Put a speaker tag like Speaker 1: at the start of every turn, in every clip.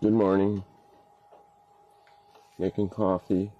Speaker 1: Good morning. Making coffee.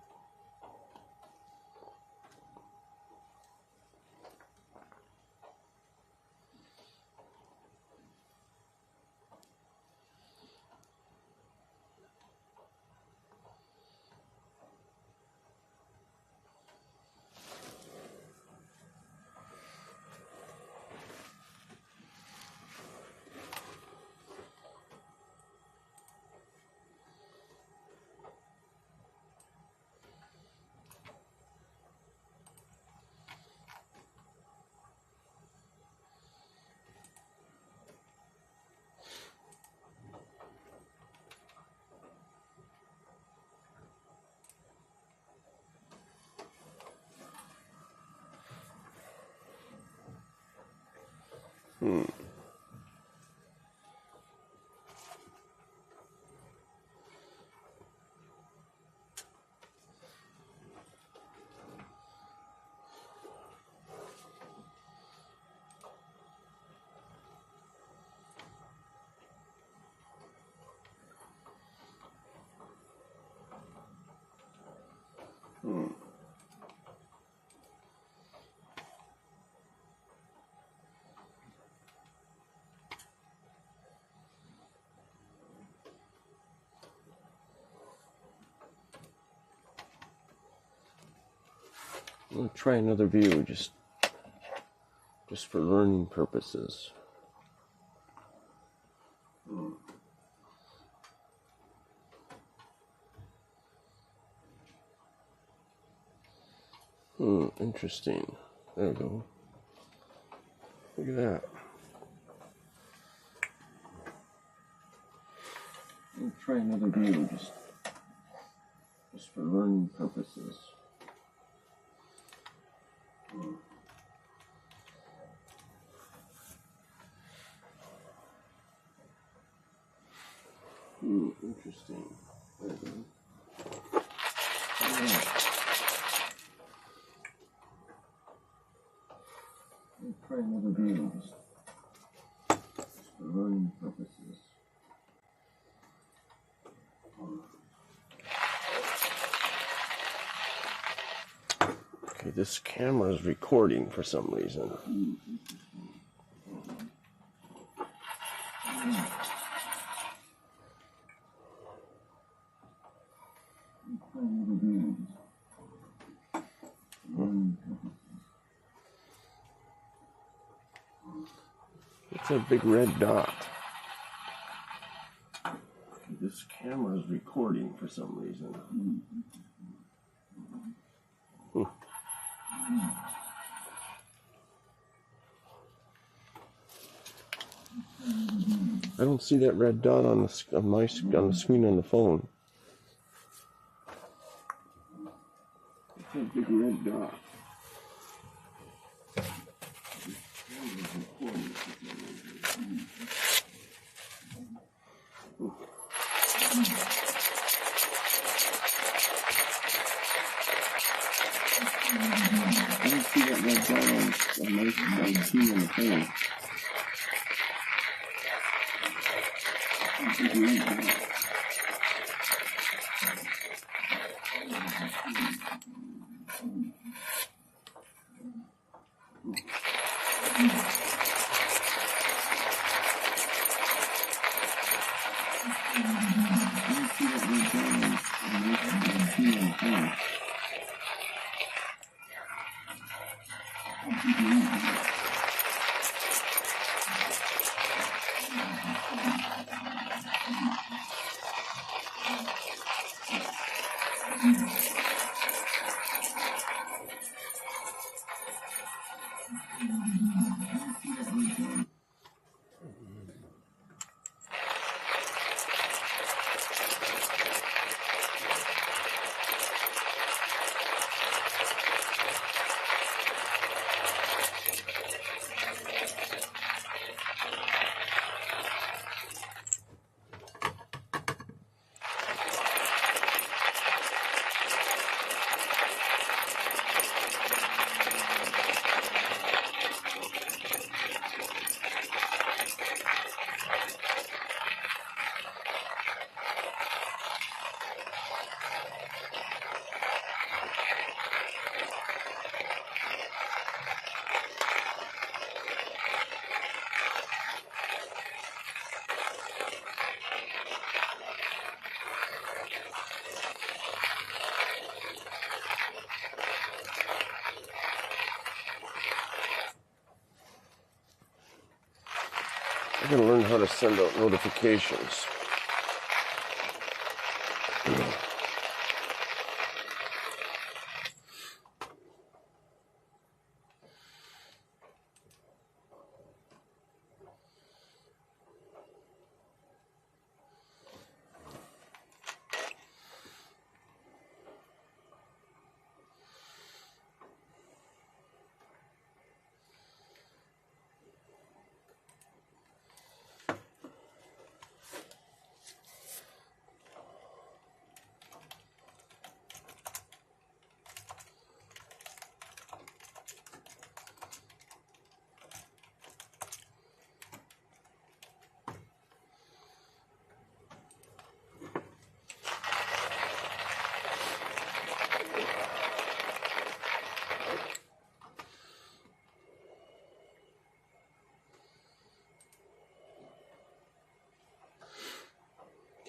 Speaker 1: I'm going to try another view just for learning purposes. Interesting. There we go. Look at that. I'm going to try another view just for learning purposes. Interesting. There we go. I'll try another view just for learning purposes. Okay, this camera is recording for some reason. It's a big red dot. This camera is recording for some reason. I don't see that red dot on the screen on the phone. It's a big red dot. I don't see that red dot on my screen on the phone. I'm going to learn how to send out notifications.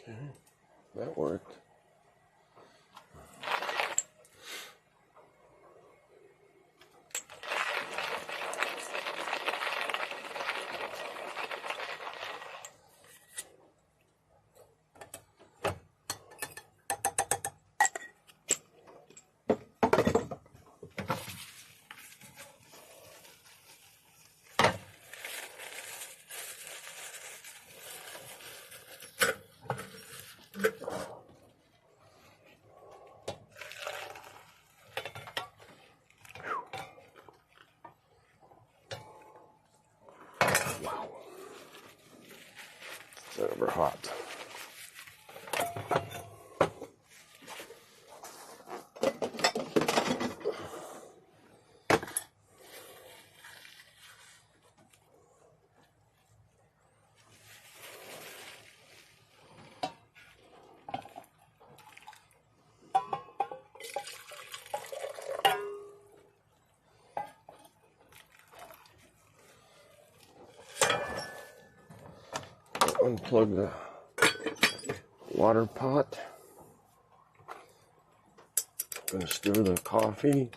Speaker 1: Okay, that worked. Wow. It's over hot. Unplug the water pot. Gonna stir the coffee.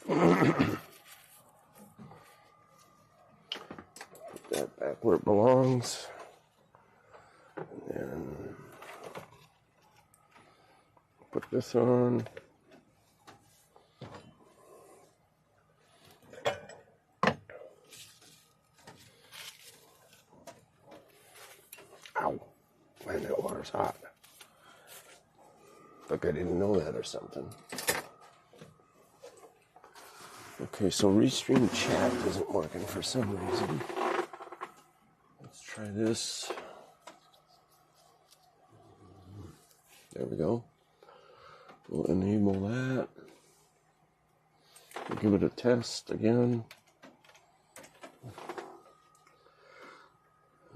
Speaker 1: Put that back where it belongs. And then put this on. Ow. Man, that water's hot. Like I didn't know that or something. Okay, so Restream chat isn't working for some reason. Let's try this. There we go. We'll enable that. We'll give it a test again.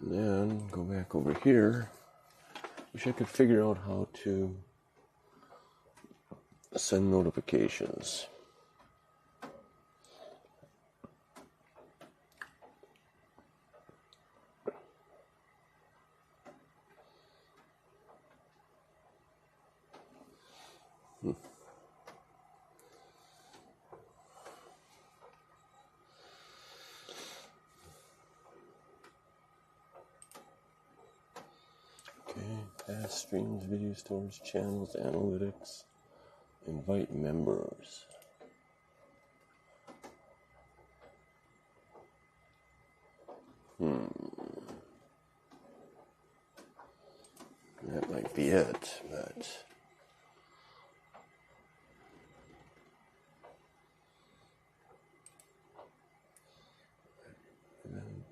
Speaker 1: And then go back over here. Wish I could figure out how to send notifications. Okay, past streams, video stores, channels, analytics, invite members. That might be it, but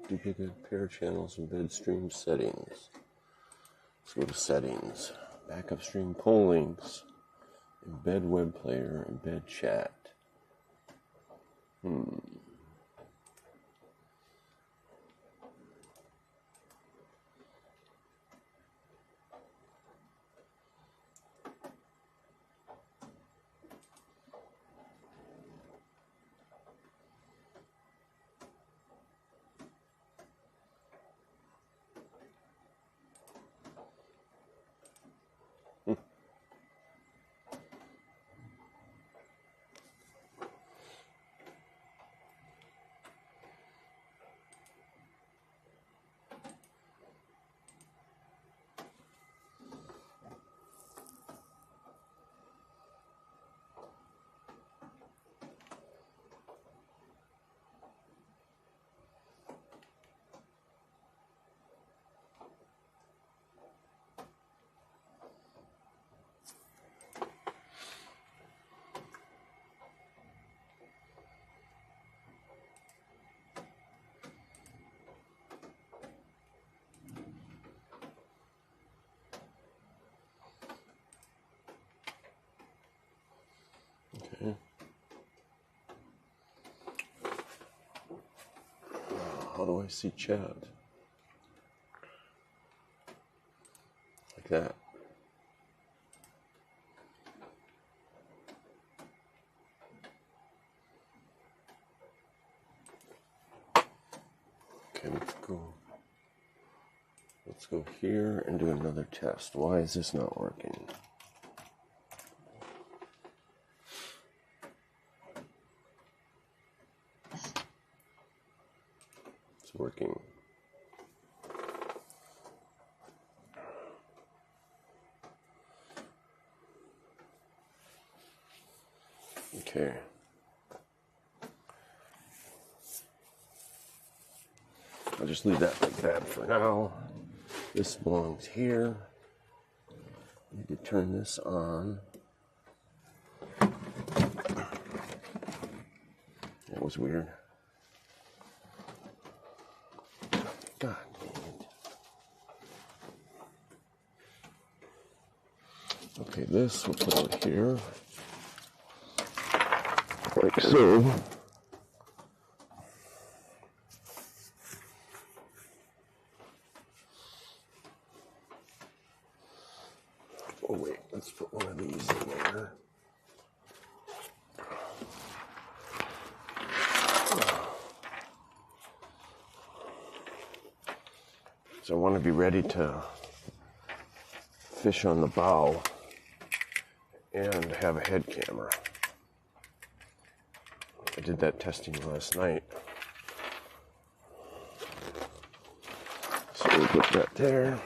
Speaker 1: duplicate pair channels, embed stream settings. Let's go to settings, backup stream poll links, embed web player, embed chat. How do I see chat? Like that. Okay, let's go here and do another test. Why is this not working? It's working. Okay. I'll just leave that like that for now. This belongs here. I need to turn this on. That was weird. God dang it. Okay, this we'll put out here. Like so. Oh wait, let's put one of these in there. So I want to be ready to fish on the bow and have a head camera. I did that testing last night. So we'll put that there.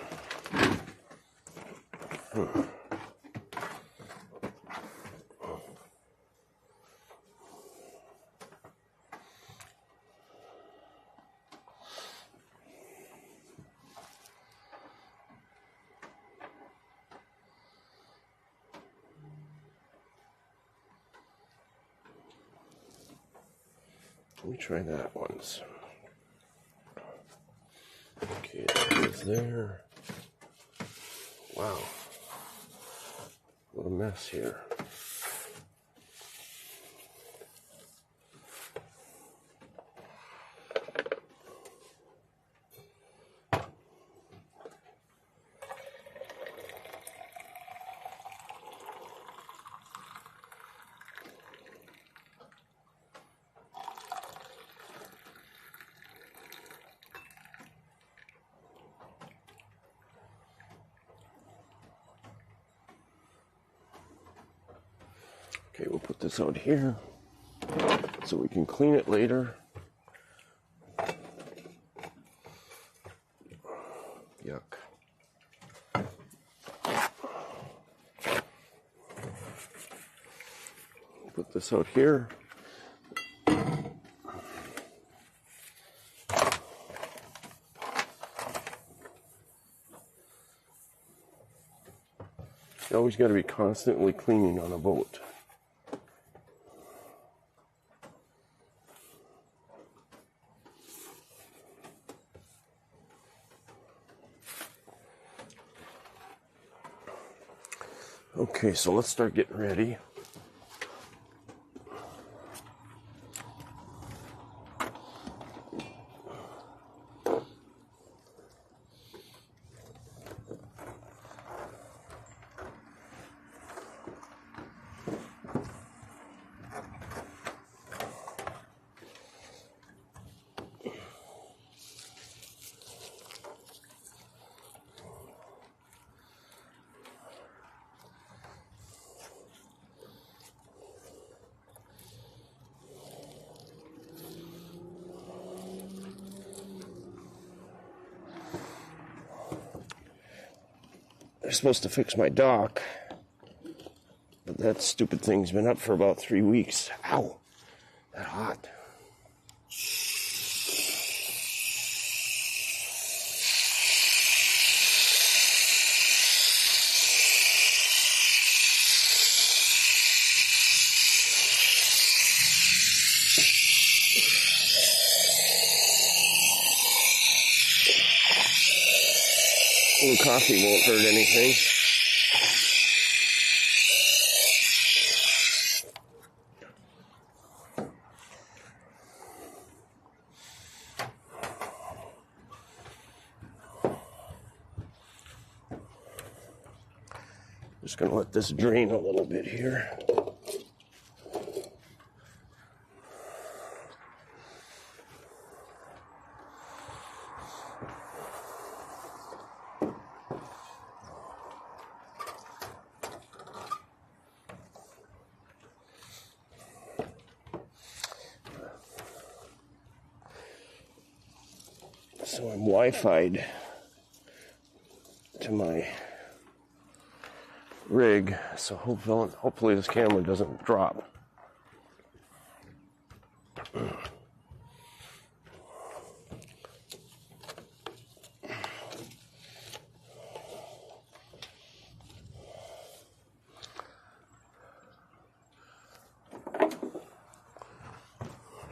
Speaker 1: Let me try that once. Okay, that is there. Wow. What a mess here. Okay, we'll put this out here so we can clean it later. Yuck. Put this out here. You always got to be constantly cleaning on a boat. Okay, so let's start getting ready. They're supposed to fix my dock, but that stupid thing's been up for about 3 weeks. Ow, that hot. A little coffee won't hurt anything. just going to let this drain a little bit here. So I'm Wi-Fi'd to my rig, so hopefully this camera doesn't drop.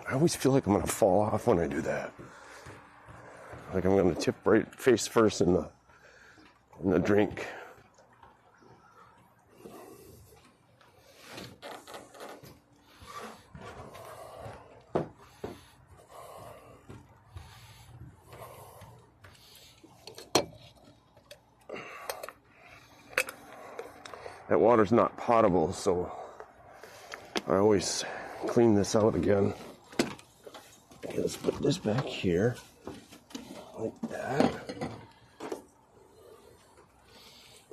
Speaker 1: I always feel like I'm going to fall off when I do that. Like I'm going to tip right face first in the drink. That water's not potable, so I always clean this out again. Okay, let's put this back here. Like that.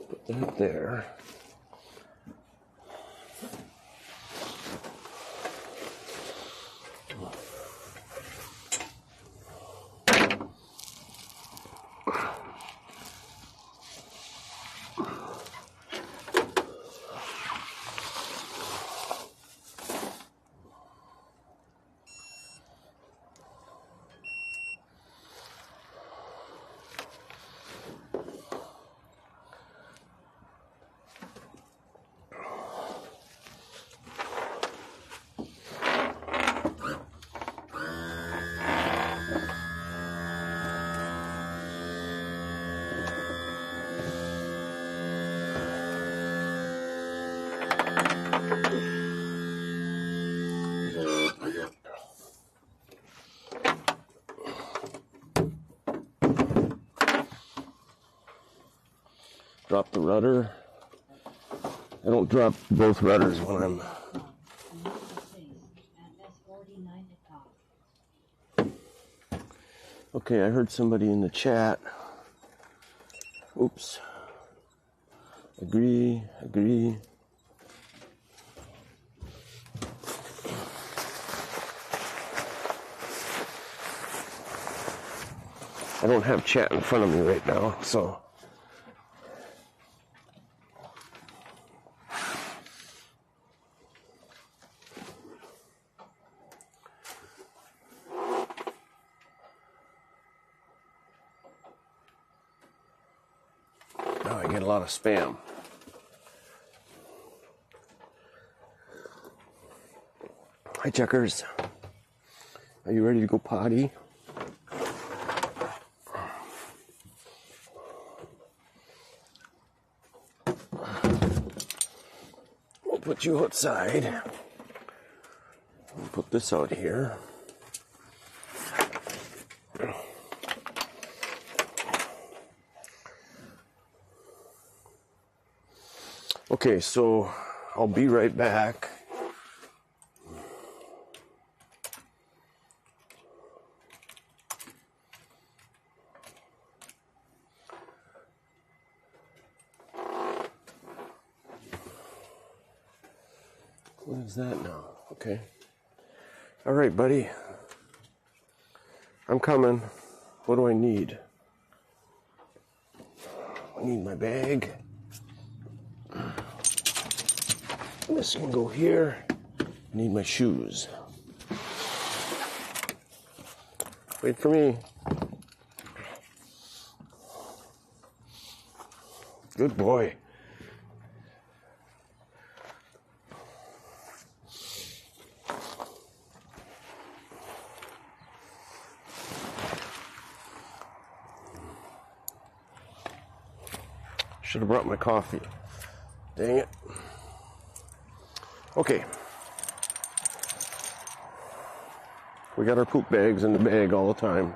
Speaker 1: Put that there. Drop the rudder. I don't drop both rudders when I'm... Okay, I heard somebody in the chat. Oops. Agree. I don't have chat in front of me right now, so... Now I get a lot of spam. Hi, checkers. Are you ready to go potty? We'll put you outside. We'll put this out here. Okay, so I'll be right back. What is that now? Okay. All right, buddy. I'm coming. What do I need? I need my bag. This can go here. I need my shoes. Wait for me. Good boy. Should have brought my coffee. Dang it. Okay. We got our poop bags in the bag all the time.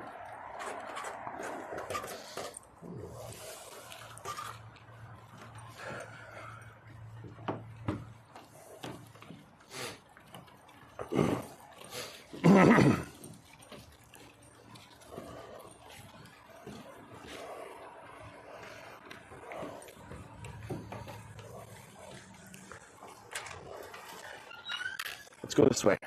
Speaker 1: Let's go this way.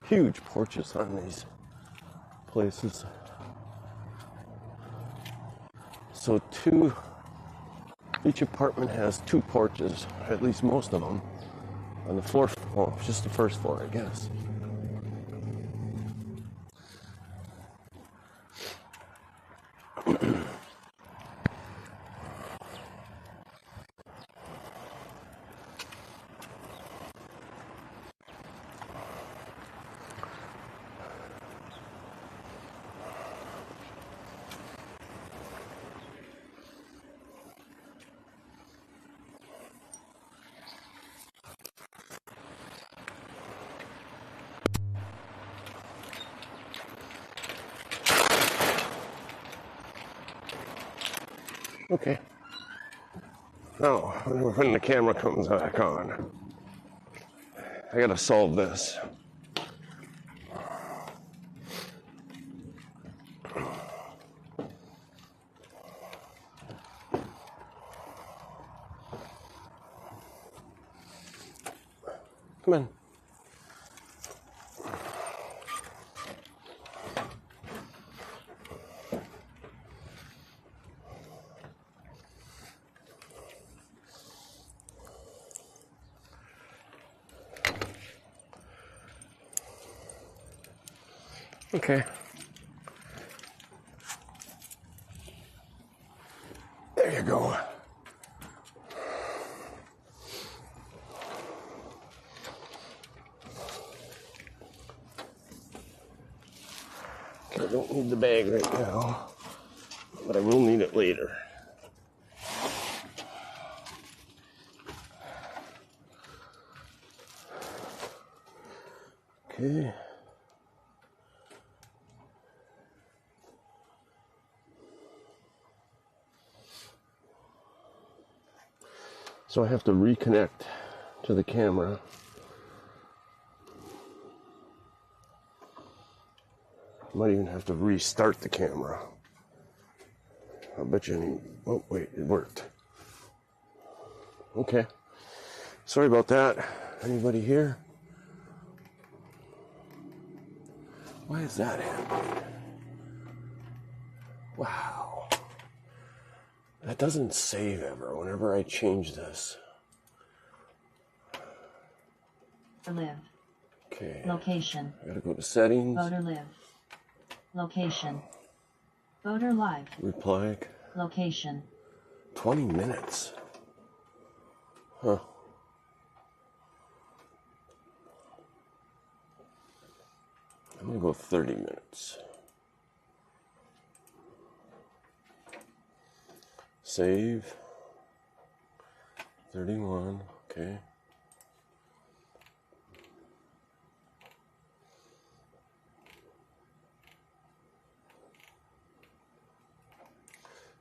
Speaker 1: Huge porches on these places. So each apartment has 2 porches, at least most of them, on the floor, well, just the first floor, I guess. Okay. Now, when the camera comes back on, I gotta solve this. Come on. Okay. There you go. I don't need the bag right now, but I will need it later. Okay. So I have to reconnect to the camera. Might even have to restart the camera. I bet you oh wait, it worked. Okay. Sorry about that. Anybody here? Why is that happening? Wow. That doesn't save ever whenever I change this.
Speaker 2: Live.
Speaker 1: Okay.
Speaker 2: Location.
Speaker 1: I gotta go to settings.
Speaker 2: Voter live. Location. Voter live.
Speaker 1: Reply.
Speaker 2: Location.
Speaker 1: 20 minutes. Huh. I'm gonna go 30 minutes. Save. 31, okay.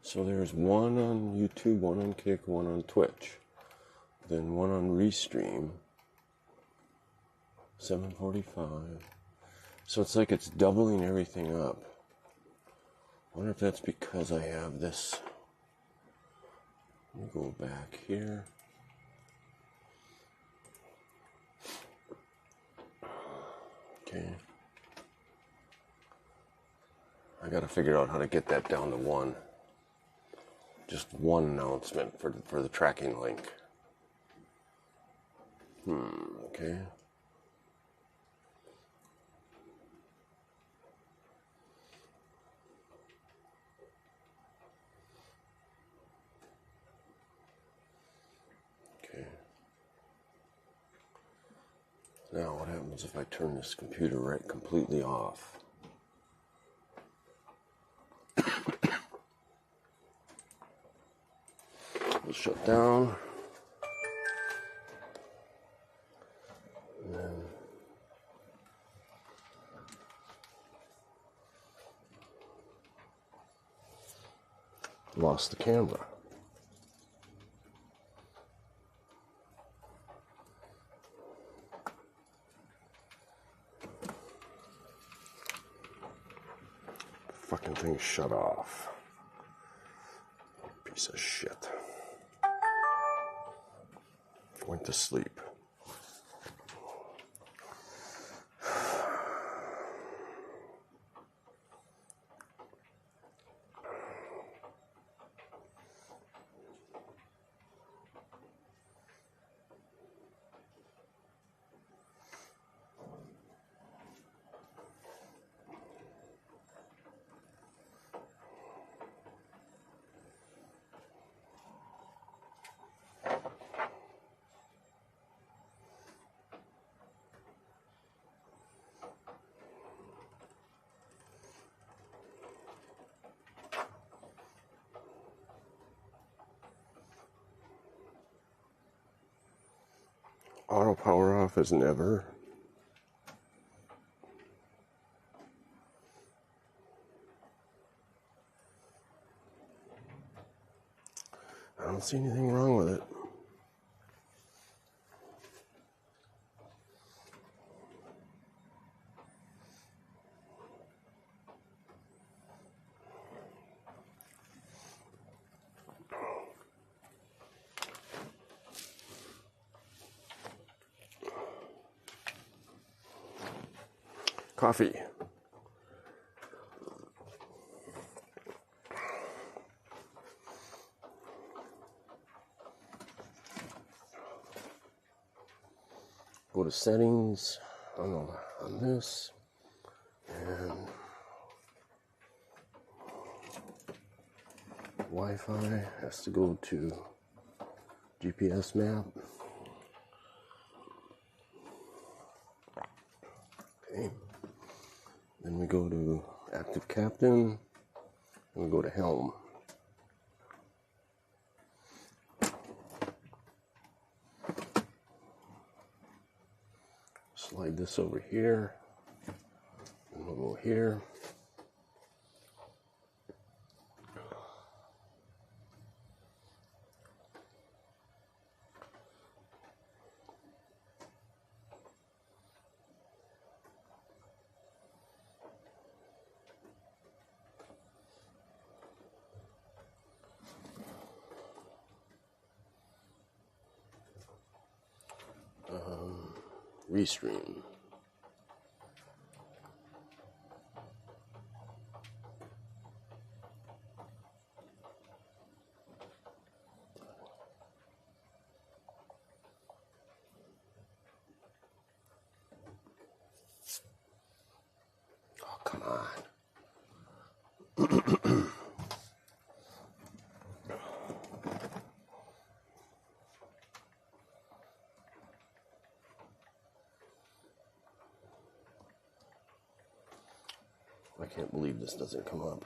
Speaker 1: So there's one on YouTube, one on Kick, one on Twitch. Then one on Restream. 7:45. So it's like it's doubling everything up. I wonder if that's because I have this. Let me go back here. Okay. I gotta figure out how to get that down to 1. Just 1 announcement for the tracking link. Okay. Okay. Now what happens if I turn this computer right completely off? We'll shut down. And then lost the camera. Fucking thing shut off. Piece of shit. Went to sleep. Auto power off as never. I don't see anything wrong with it. Coffee. Go to settings on this, and Wi-Fi has to go to GPS map. Okay. Then we go to active captain, and we go to helm. Slide this over here, and we'll go here. Restream. Oh, come on. I can't believe this doesn't come up.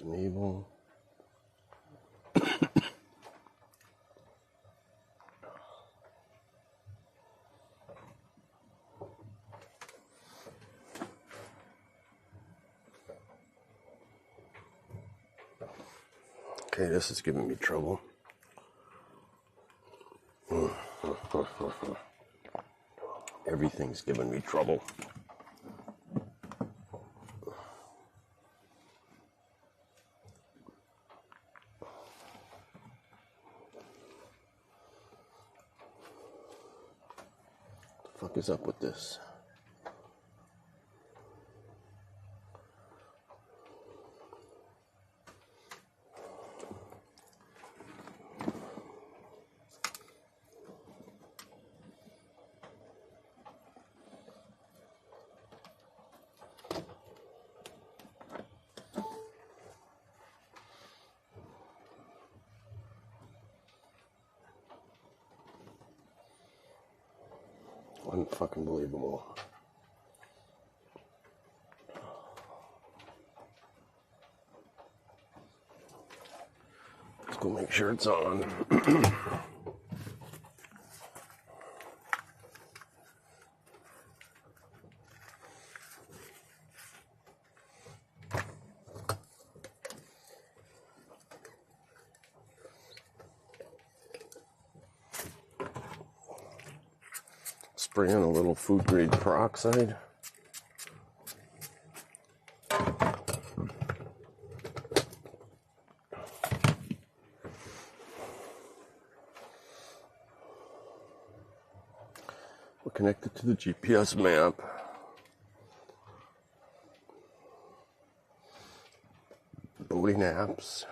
Speaker 1: Enable. Okay, this is giving me trouble. Everything's giving me trouble. What the fuck is up with this? Unfucking believable. Let's go make sure it's on. Spray on a little food grade peroxide. We're connected to the GPS map. Boating apps.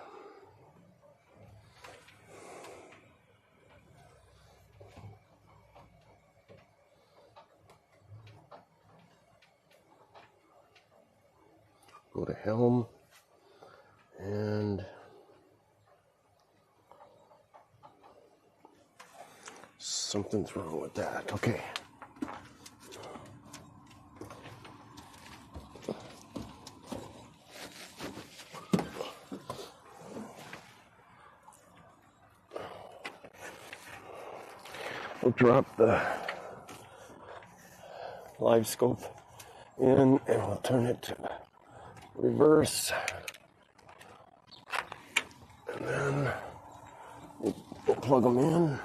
Speaker 1: Go to helm, and something's wrong with that. Okay. we'll drop the live scope in and we'll turn it to reverse. And then we'll plug them in.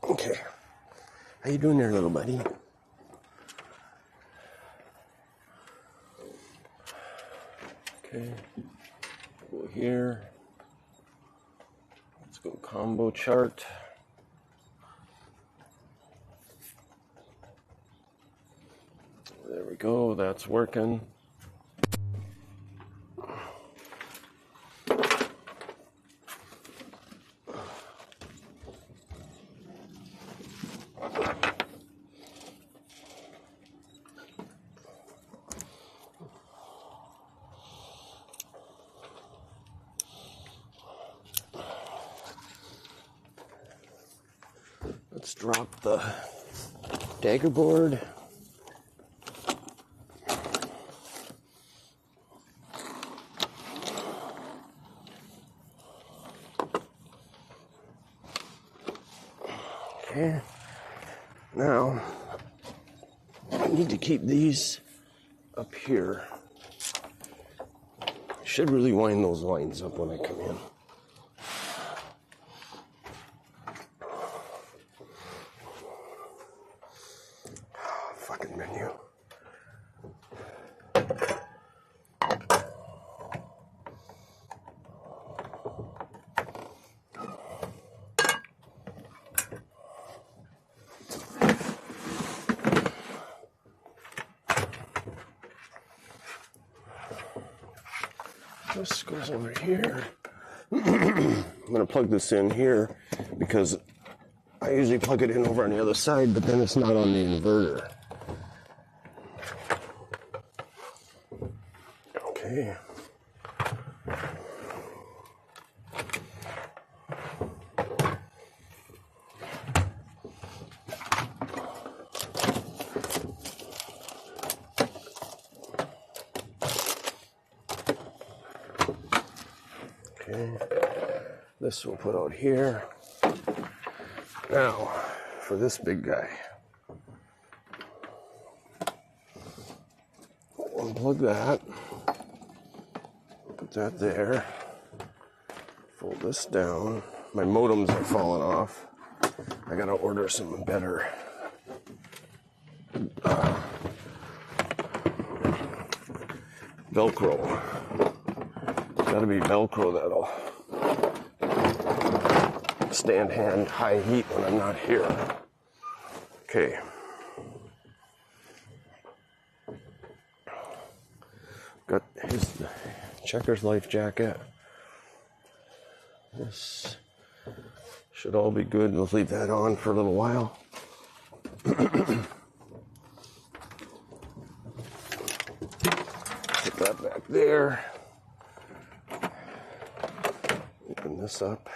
Speaker 1: Okay. How you doing there, little buddy? Okay. Go here. Let's go combo chart. There we go. That's working. Let's drop the dagger board. Okay. Now, I need to keep these up here. Should really wind those lines up when I come in. Fucking menu. This goes over here. I'm going to plug this in here because I usually plug it in over on the other side, but then it's not on the inverter. Okay. Okay, this we'll put out here. Now, for this big guy, unplug that, put that there, fold this down. My modems are falling off. I gotta order some better Velcro. Gotta be Velcro that'll stand hand high heat when I'm not here. Okay. Got his Checkers life jacket. This should all be good. Let's leave that on for a little while. Put that back there. Open this up.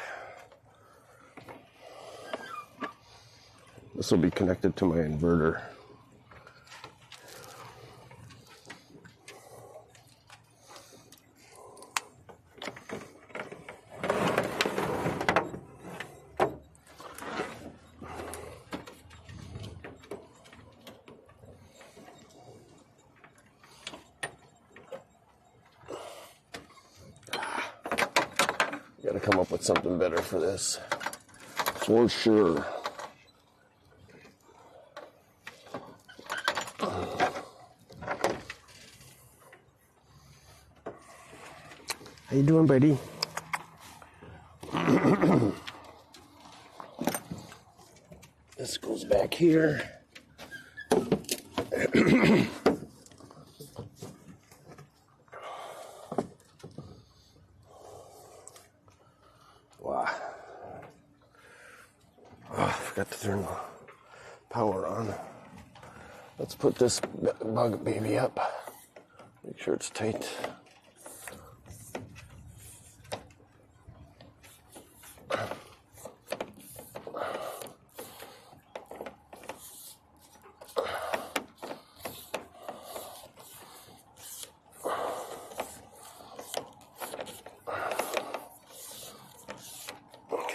Speaker 1: This will be connected to my inverter. Gotta come up with something better for this, for sure. How you doing, buddy? This goes back here. Wow. Oh, I forgot to turn the power on. Let's put this bug baby up. Make sure it's tight.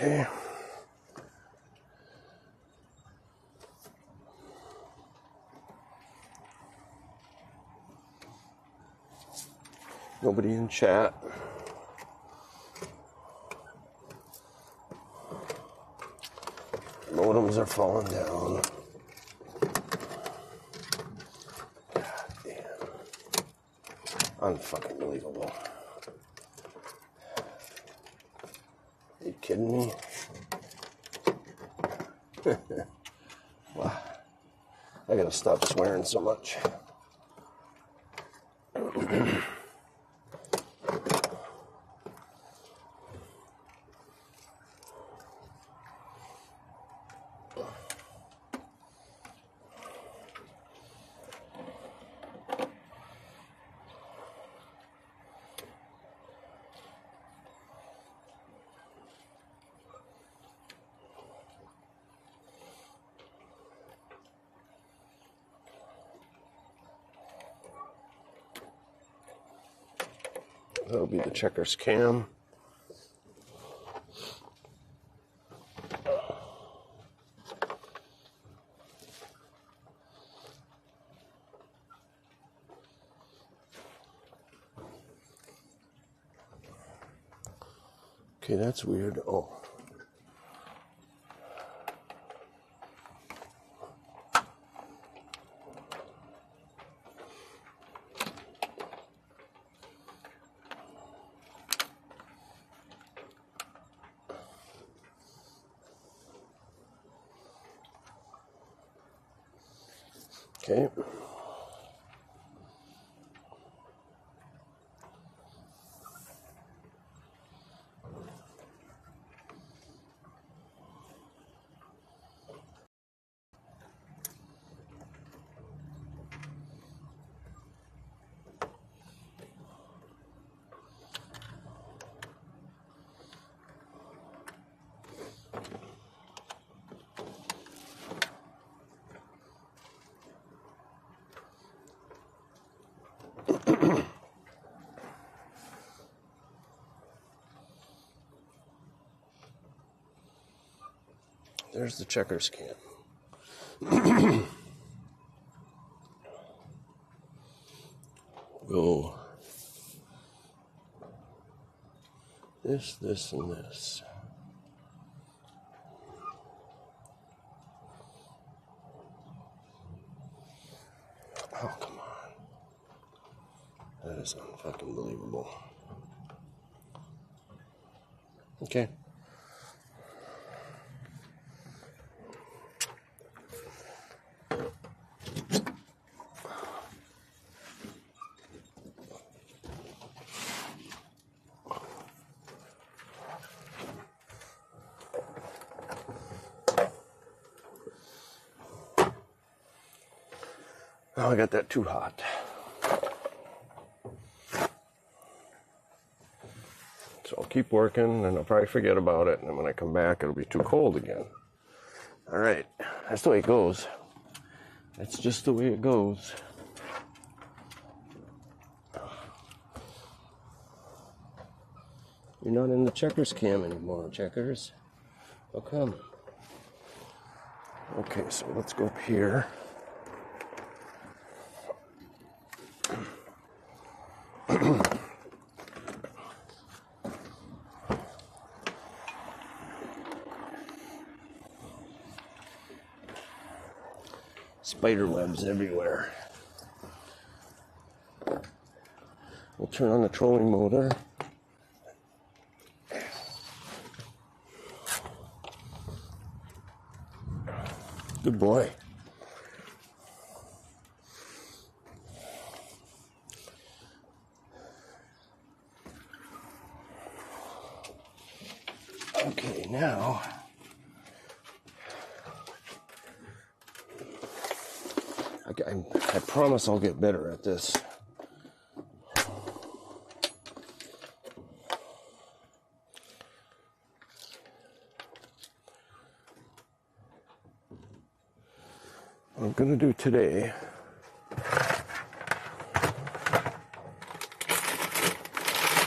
Speaker 1: Okay. Nobody in chat. Modems are falling down. God damn. Unfucking believable. Are you kidding me? Wow. I gotta stop swearing so much. That'll be the checkers cam. Okay, that's weird. Oh. Okay. There's the checkers cam. Go. This, and this. Oh, come on. That is unfucking believable. Okay. Oh, I got that too hot. So I'll keep working, and I'll probably forget about it, and then when I come back, it'll be too cold again. All right, that's the way it goes. That's just the way it goes. You're not in the checkers cam anymore, checkers. How come? Okay, so let's go up here. Spider webs everywhere. We'll turn on the trolling motor. Good boy. Okay, now I promise I'll get better at this. What I'm going to do today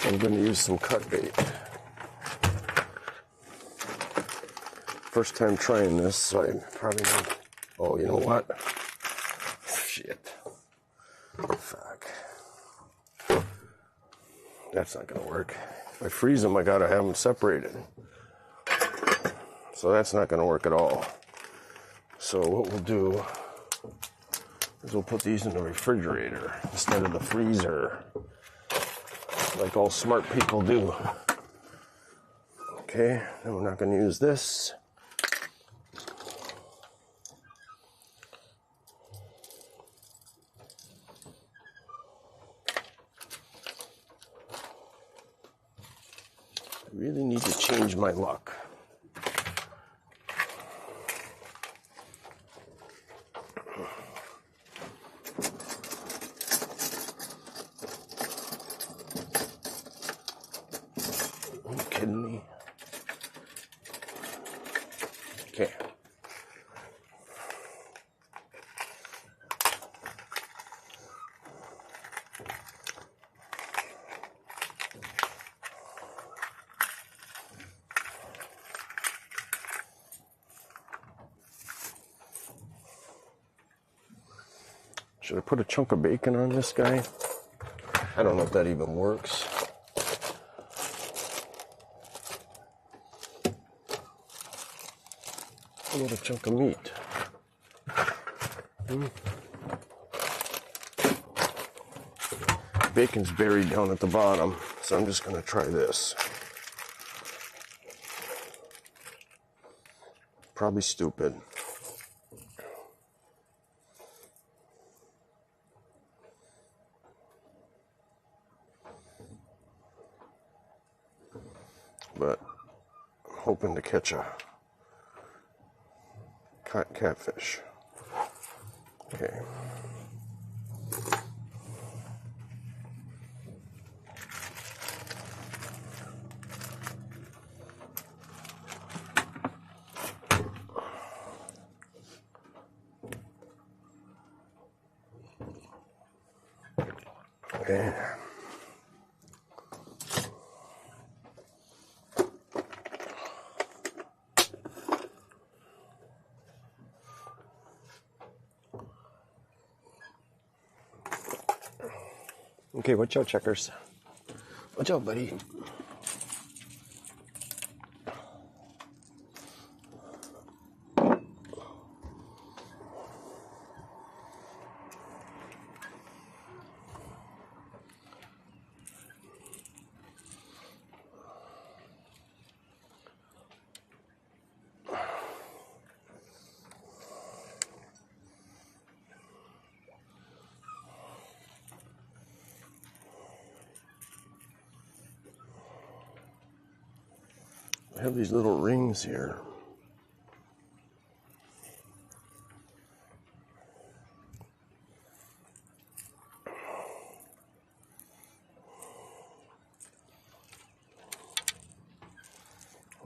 Speaker 1: I'm going to use some cut bait. first time trying this, so I probably don't. Oh, you know what? Shit. Fuck. That's not gonna work. If I freeze them, I gotta have them separated. So that's not gonna work at all. So what we'll do is we'll put these in the refrigerator instead of the freezer, like all smart people do. Okay, then we're not gonna use this. I really need to change my luck. Are you kidding me? Okay. Should I put a chunk of bacon on this guy? I don't know if that even works. How about a chunk of meat? Bacon's buried down at the bottom, so I'm just going to try this. Probably stupid. But I'm hoping to catch a catfish. Okay. Okay. Okay, watch out, checkers. Watch out, buddy. I have these little rings here.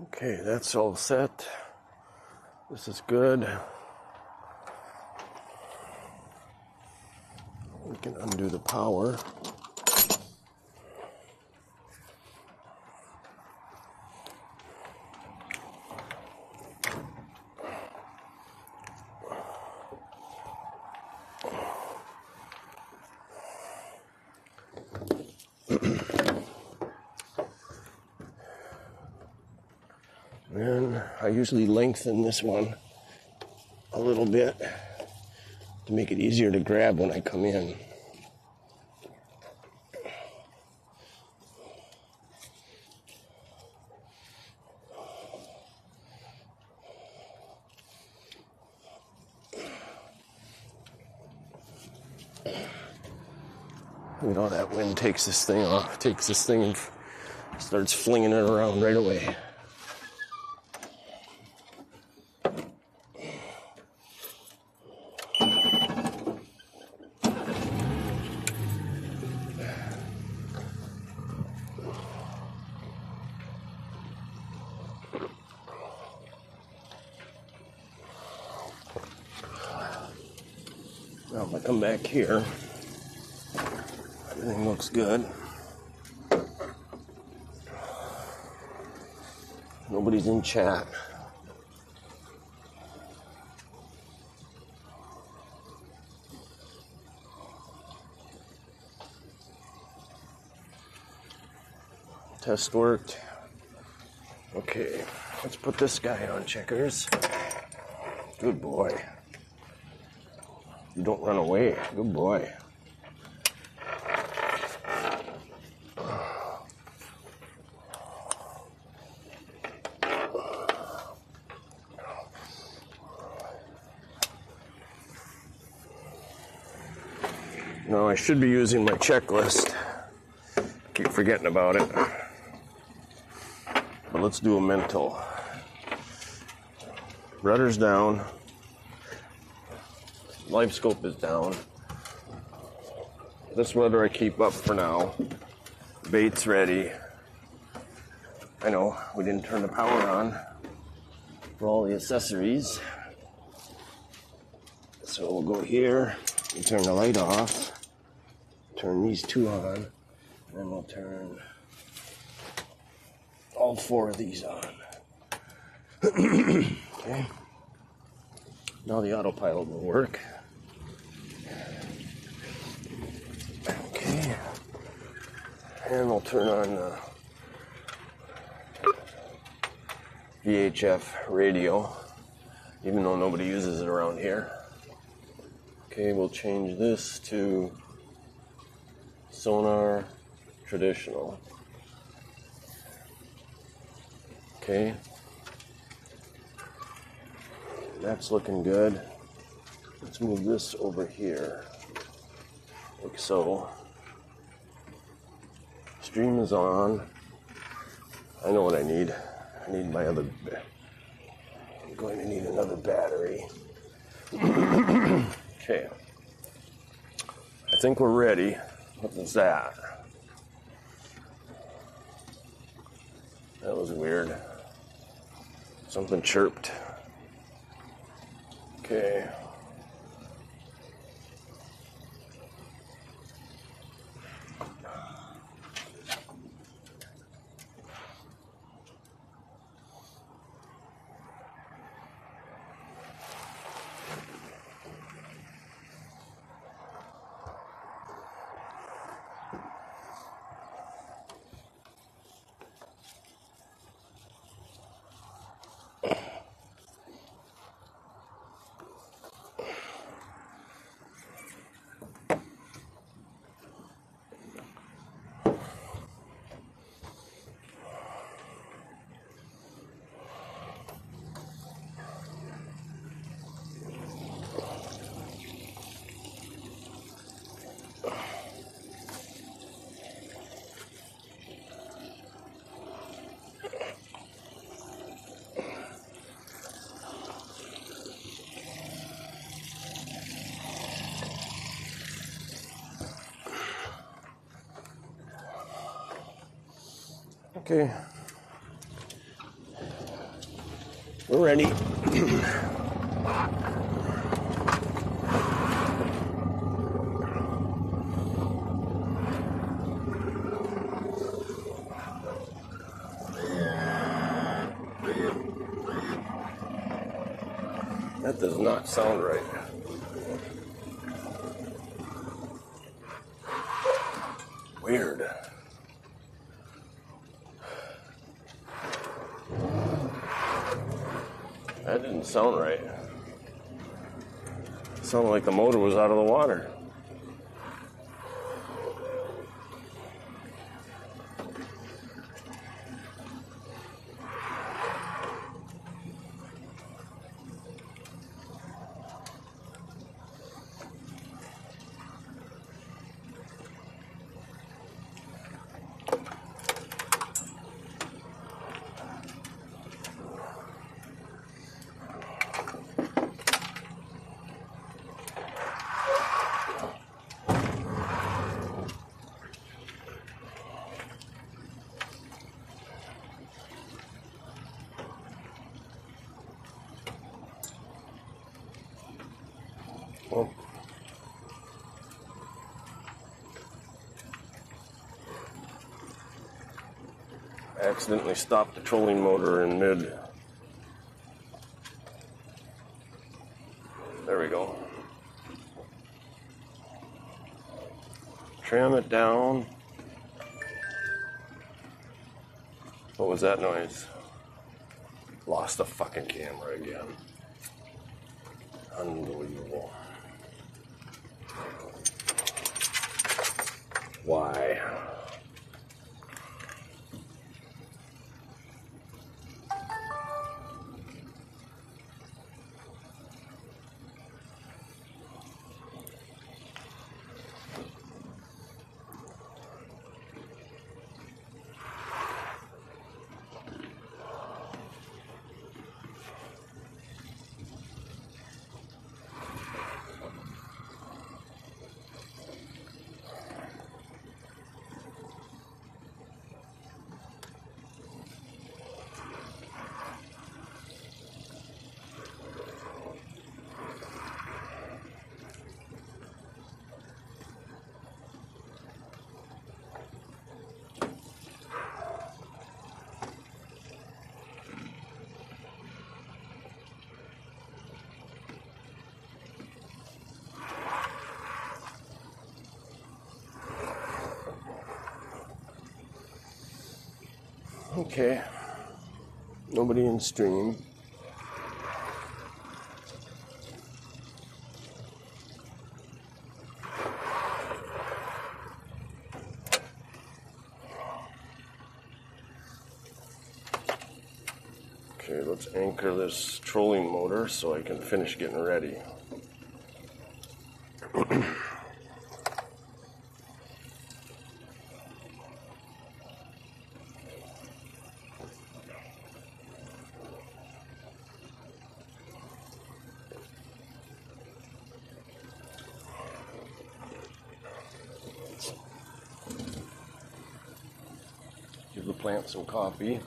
Speaker 1: Okay, that's all set. This is good. We can undo the power. And I usually lengthen this one a little bit to make it easier to grab when I come in. You know, that wind takes this thing off, takes this thing and starts flinging it around right away. Now if I come back here, everything looks good. Nobody's in chat. Test worked. Okay, let's put this guy on checkers. Good boy. You don't run away. Good boy. No, I should be using my checklist. Keep forgetting about it. But let's do a mental. Rudder's down. Live scope is down. This rudder I keep up for now. Bait's ready. I know, we didn't turn the power on for all the accessories. So we'll go here and turn the light off. Turn these two on. And then we'll turn all four of these on. Okay. Now the autopilot will work. Okay. And we'll turn on the VHF radio, even though nobody uses it around here. Okay, we'll change this to sonar traditional. Okay. That's looking good. Let's move this over here, like so. Stream is on. I know what I need. I need my other, I'm going to need another battery. Okay. I think we're ready. What was that? That was weird. Something chirped. Okay. Okay, we're ready. That does not sound right. Weird. That didn't sound right. It sounded like the motor was out of the water. Well, I accidentally stopped the trolling motor in mid. There we go. Trim it down. What was that noise? Lost the fucking camera again. Unbelievable. Why? Okay. Nobody in stream. Okay, let's anchor this trolling motor so I can finish getting ready. Give the plant some coffee.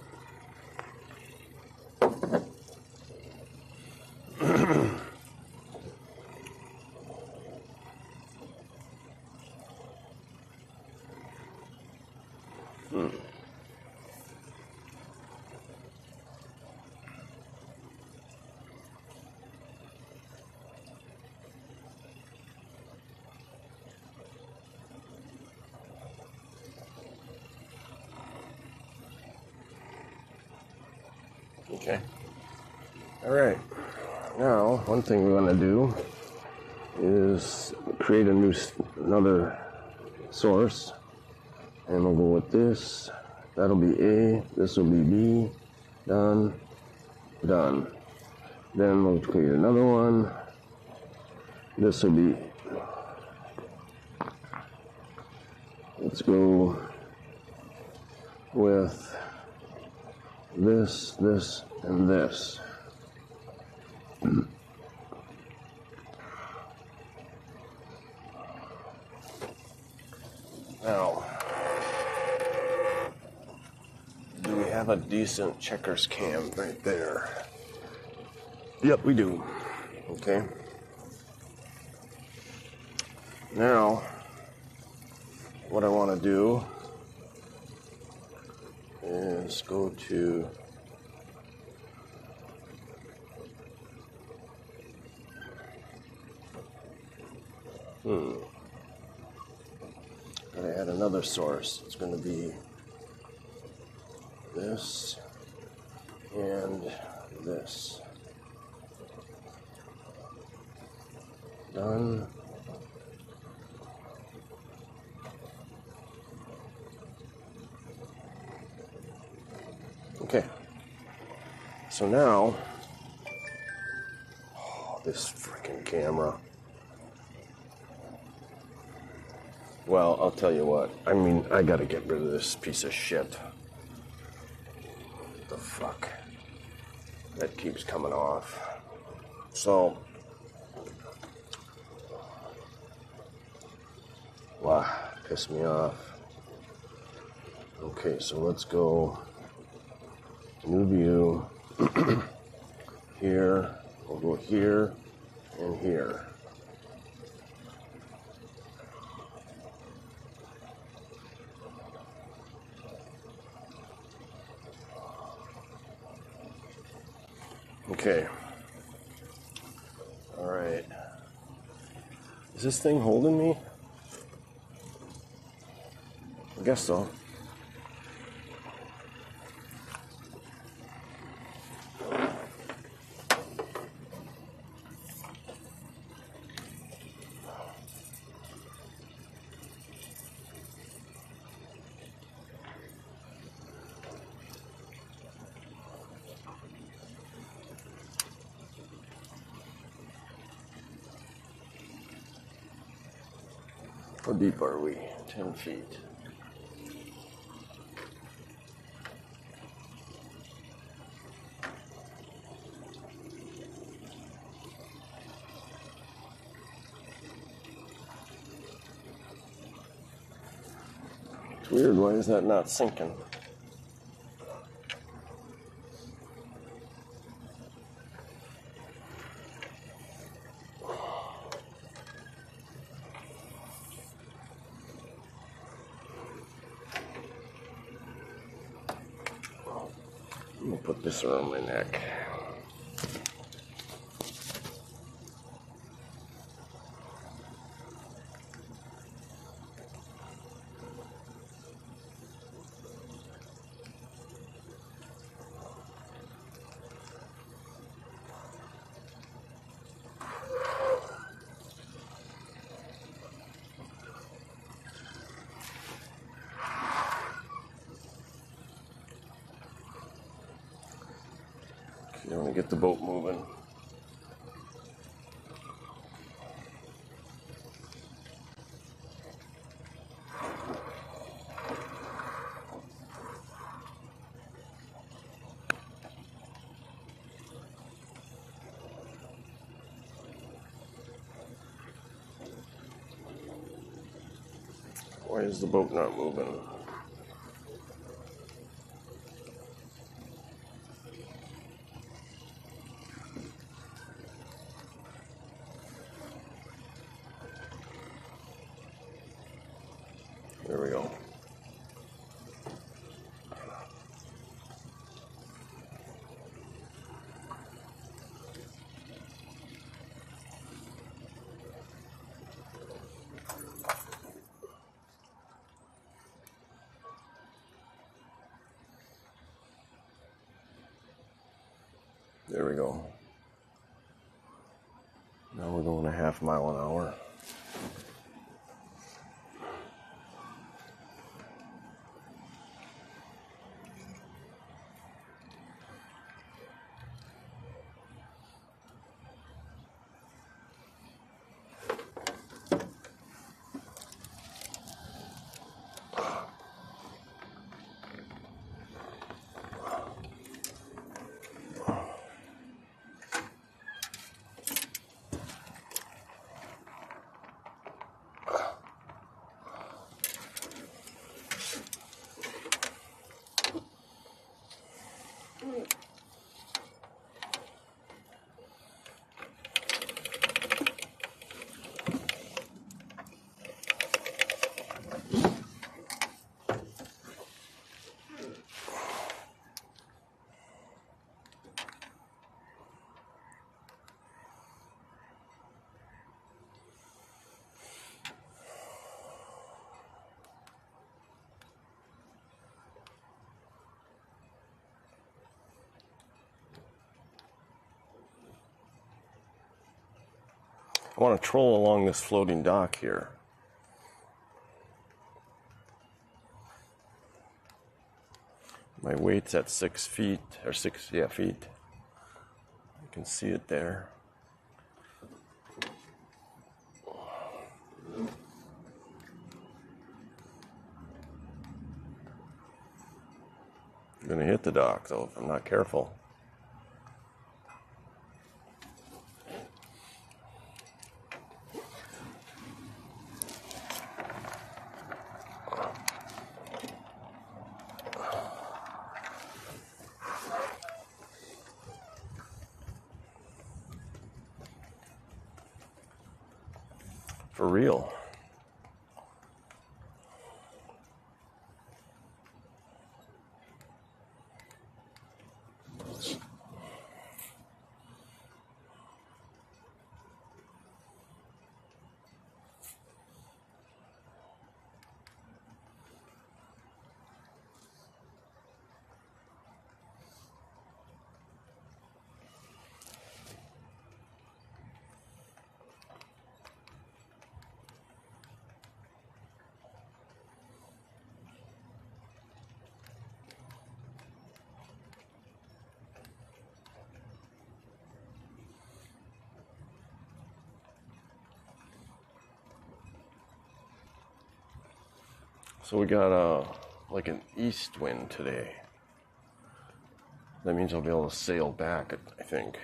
Speaker 1: Okay. All right. Now, one thing we want to do is create another source, and we'll go with this. That'll be A. This will be B. Done. Done. Then we'll create another one. This will be. Let's go with this, this, and this. Now, do we have a decent checkers cam right there? Yep, we do. Okay. Now, what I want to do is go to gotta add another source. It's going to be this and this. Done. Okay. So now, this freaking camera. Well, I'll tell you what. I mean, I gotta get rid of this piece of shit. What the fuck? That keeps coming off. So, wow, pissed me off. Okay, so let's go. New view. Here. We'll go here and here. Okay. All right. Is this thing holding me? I guess so. How deep are we? 10 feet. It's weird, why is that not sinking? I'm gonna put this around my neck. You want to get the boat moving. Why is the boat not moving? There we go. There we go. Now we're going a half mile an hour. I want to troll along this floating dock here. My weight's at 6 feet, or feet. You can see it there. I'm gonna hit the dock though if I'm not careful. For real. So we got like an east wind today. That means I'll be able to sail back, I think.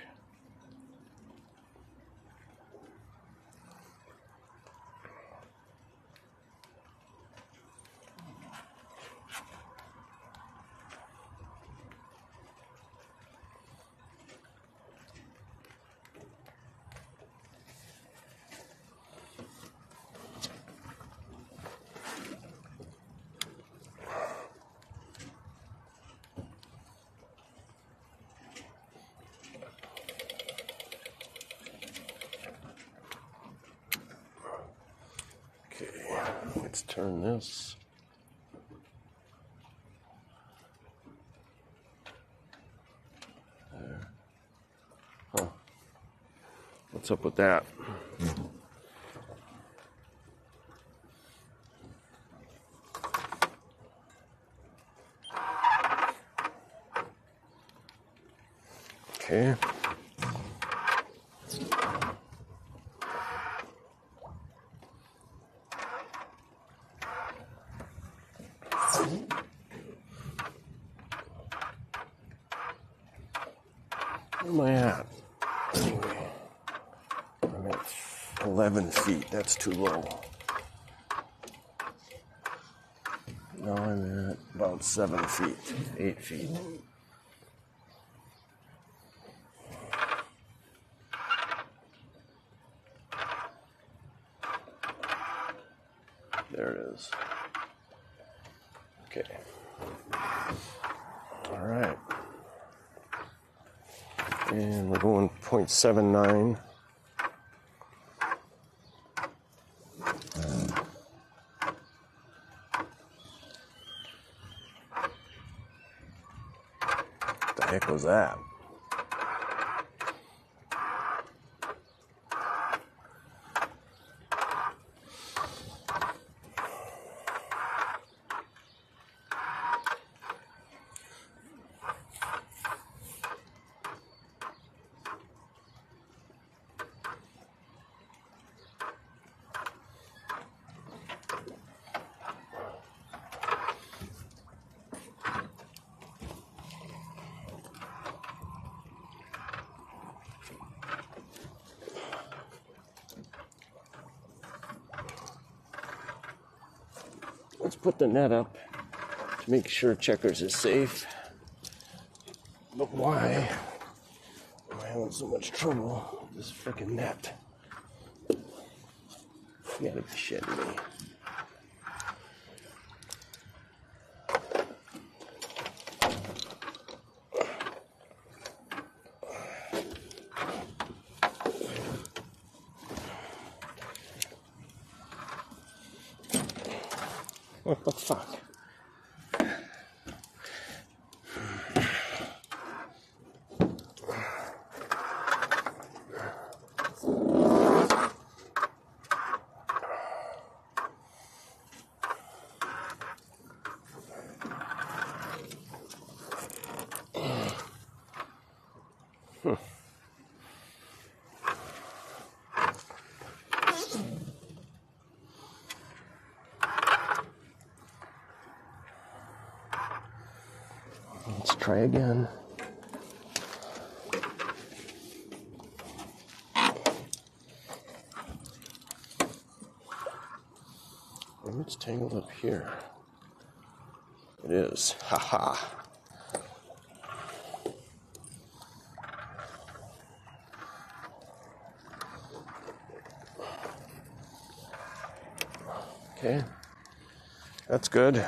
Speaker 1: Okay, let's turn this. There. Huh. What's up with that? Okay. Where am I at? Anyway, I'm at 11 feet. That's too low. Now I'm at about 7 feet, 8 feet. There it is. Okay. All right. And we're going 0.79. What the heck was that? Let's put the net up to make sure Checkers is safe. But why am I having so much trouble with this freaking net? You gotta be shitting me. What the fuck? Let's try again. Oh, it's tangled up here. It is. Haha. Okay. That's good.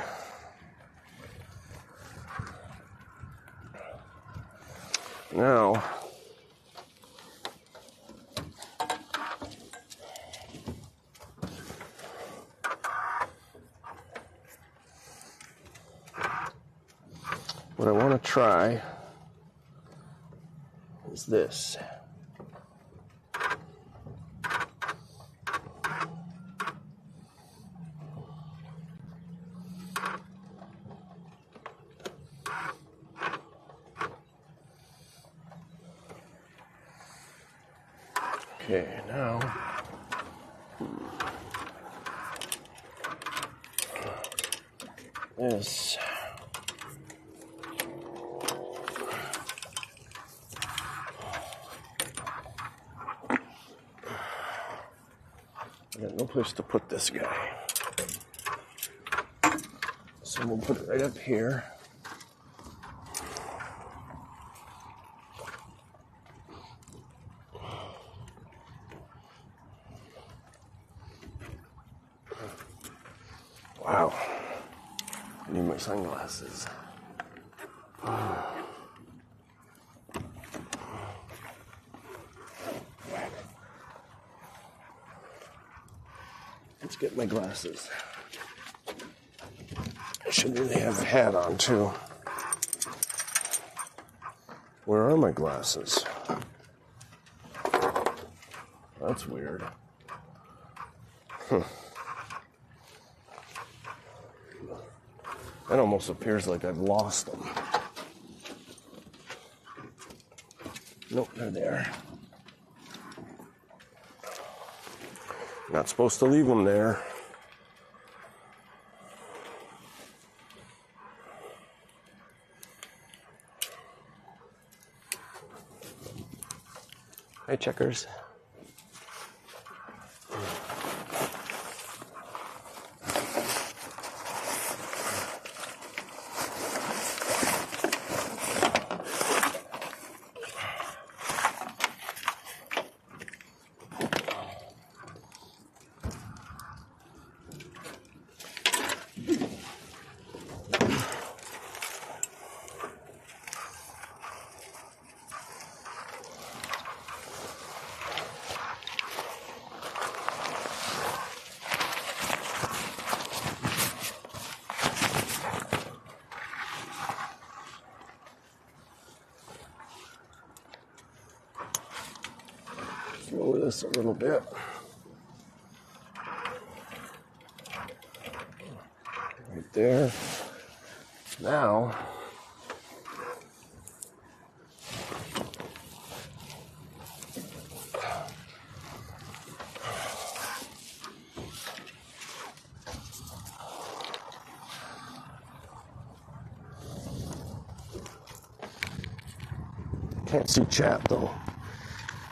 Speaker 1: Now, what I want to try is this. Okay, now this. I got no place to put this guy. So we'll put it right up here. Wow. I need my sunglasses. Let's get my glasses. I should really have a hat on too. Where are my glasses? That's weird. That almost appears like I've lost them. Nope, they're there. Not supposed to leave them there. Hi, Checkers. Lower this a little bit. Right there. Now, can't see chat though.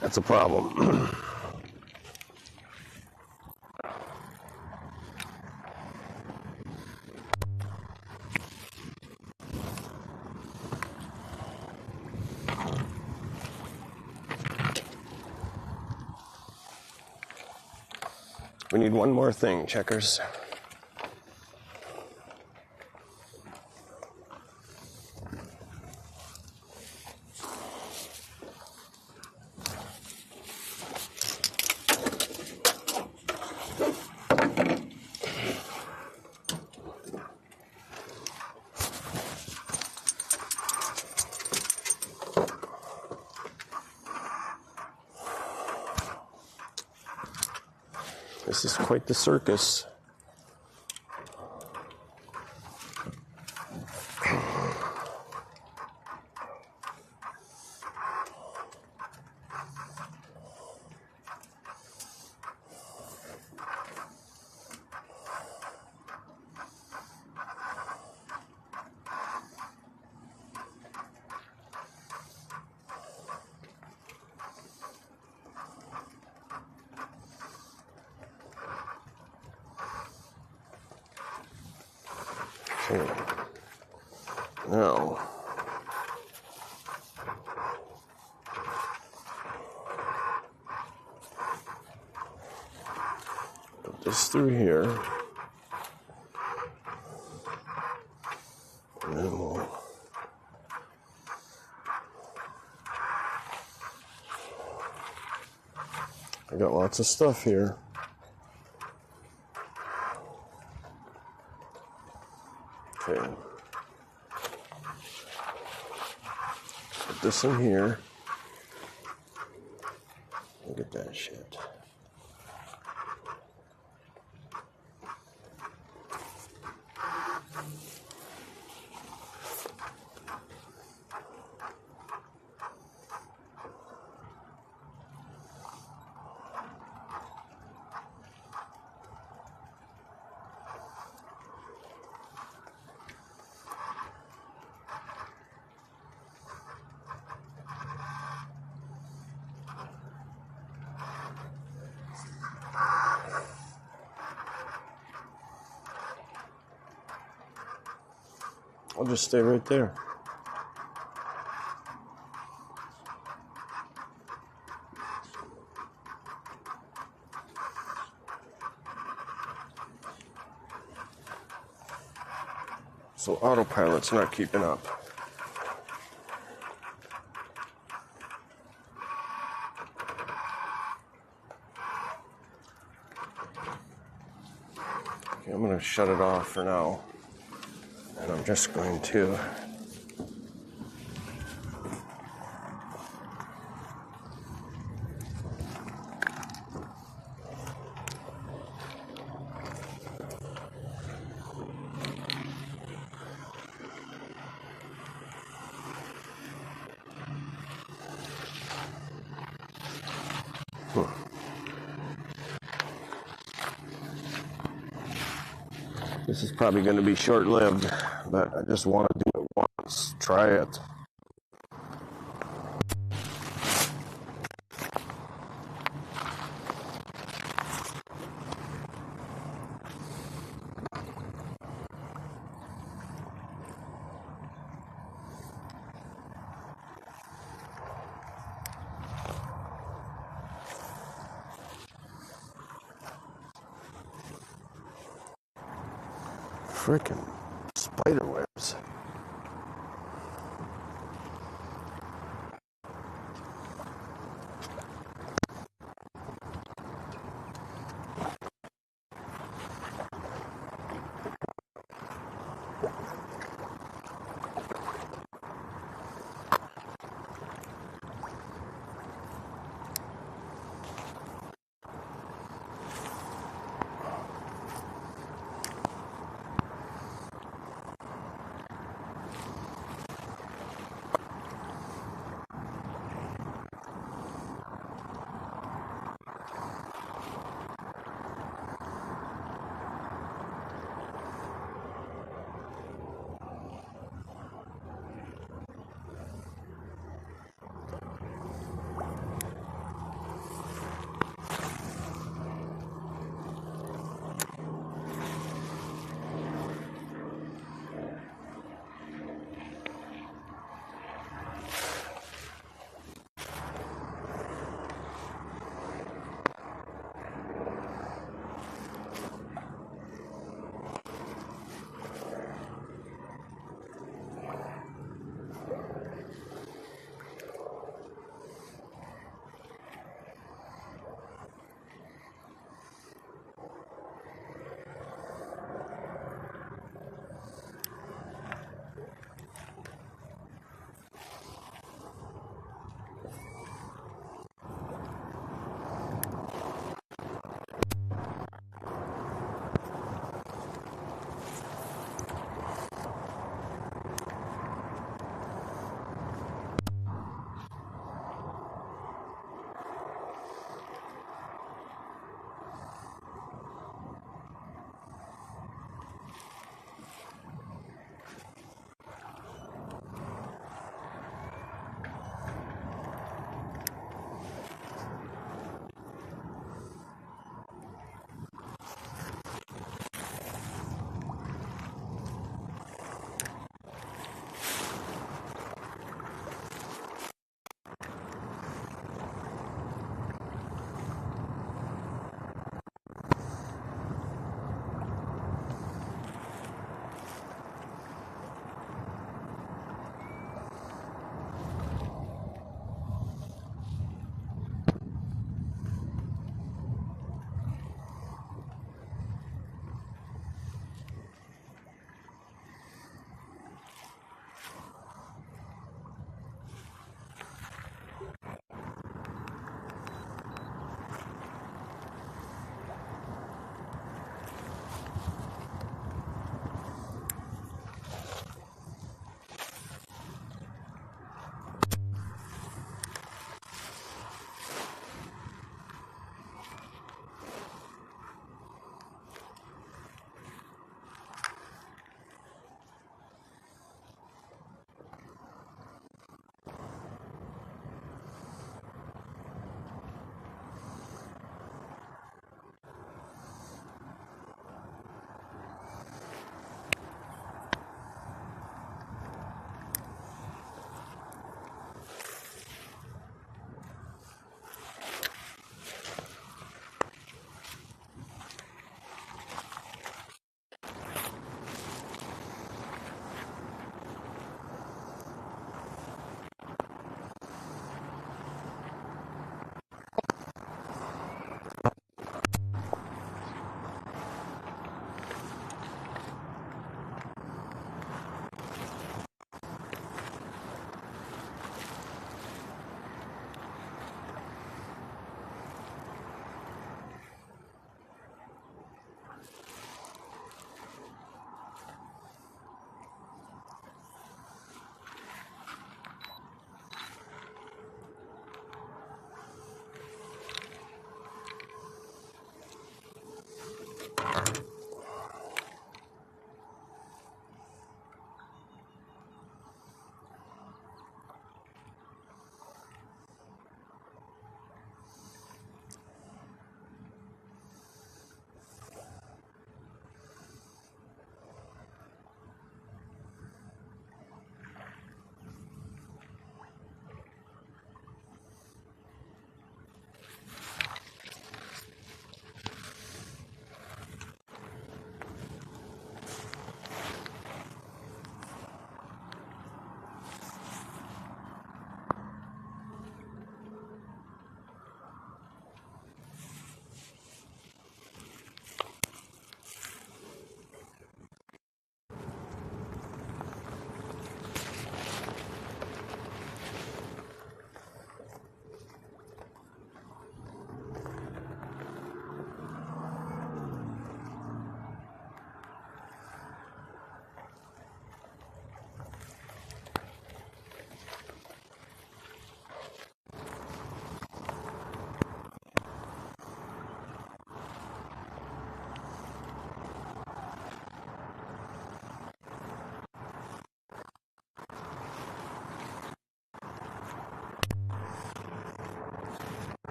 Speaker 1: That's a problem. We need one more thing, Checkers. This is quite the circus. Okay. Now, put this through here, and then we'll I got lots of stuff here. Okay. Put this in here. Look at that shit. I'll just stay right there. So autopilot's not keeping up. Okay, I'm going to shut it off for now. And I'm just going to This is probably going to be short-lived, but I just want to do it once. Try it. Frickin' spider webs.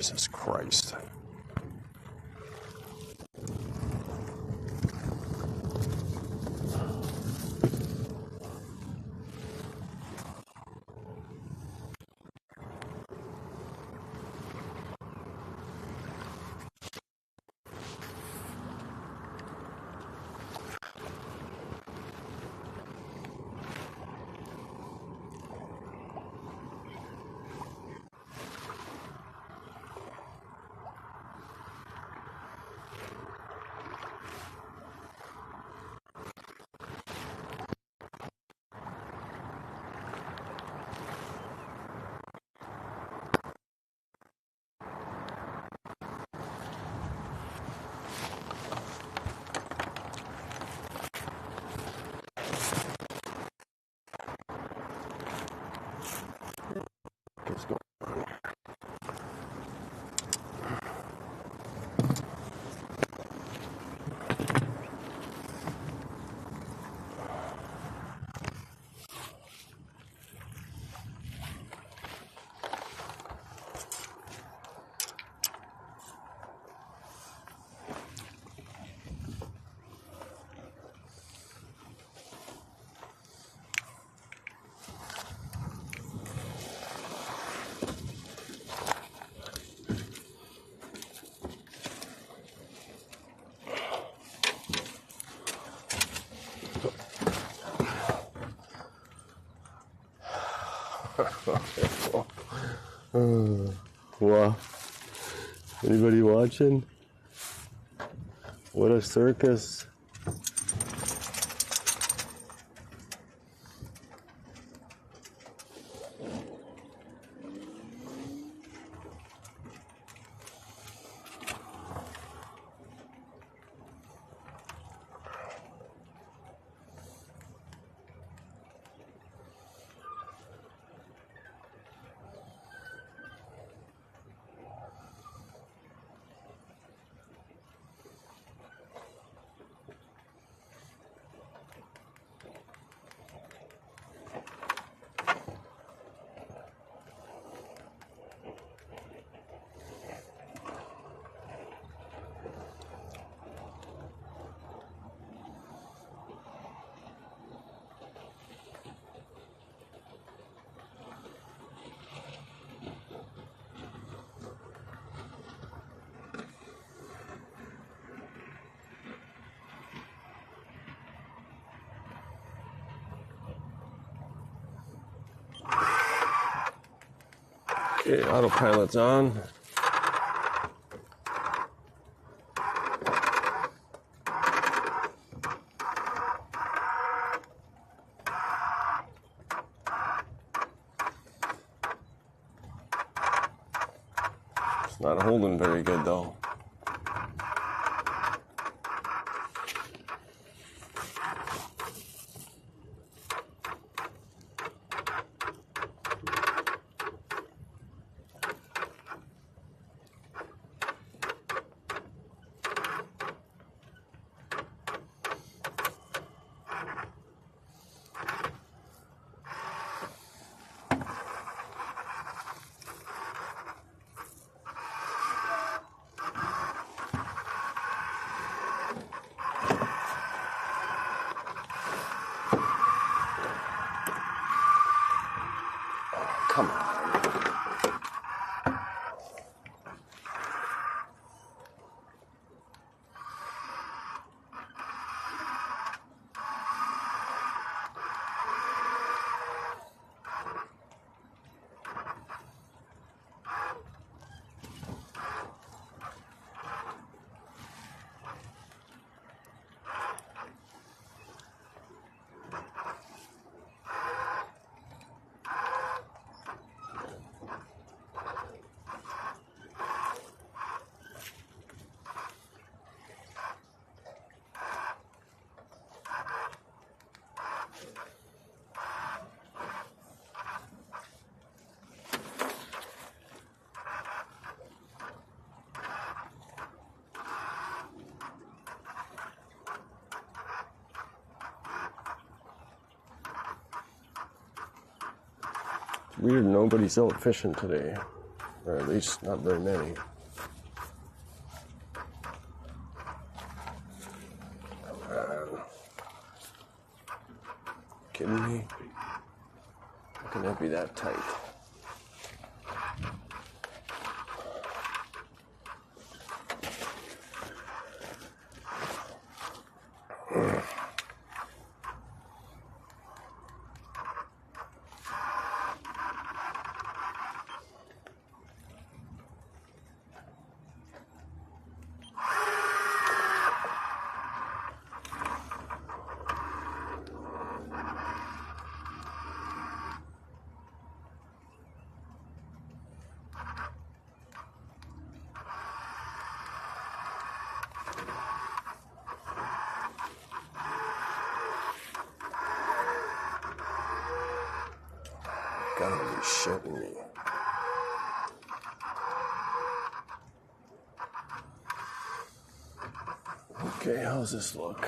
Speaker 1: Jesus Christ. Let's go. Wow. Anybody watching? What a circus. Okay, autopilot's on. It's not holding very good though. Come on. Weird, nobody's out fishing today. Or at least not very many. Kidding me? How can that be that tight? Gotta be shitting me. Okay, how's this look?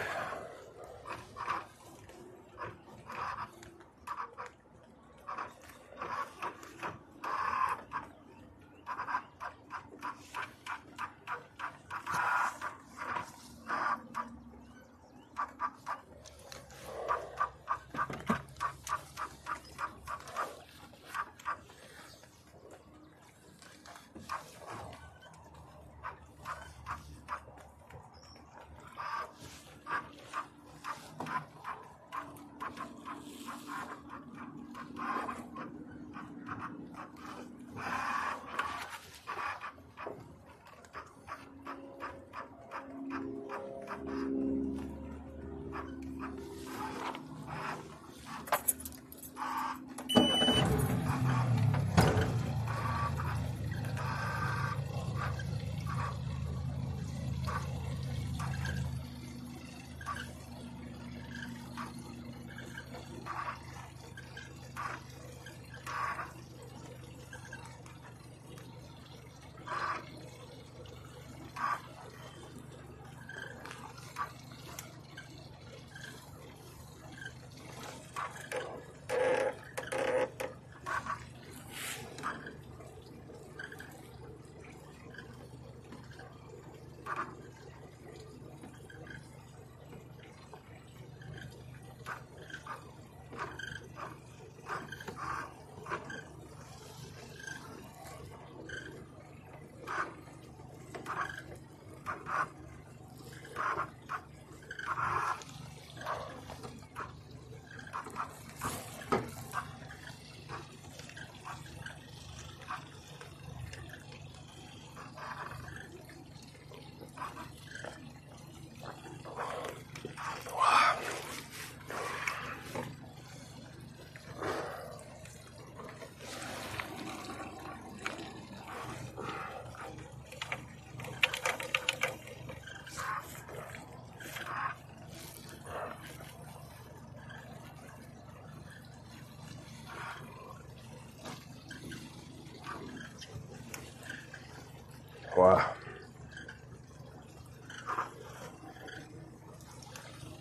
Speaker 1: Wow.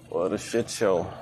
Speaker 1: What a shit show.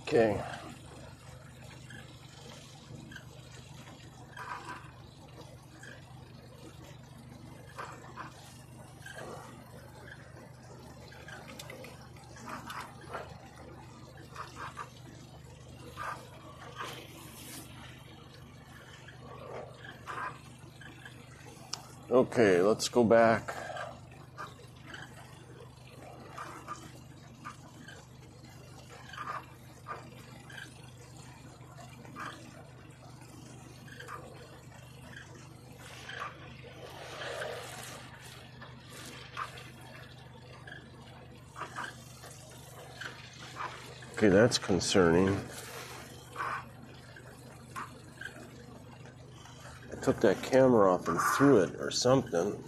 Speaker 1: Okay. Okay, let's go back. Okay, that's concerning. took that camera off and threw it or something.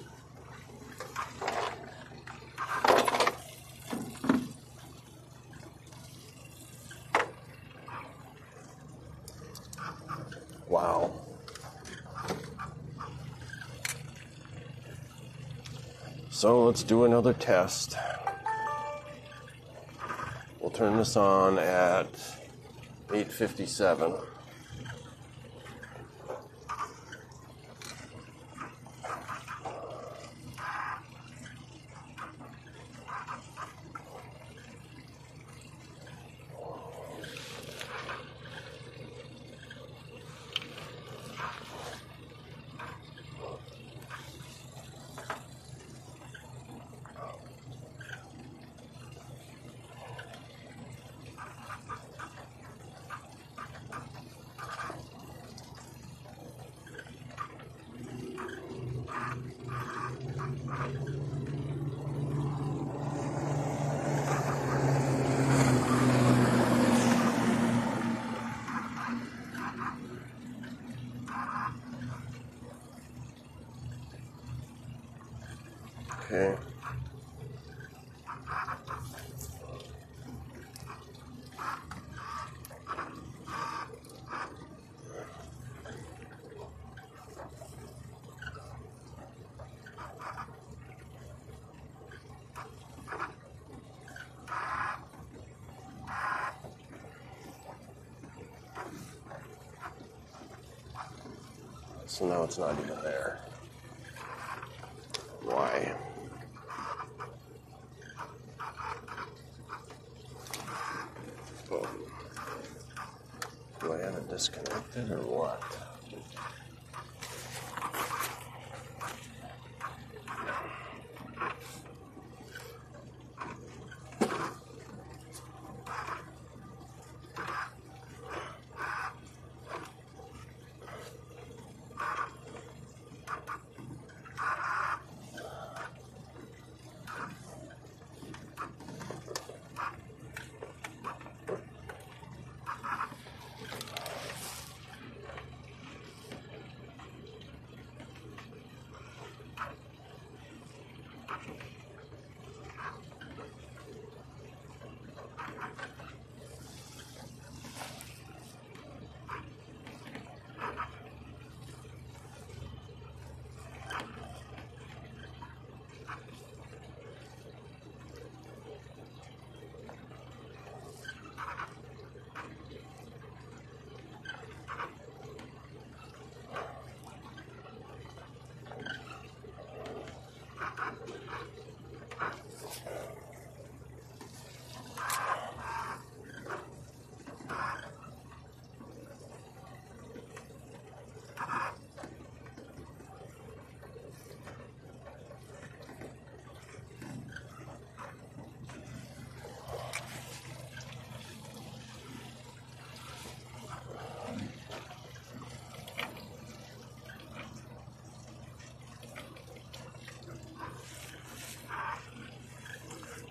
Speaker 1: Wow. So let's do another test. We'll turn this on at 8:57. Okay. So now it's not even there. Why? Oh. Do I have it disconnected or what?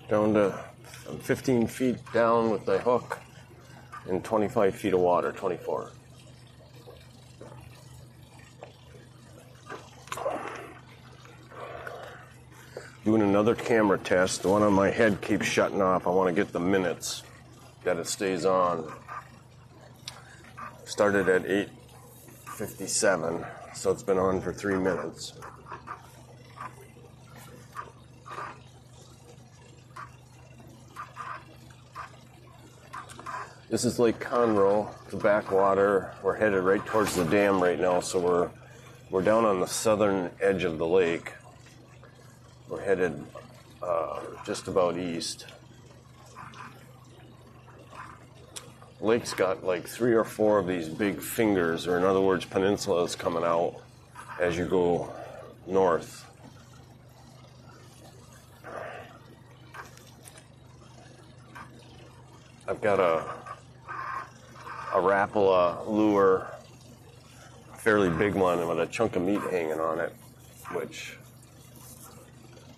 Speaker 1: Down to 15 feet down with the hook and 25 feet of water, 24. Doing another camera test. The one on my head keeps shutting off. I want to get the minutes that it stays on. Started at 8:57, so it's been on for 3 minutes. This is Lake Conroe, the backwater. We're headed right towards the dam right now, so we're down on the southern edge of the lake. We're headed just about east. Lake's got like 3 or 4 of these big fingers, or in other words, peninsulas coming out as you go north. I've got a Rapala lure, a fairly big one with a chunk of meat hanging on it, which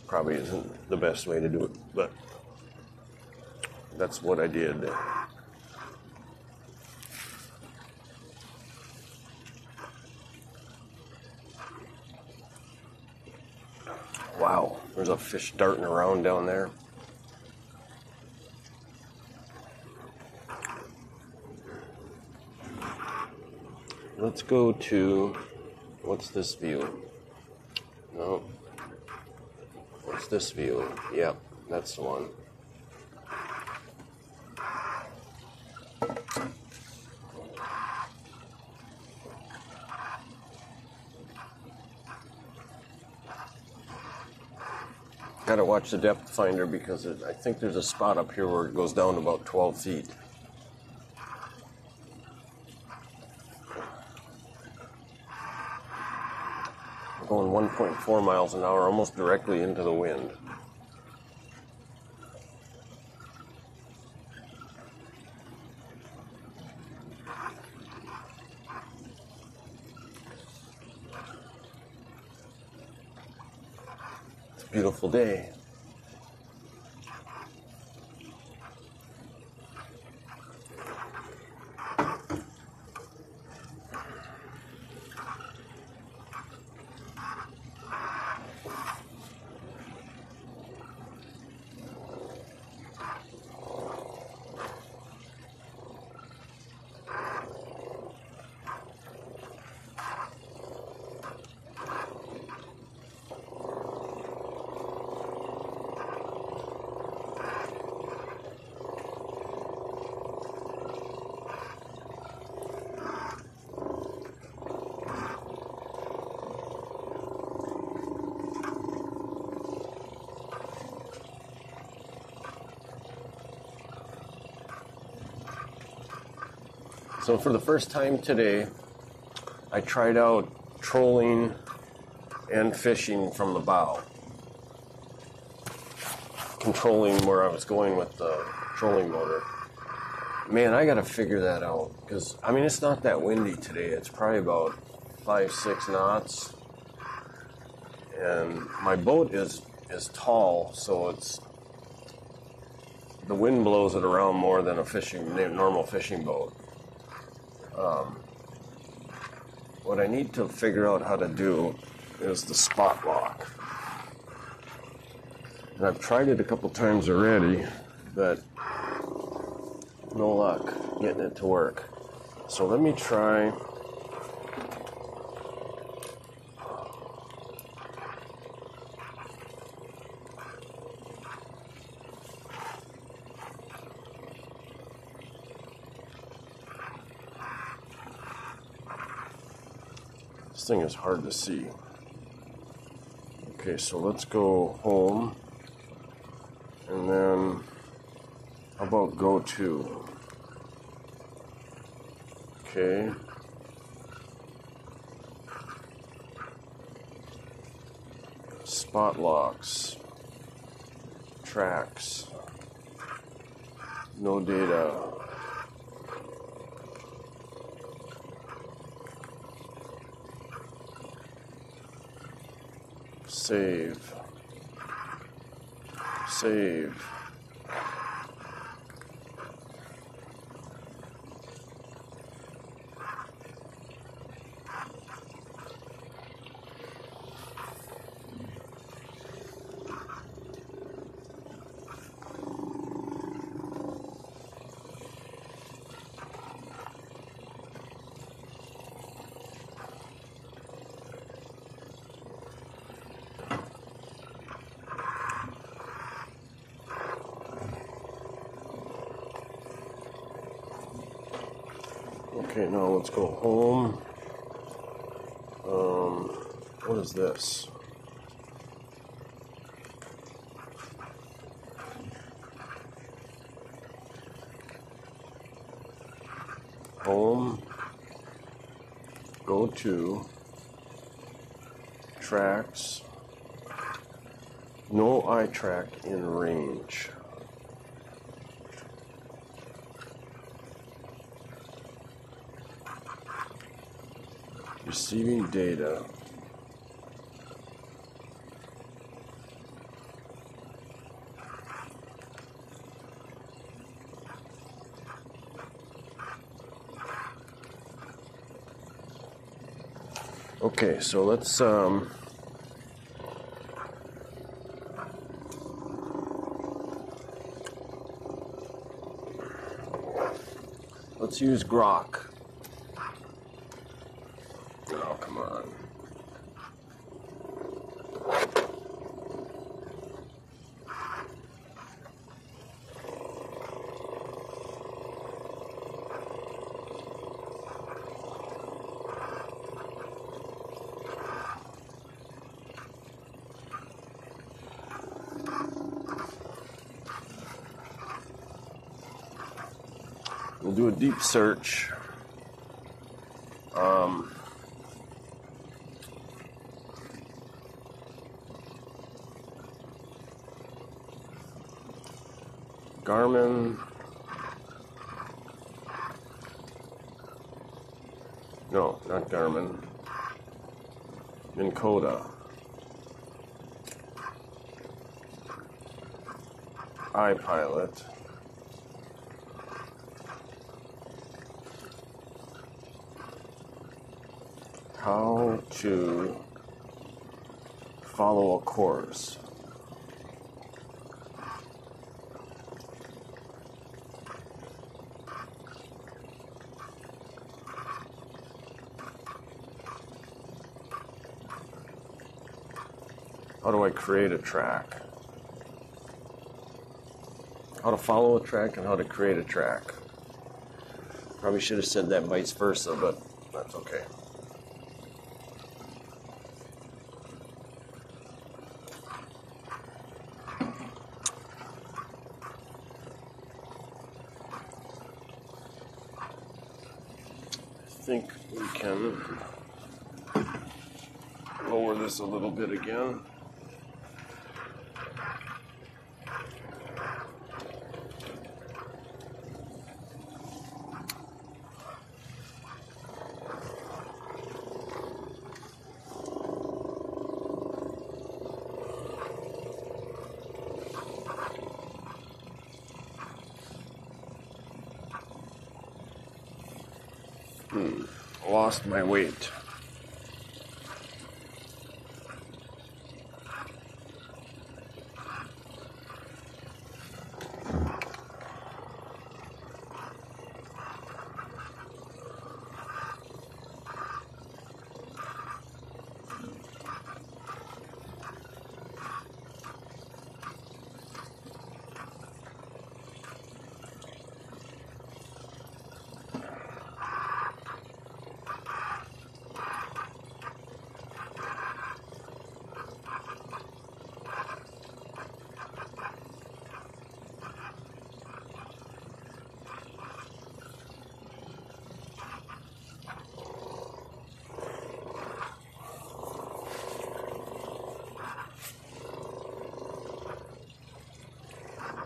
Speaker 1: probably isn't the best way to do it, but that's what I did. Wow, there's a fish darting around down there. Let's go to, what's this view? No. What's this view? Yep, that's the one. Gotta watch the depth finder because I think there's a spot up here where it goes down to about 12 feet. Going 1.4 miles an hour, almost directly into the wind. It's a beautiful day. So for the first time today, I tried out trolling and fishing from the bow. Controlling where I was going with the trolling motor. Man, I gotta figure that out. Because, I mean, it's not that windy today. It's probably about 5-6 knots. And my boat is tall, so the wind blows it around more than a normal fishing boat. What I need to figure out how to do is the spot lock. And I've tried it a couple times already, but no luck getting it to work. So let me try. This thing is hard to see. Okay, so let's go home. And then, how about go to? Okay. Spot locks. Tracks. No data. Save. Save. Okay, now let's go home. What is this? Home. Go to. Tracks. No eye track in range. Receiving data. Okay, so let's Let's use Grok. Oh, come on. We'll do a deep search. Garmin. No, not Garmin. Minn Kota. iPilot. How to follow a course. How do I create a track? How to follow a track and how to create a track. Probably should have said that vice versa, but that's okay. I think we can lower this a little bit again. Lost my weight.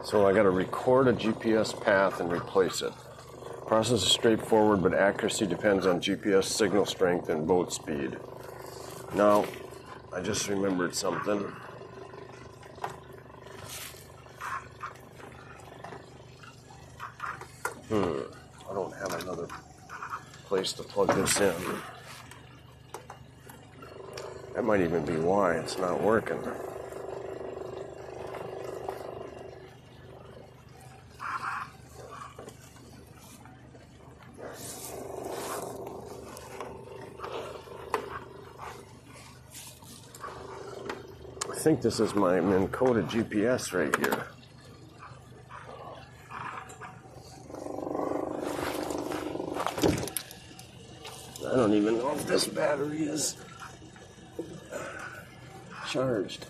Speaker 1: So I got to record a GPS path and replace it. Process is straightforward, but accuracy depends on GPS signal strength and boat speed. Now, I just remembered something. I don't have another place to plug this in. That might even be why it's not working. I think this is my Minn Kota GPS right here. I don't even know if this battery is charged.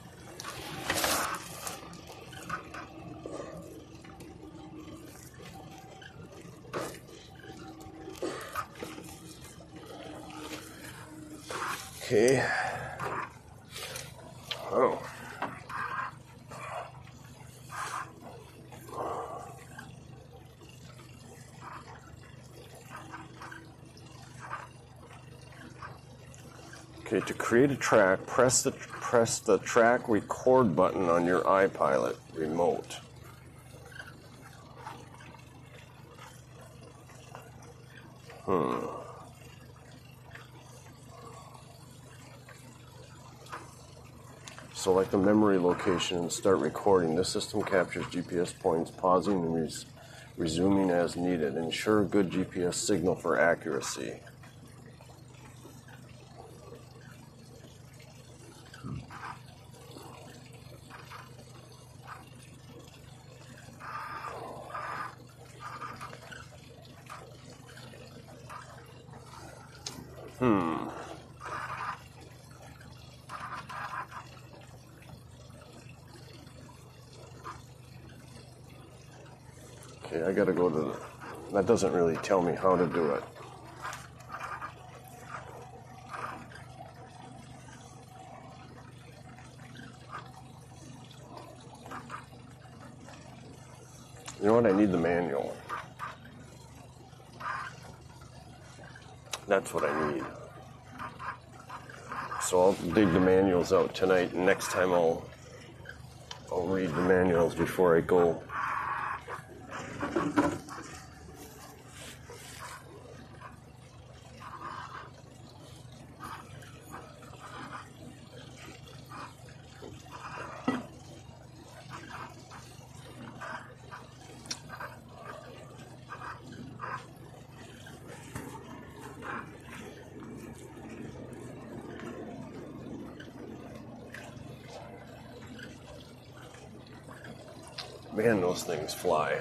Speaker 1: Okay. Oh. Okay, to create a track, press the track record button on your iPilot remote. Select a memory location and start recording. This system captures GPS points, pausing and Resuming as needed. Ensure good GPS signal for accuracy. Okay, I gotta go to the... That doesn't really tell me how to do it. You know what? I need the manual. That's what I need. So I'll dig the manuals out tonight, and next time I'll read the manuals before I go. Man, those things fly.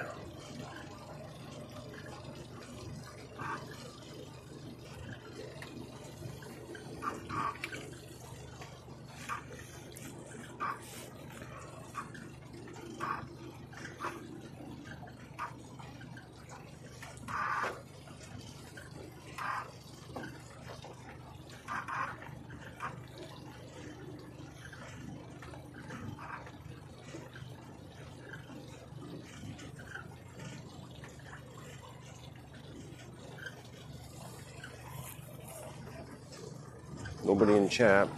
Speaker 1: Nobody in chat.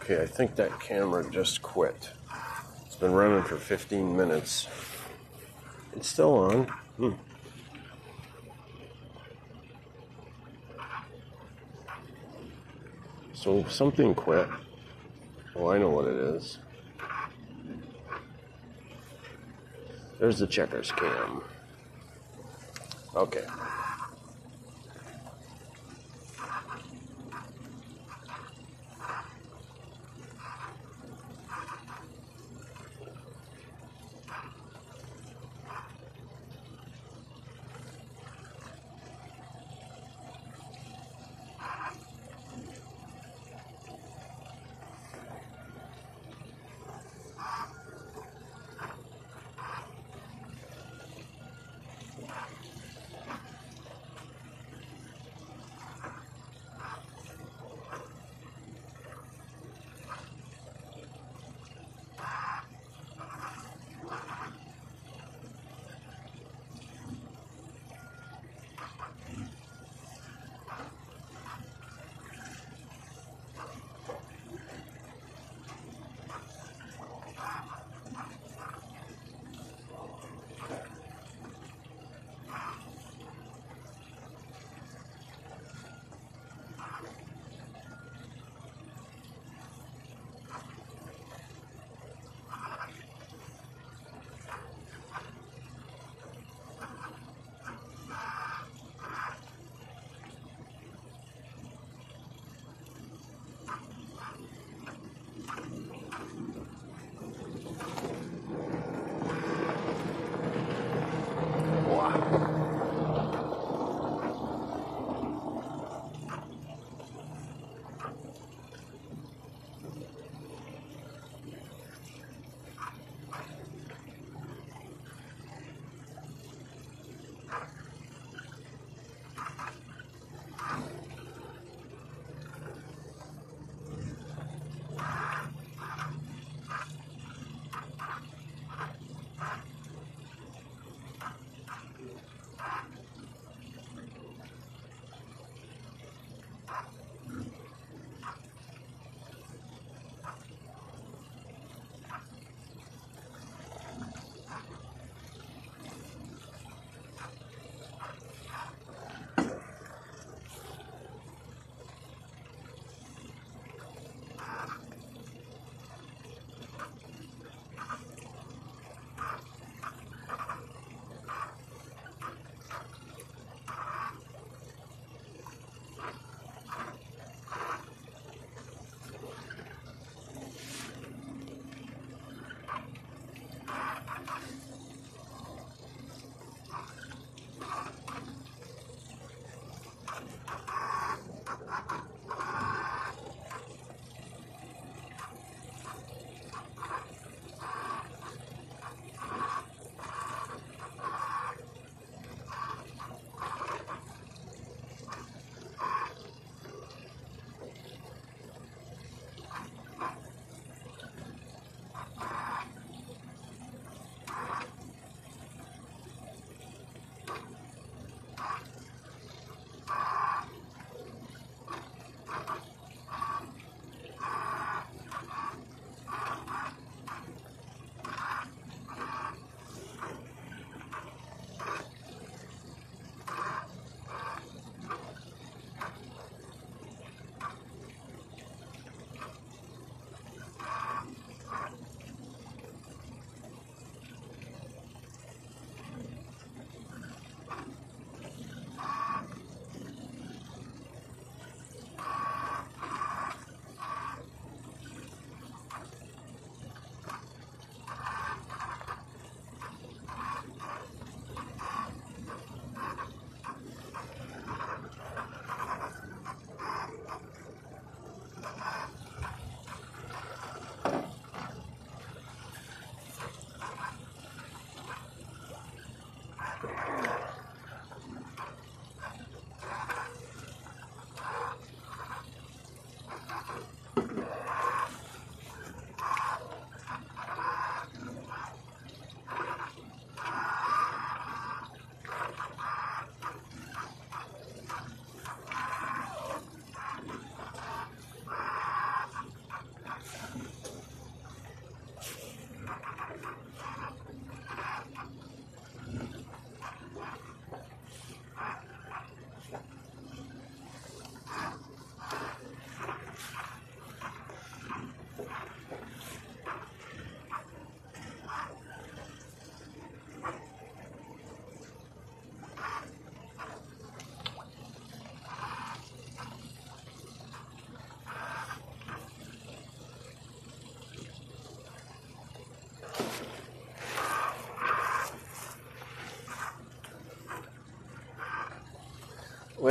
Speaker 1: Okay, I think that camera just quit. It's been running for 15 minutes. It's still on. So something quit. Oh, I know what it is. There's the checkers cam. Okay.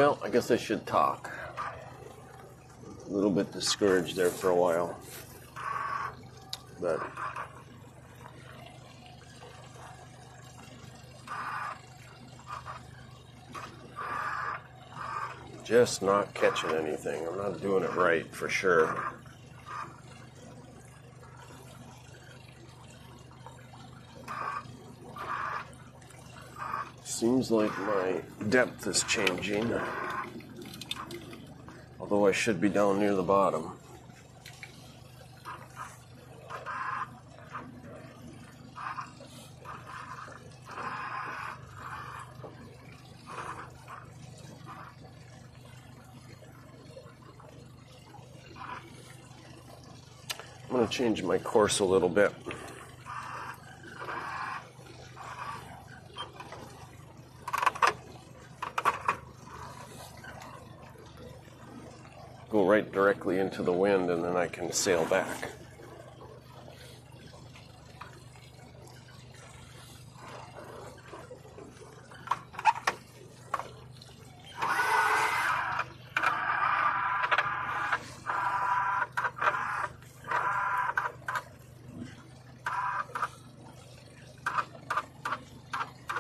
Speaker 1: Well, I guess I should talk. A little bit discouraged there for a while. But just not catching anything. I'm not doing it right for sure. Seems like my depth is changing, although I should be down near the bottom. I'm going to change my course a little bit. Go right directly into the wind, and then I can sail back.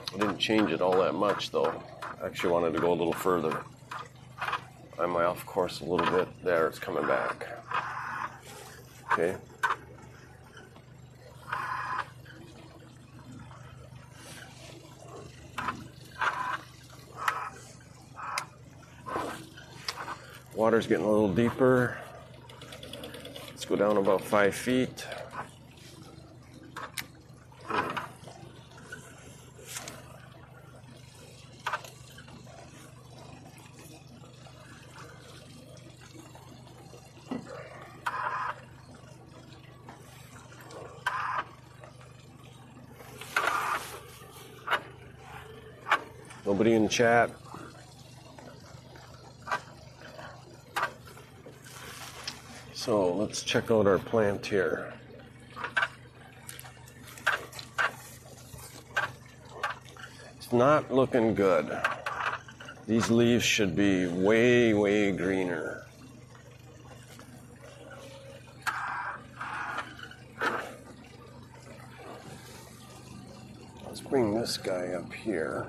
Speaker 1: I didn't change it all that much, though. I actually wanted to go a little further. I'm off course a little bit. There, it's coming back. Okay. Water's getting a little deeper. Let's go down about 5 feet. Nobody in chat. So let's check out our plant here. It's not looking good. These leaves should be way, way greener. Let's bring this guy up here.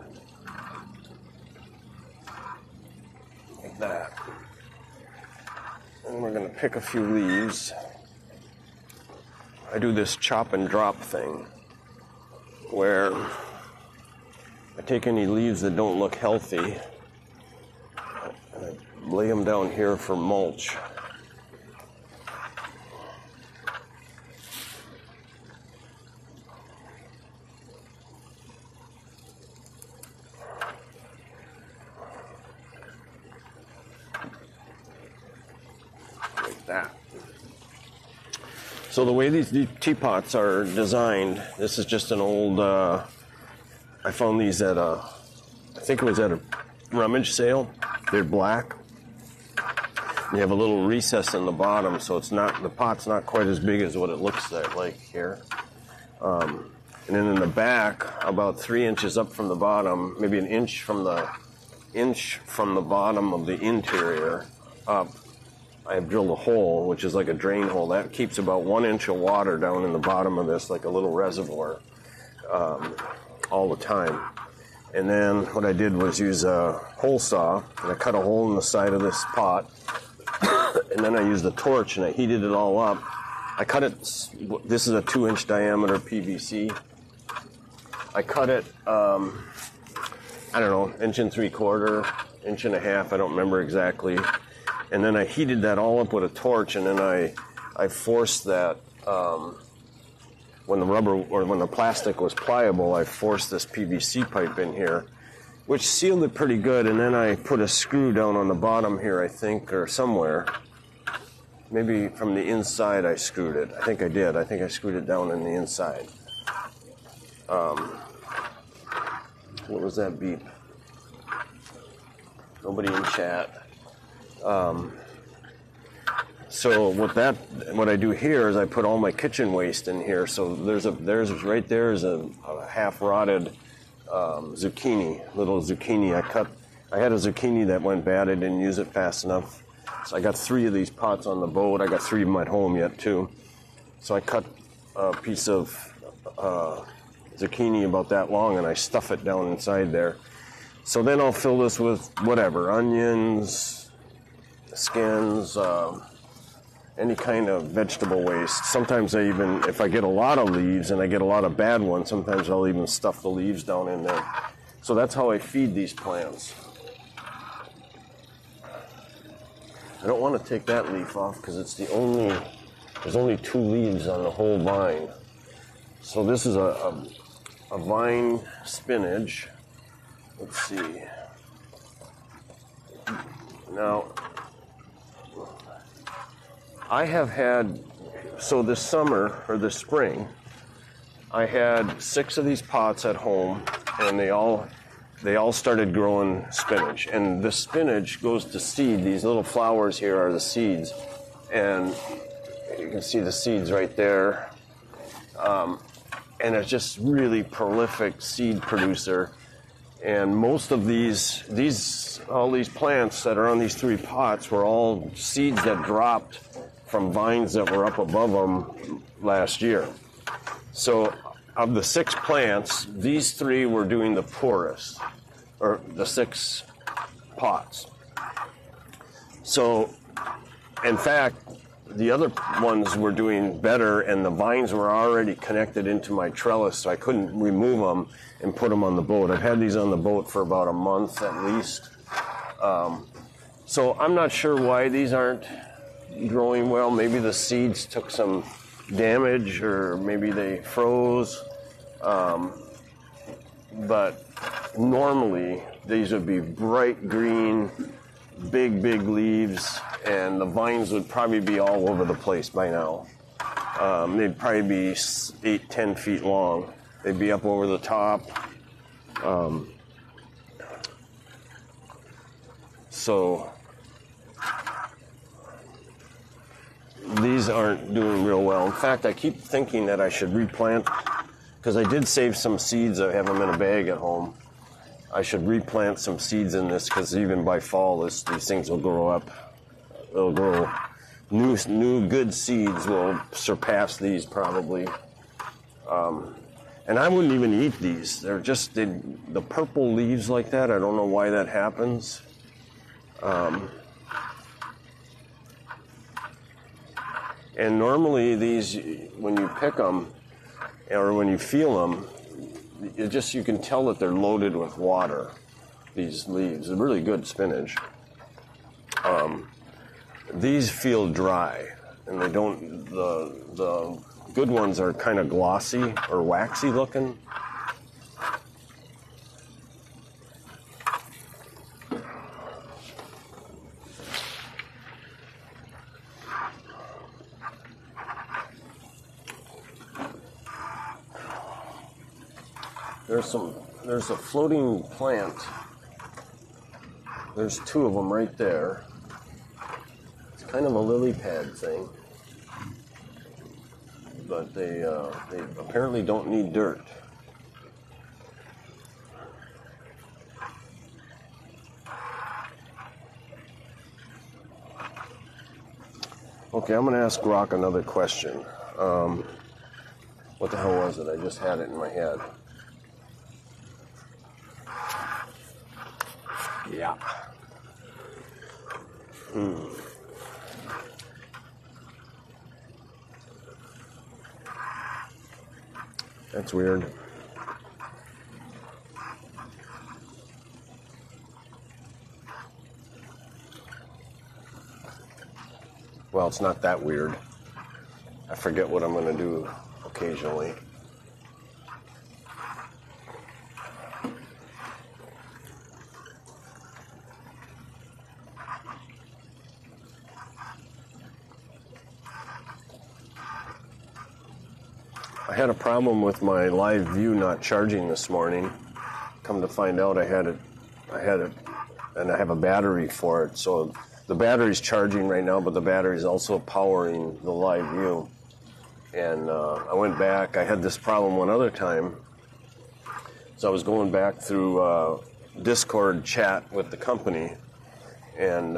Speaker 1: Like that. And we're going to pick a few leaves. I do this chop and drop thing where I take any leaves that don't look healthy and I lay them down here for mulch. That. So the way these teapots are designed, this is just an old, I found these at I think it was at a rummage sale. They're black. You have a little recess in the bottom, so it's not, the pot's not quite as big as what it looks like here. And then in the back, about 3 inches up from the bottom, maybe an inch from the bottom of the interior up, I have drilled a hole, which is like a drain hole. That keeps about 1 inch of water down in the bottom of this, like a little reservoir, all the time. And then what I did was use a hole saw, and I cut a hole in the side of this pot, and then I used a torch, and I heated it all up. I cut it, this is a 2-inch diameter PVC. I cut it, I don't know, 1.75 inches, 1.5 inches, I don't remember exactly. And then I heated that all up with a torch, and then I forced that, when the plastic was pliable, I forced this PVC pipe in here, which sealed it pretty good, and then I put a screw down on the bottom here, I think, or somewhere. Maybe from the inside I screwed it. I think I did. I think I screwed it down in the inside. What was that beep? Nobody in chat. So what I do here is I put all my kitchen waste in here. So there's right there is a half rotted little zucchini. I I had a zucchini that went bad. I didn't use it fast enough. So I got 3 of these pots on the boat. I got 3 of them at home yet too. So I cut a piece of zucchini about that long and I stuff it down inside there. So then I'll fill this with whatever, onions, skins, any kind of vegetable waste. Sometimes I even, if I get a lot of leaves and I get a lot of bad ones, sometimes I'll even stuff the leaves down in there. So that's how I feed these plants. I don't want to take that leaf off because it's there's only 2 leaves on the whole vine. So this is a vine spinach. Let's see. Now, I have had, so this summer, or this spring, I had 6 of these pots at home, and they all started growing spinach. And the spinach goes to seed. These little flowers here are the seeds. And you can see the seeds right there. And it's just really prolific seed producer. And most of all these plants that are on these 3 pots were all seeds that dropped from vines that were up above them last year. So of the 6 plants, these 3 were doing the poorest, or the 6 pots. So, in fact, the other ones were doing better, and the vines were already connected into my trellis, so I couldn't remove them and put them on the boat. I've had these on the boat for about a month at least. So I'm not sure why these aren't growing well. Maybe the seeds took some damage, or maybe they froze. But normally these would be bright green, big leaves, and the vines would probably be all over the place by now. They'd probably be 8-10 feet long. They'd be up over the top. So these aren't doing real well. In fact, I keep thinking that I should replant, because I did save some seeds. I have them in a bag at home. I should replant some seeds in this, because even by fall, these things will grow up. They'll grow. New good seeds will surpass these probably. And I wouldn't even eat these. They're just the purple leaves like that. I don't know why that happens. And normally these, when you pick them or when you feel them, you can tell that they're loaded with water. These leaves, they're really good spinach. These feel dry, and they don't. The good ones are kind of glossy or waxy looking. There's a floating plant. There's 2 of them right there. It's kind of a lily pad thing, but they apparently don't need dirt. Okay, I'm going to ask Rock another question. What the hell was it? I just had it in my head. Yeah. That's weird. Well, it's not that weird. I forget what I'm going to do occasionally. I had a problem with my live view not charging this morning. Come to find out, I had it, and I have a battery for it. So the battery's charging right now, but the battery's also powering the live view. And I went back. I had this problem one other time. So I was going back through Discord chat with the company and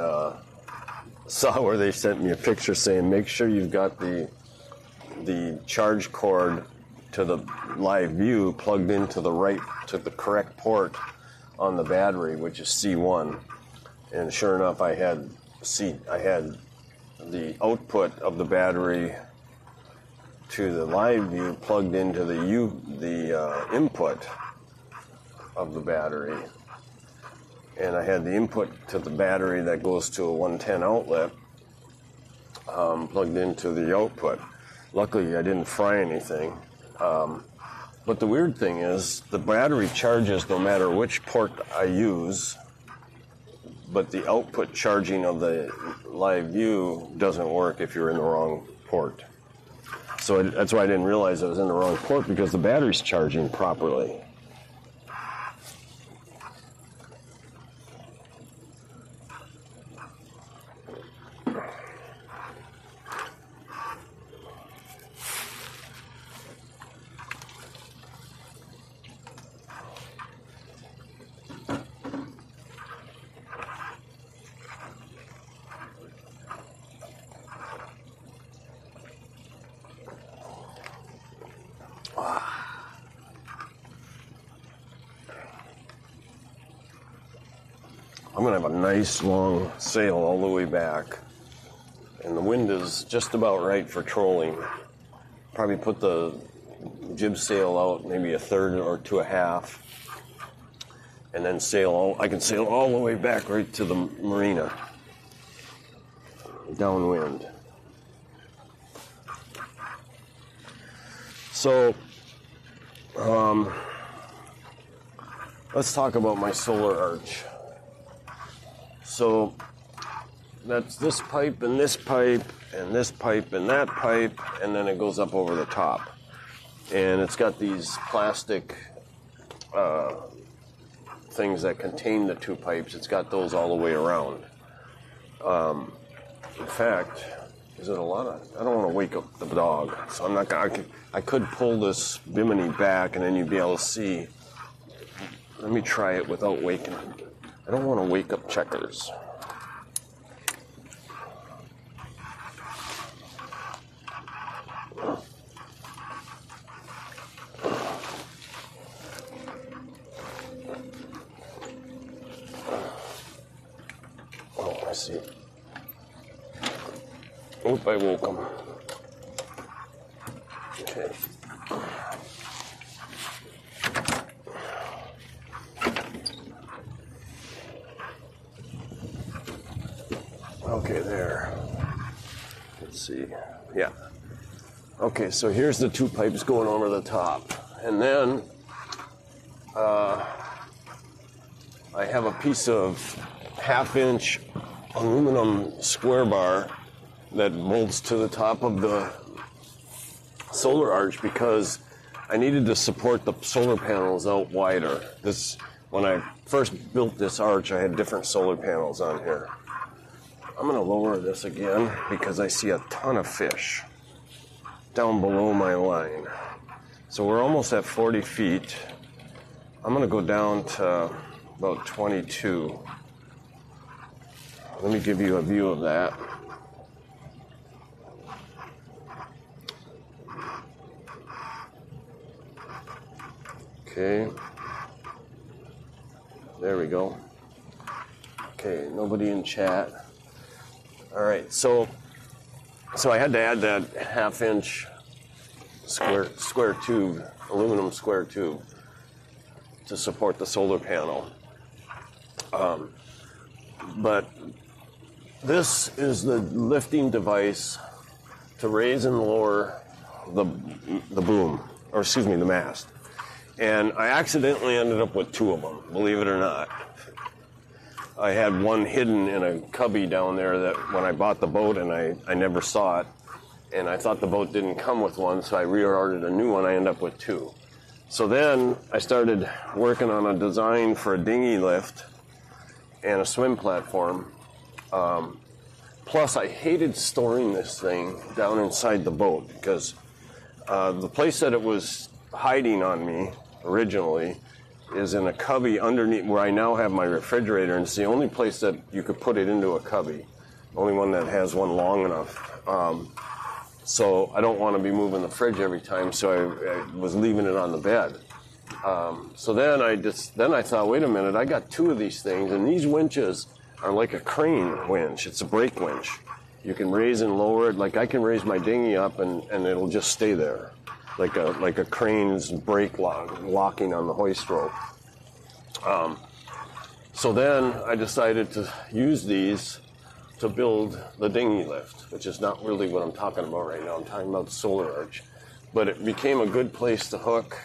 Speaker 1: saw where they sent me a picture saying, make sure you've got the charge cord to the live view plugged into the correct port on the battery, which is C1. And sure enough, I had the output of the battery to the live view plugged into the input of the battery, and I had the input to the battery that goes to a 110 outlet plugged into the output. Luckily, I didn't fry anything. But the weird thing is, the battery charges no matter which port I use, but the output charging of the live view doesn't work if you're in the wrong port. So that's why I didn't realize I was in the wrong port, because the battery's charging properly. I'm going to have a nice long sail all the way back. And the wind is just about right for trolling. Probably put the jib sail out maybe a third or to a half. And then I can sail all the way back right to the marina. Downwind. So, let's talk about my solar arch. So that's this pipe and this pipe and this pipe and that pipe, and then it goes up over the top. And it's got these plastic things that contain the two pipes. It's got those all the way around. In fact, is it a lot of... I don't want to wake up the dog, so I'm not going. I could pull this bimini back, and then you'd be able to see. Let me try it without waking him. I don't want to wake up Checkers. Oh, I see. Oop, I woke him. Okay. Okay, there. Let's see. Yeah. Okay, so here's the two pipes going over the top. And then I have a piece of 1/2-inch aluminum square bar that bolts to the top of the solar arch because I needed to support the solar panels out wider. When I first built this arch, I had different solar panels on here. I'm going to lower this again because I see a ton of fish down below my line. So we're almost at 40 feet. I'm going to go down to about 22. Let me give you a view of that. Okay. There we go. Okay, nobody in chat. All right, so I had to add that 1/2-inch square tube, aluminum square tube, to support the solar panel. But this is the lifting device to raise and lower the boom, or excuse me, the mast. And I accidentally ended up with two of them, believe it or not. I had one hidden in a cubby down there that when I bought the boat, and I never saw it, and I thought the boat didn't come with one, so I reordered a new one. I ended up with two. So then I started working on a design for a dinghy lift and a swim platform. Plus, I hated storing this thing down inside the boat because the place that it was hiding on me originally is in a cubby underneath where I now have my refrigerator, and it's the only place that you could put it into a cubby. Only one that has one long enough. So I don't want to be moving the fridge every time, so I was leaving it on the bed. So then I thought, wait a minute, I got 2 of these things, and these winches are like a crane winch. It's a brake winch. You can raise and lower it. Like I can raise my dinghy up, and it'll just stay there, like a crane's brake locking on the hoist rope. So then I decided to use these to build the dinghy lift, which is not really what I'm talking about right now. I'm talking about the solar arch. But it became a good place to hook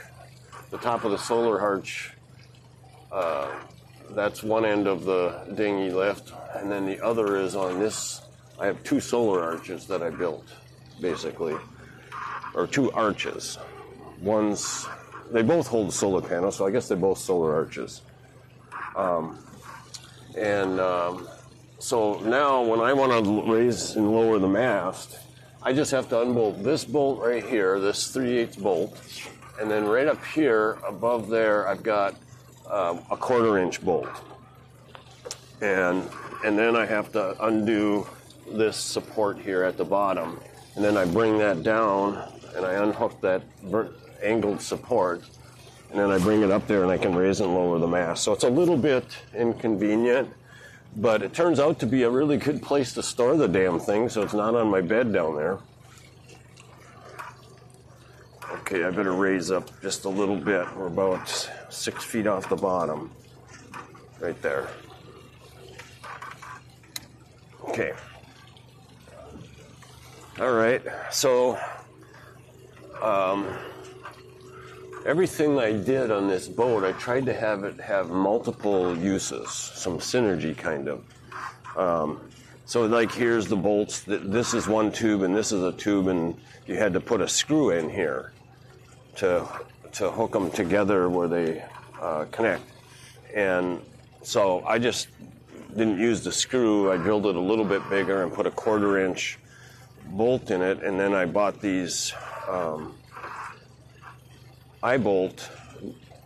Speaker 1: the top of the solar arch. That's one end of the dinghy lift, and then the other is on this. I have 2 solar arches that I built, basically, or 2 arches. They both hold solar panels, so I guess they're both solar arches. So now when I want to raise and lower the mast, I just have to unbolt this bolt right here, this 3/8 bolt, and then right up here above there I've got a 1/4-inch bolt. And then I have to undo this support here at the bottom, and then I bring that down and I unhook that angled support, and then I bring it up there and I can raise and lower the mast. So it's a little bit inconvenient, but it turns out to be a really good place to store the damn thing, so it's not on my bed down there. Okay, I better raise up just a little bit. We're about 6 feet off the bottom. Right there. Okay. All right, so everything I did on this boat, I tried to have it have multiple uses, some synergy kind of. So like here's the bolts, this is one tube and this is a tube, and you had to put a screw in here to hook them together where they connect. And so I just didn't use the screw. I drilled it a little bit bigger and put a 1/4-inch bolt in it, and then I bought these eye bolt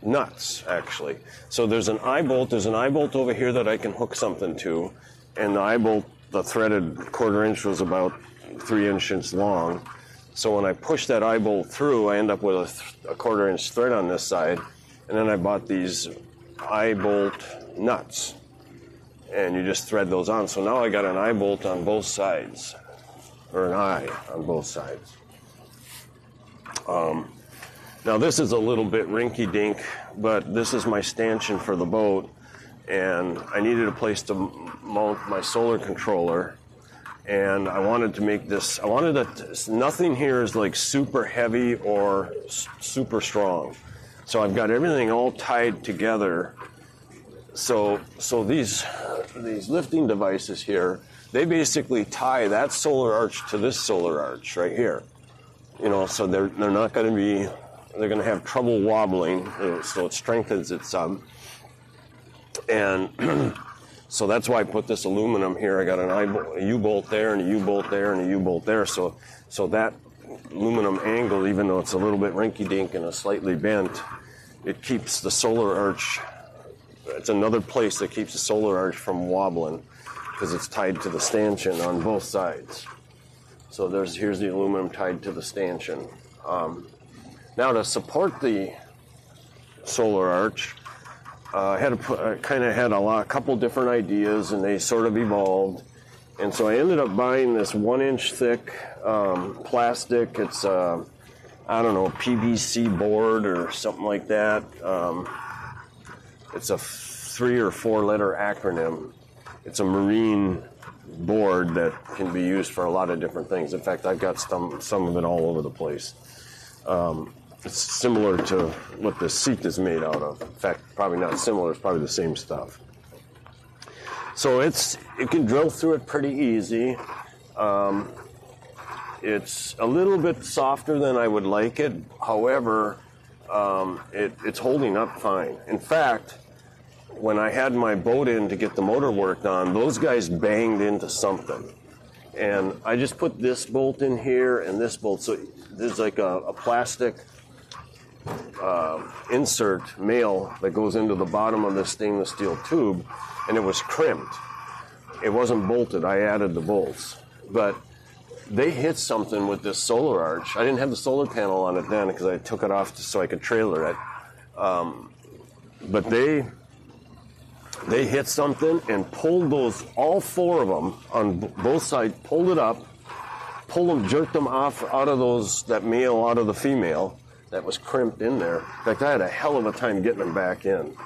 Speaker 1: nuts, actually. So there's an eye bolt over here that I can hook something to, and the eye bolt, the threaded 1/4-inch was about 3 inches long. So when I push that eye bolt through, I end up with a 1/4-inch thread on this side, and then I bought these eye bolt nuts, and you just thread those on. So now I got an eye bolt on both sides, or an eye on both sides. Now this is a little bit rinky-dink, but this is my stanchion for the boat, and I needed a place to mount my solar controller, and I wanted to make this, nothing here is like super heavy or super strong. So I've got everything all tied together. So these lifting devices here, they basically tie that solar arch to this solar arch right here. You know, so they're not going to be, they're going to have trouble wobbling, so it strengthens it some. And so that's why I put this aluminum here. I got a U-bolt there and a U-bolt there and a U-bolt there. So that aluminum angle, even though it's a little bit rinky-dink and a slightly bent, it keeps the solar arch, it's another place that keeps the solar arch from wobbling because it's tied to the stanchion on both sides. So here's the aluminum tied to the stanchion. Now to support the solar arch, I had a couple different ideas, and they sort of evolved. And so I ended up buying this 1-inch thick plastic. It's PVC board or something like that. It's a 3 or 4 letter acronym. It's a marine board that can be used for a lot of different things. In fact, I've got some of it all over the place. It's similar to what the seat is made out of. In fact, probably not similar, it's probably the same stuff. So you can drill through it pretty easy. It's a little bit softer than I would like it. However, it's holding up fine. In fact, when I had my boat in to get the motor worked on, those guys banged into something. And I just put this bolt in here and this bolt. So there's like a plastic insert male that goes into the bottom of the stainless steel tube, and it was crimped. It wasn't bolted. I added the bolts. But they hit something with this solar arch. I didn't have the solar panel on it then because I took it off so I could trailer it. But they hit something and pulled those, all four of them on both sides, pulled it up, pulled them, jerked them off out of those, that male out of the female that was crimped in there. In fact, I had a hell of a time getting them back in.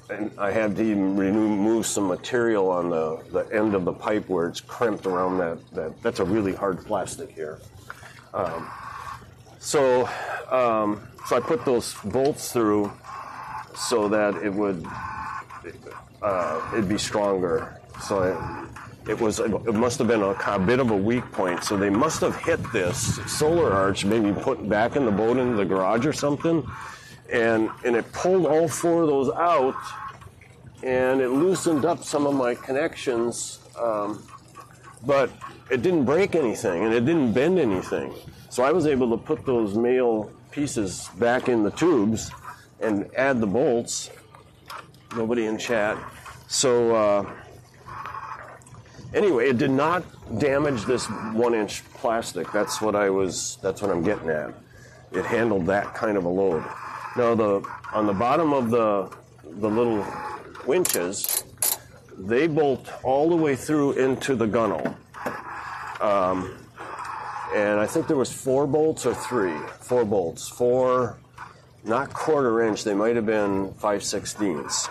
Speaker 1: And I had to even remove some material on the end of the pipe where it's crimped around that's a really hard plastic here. So I put those bolts through so that it'd be stronger. So it must have been a bit of a weak point. So they must have hit this solar arch, maybe put back in the boat into the garage or something, and it pulled all four of those out, and it loosened up some of my connections, but it didn't break anything and it didn't bend anything. So I was able to put those male pieces back in the tubes and add the bolts. Nobody in chat. So anyway, it did not damage this 1-inch plastic. That's what I'm getting at. It handled that kind of a load. Now on the bottom of the little winches, they bolt all the way through into the gunnel. And I think there was 4 bolts or 3. 4 bolts. 4, not 1/4 inch, they might have been 5/16.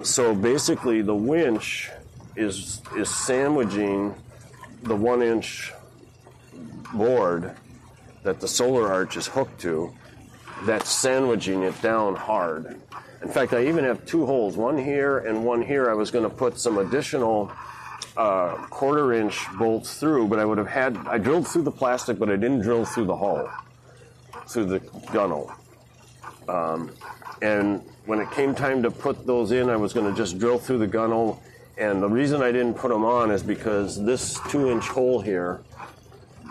Speaker 1: So basically the winch is sandwiching the 1-inch board that the solar arch is hooked to. That's sandwiching it down hard. In fact, I even have 2 holes, one here and one here. I was going to put some additional 1/4 inch bolts through, but I drilled through the plastic, but I didn't drill through the hull, through the gunnel. And when it came time to put those in, I was going to just drill through the gunnel. And the reason I didn't put them on is because this 2-inch hole here,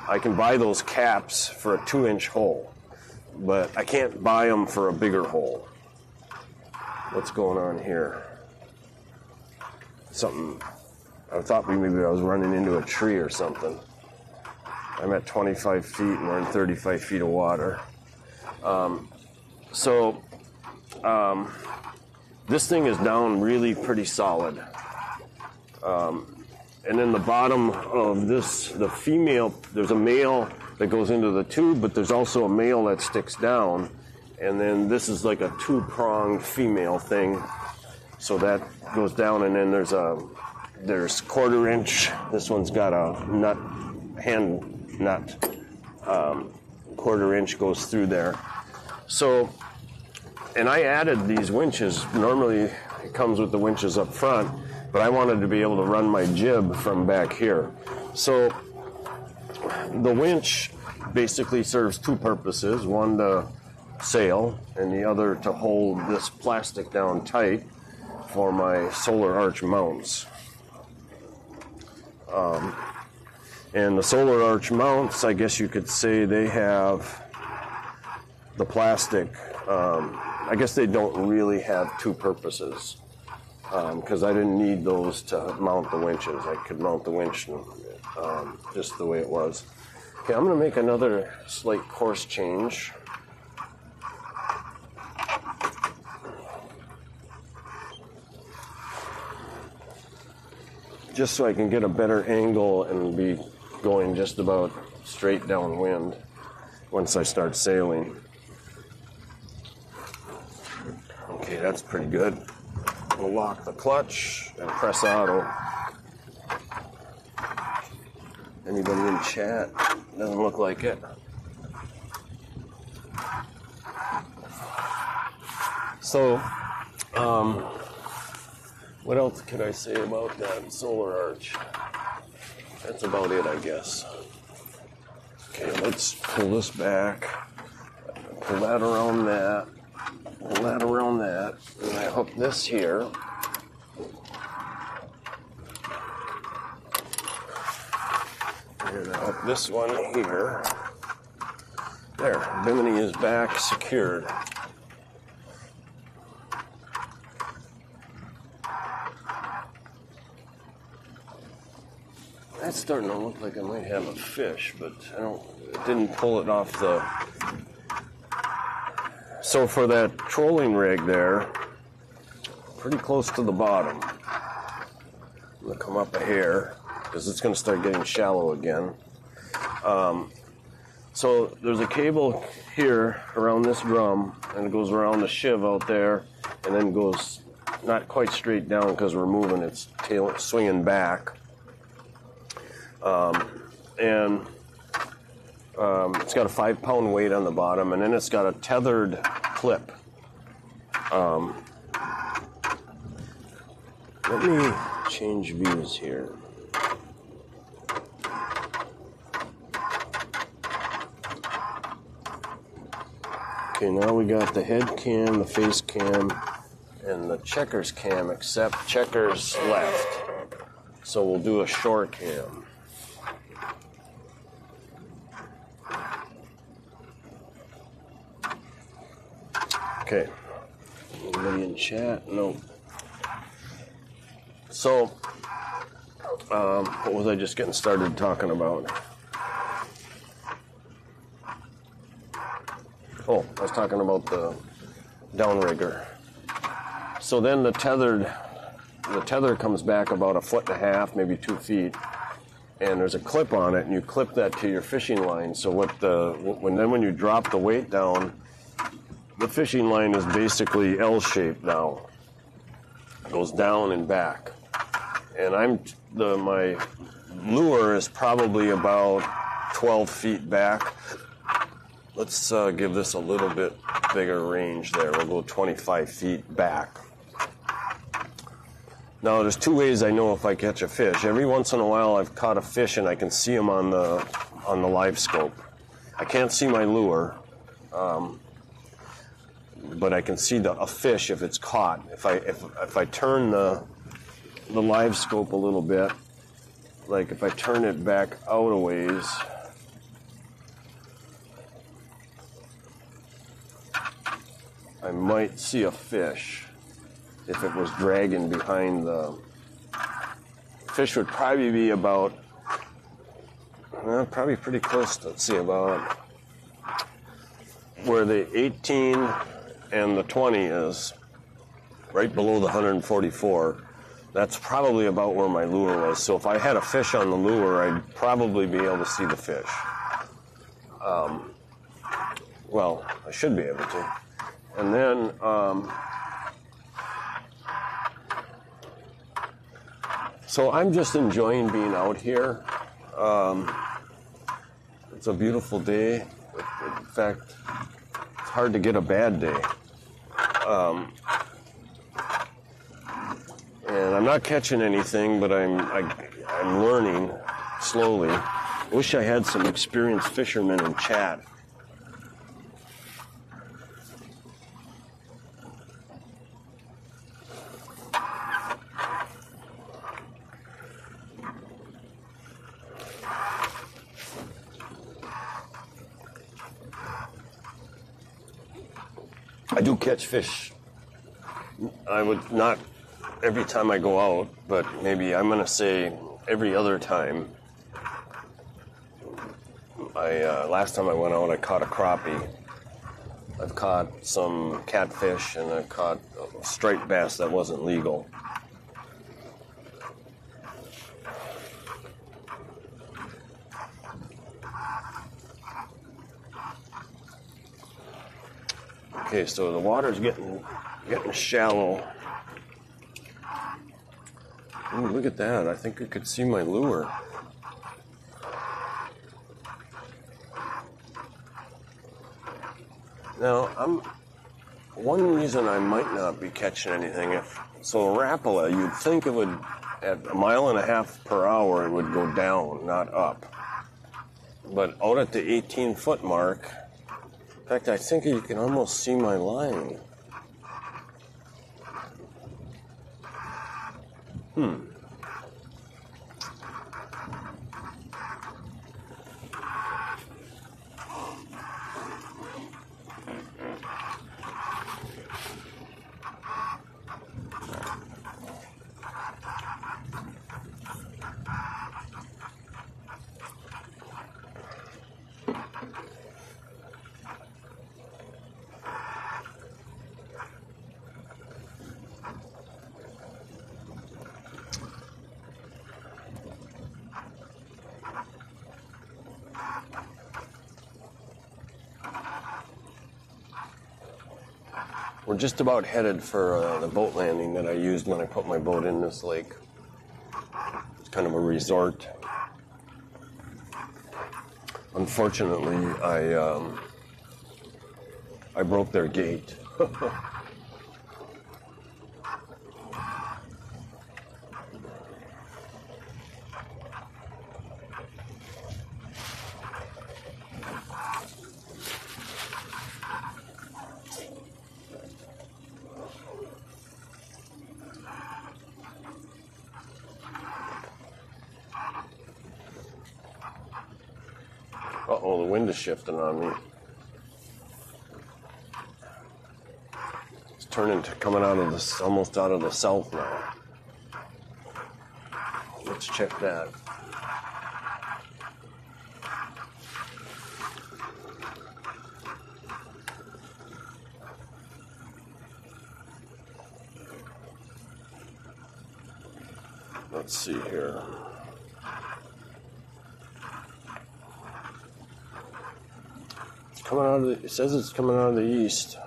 Speaker 1: I can buy those caps for a 2-inch hole, but I can't buy them for a bigger hole. What's going on here? Something. I thought maybe I was running into a tree or something. I'm at 25 feet and we're in 35 feet of water. This thing is down really pretty solid. And in the bottom of this, the female, there's a male that goes into the tube, but there's also a male that sticks down. And then this is like a 2-pronged female thing. So that goes down, and then there's 1/4 inch. This one's got a hand nut. 1/4 inch goes through there. So, and I added these winches. Normally it comes with the winches up front, but I wanted to be able to run my jib from back here. So the winch basically serves 2 purposes. One to sail, and the other to hold this plastic down tight for my solar arch mounts. And the solar arch mounts, I guess you could say they have the plastic. I guess they don't really have 2 purposes, because I didn't need those to mount the winches. I could mount the winch just the way it was. Okay, I'm going to make another slight course change. Just so I can get a better angle and be going just about straight downwind once I start sailing. Okay, that's pretty good. We'll lock the clutch and press auto. Anybody in chat? Doesn't look like it. So, what else could I say about that solar arch? That's about it, I guess. Okay, let's pull this back. Pull that around that. Pull that around that. And I hook this here. And I hook this one here. There, bimini is back secured. That's starting to look like I might have a fish, but it didn't pull it off the... So for that trolling rig there, pretty close to the bottom. I'm going to come up a hair, because it's going to start getting shallow again. So there's a cable here around this drum, and it goes around the shiv out there, and then goes not quite straight down because we're moving its tail, swinging back. It's got a 5-pound weight on the bottom, and then it's got a tethered clip. Let me change views here. Okay, now we got the head cam, the face cam, and the checkers cam, except checkers left. So we'll do a shore cam. Okay. Anybody in chat? No. So, what was I just getting started talking about? Oh, I was talking about the downrigger. So then the tether comes back about 1.5 feet, maybe 2 feet, and there's a clip on it, and you clip that to your fishing line. So when you drop the weight down, the fishing line is basically L-shaped now. It goes down and back. And my lure is probably about 12 feet back. Let's give this a little bit bigger range there. We'll go 25 feet back. Now, there's 2 ways I know if I catch a fish. Every once in a while, I've caught a fish and I can see them on the live scope. I can't see my lure, but I can see a fish if it's caught. If I turn the live scope a little bit, like if I turn it back out a ways, I might see a fish if it was dragging behind the... Fish would probably be about, probably pretty close to, let's see, about where the 18 and the 20 is, right below the 144. That's probably about where my lure was. So if I had a fish on the lure, I'd probably be able to see the fish. Well, I should be able to. And then, so I'm just enjoying being out here. It's a beautiful day. In fact, it's hard to get a bad day. And I'm not catching anything, but I'm learning slowly. I wish I had some experienced fishermen in chat. I do catch fish. I would not every time I go out, but maybe I'm going to say every other time. Last time I went out, I caught a crappie. I've caught some catfish, and I've caught a striped bass that wasn't legal. Okay, so the water's getting shallow. Ooh, look at that. I think I could see my lure. Now, one reason I might not be catching anything, so Rapala, you'd think it would, at 1.5 miles per hour, it would go down, not up. But out at the 18-foot mark, in fact, I think you can almost see my line. We're just about headed for the boat landing that I used when I put my boat in this lake. It's kind of a resort. Unfortunately, I broke their gate. Uh-oh, the wind is shifting on me. It's turning to coming out of the, almost out of the south now. Let's check that. Let's see here. It's coming out of the, it says it's coming out of the east.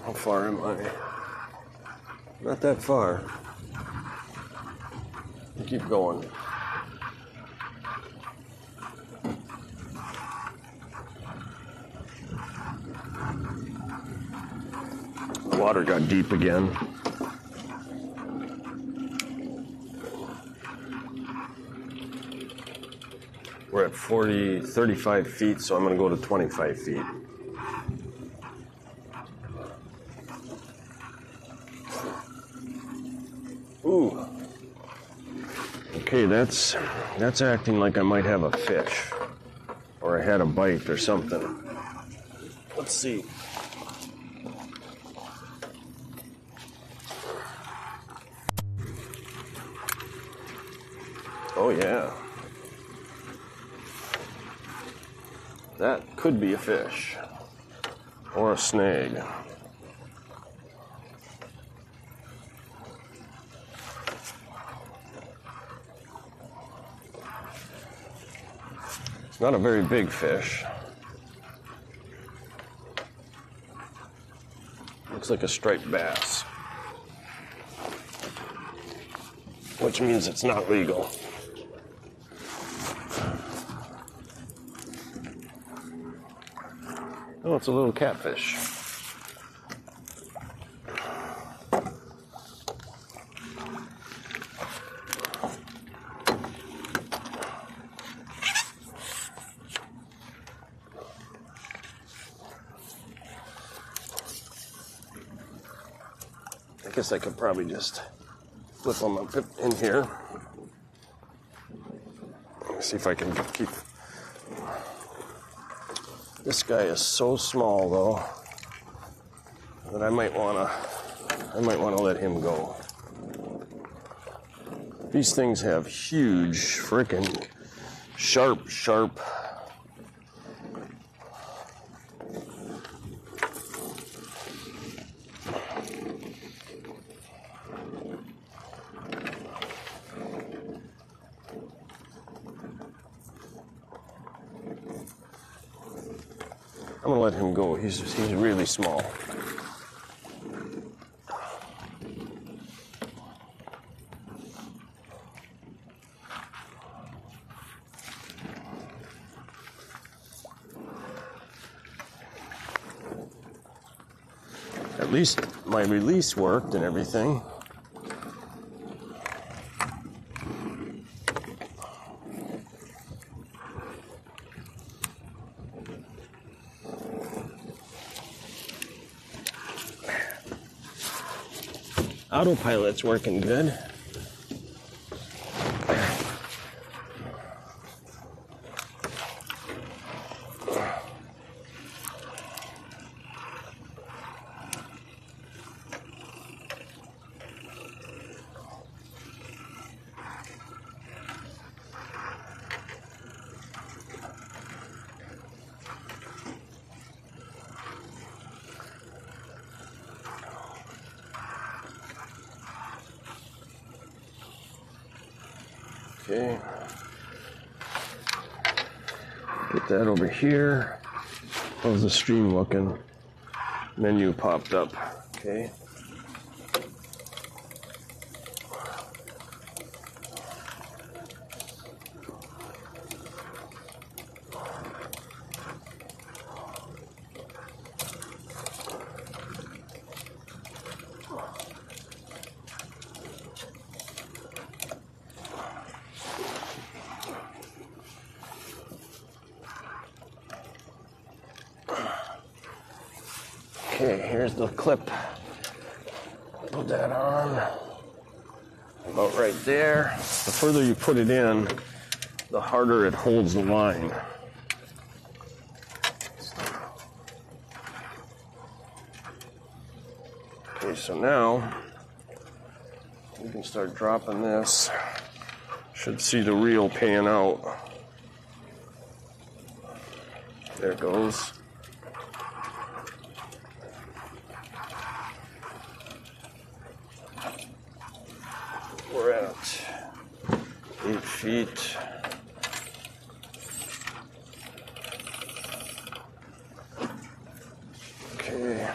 Speaker 1: How far am I? Not that far. Keep going. The water got deep again. We're at 35 feet, so I'm going to go to 25 feet. Ooh. Okay, that's acting like I might have a fish. Or I had a bite or something. Let's see. Oh yeah. That could be a fish. Or a snag. It's not a very big fish. Looks like a striped bass. Which means it's not legal. Oh, it's a little catfish. I guess I could probably just flip them up in here. Let's see if I can keep. This guy is so small though that I might wanna let him go. These things have huge frickin' sharp I'm gonna let him go. He's really small. At least my release worked and everything. Autopilot's working good. Okay. Get that over here. How's the stream looking? Menu popped up. Okay. Okay, here's the clip. Put that on. About right there. The further you put it in, the harder it holds the line. Okay, so now we can start dropping this. Should see the reel pan out. There it goes. We're at 8 feet. Okay.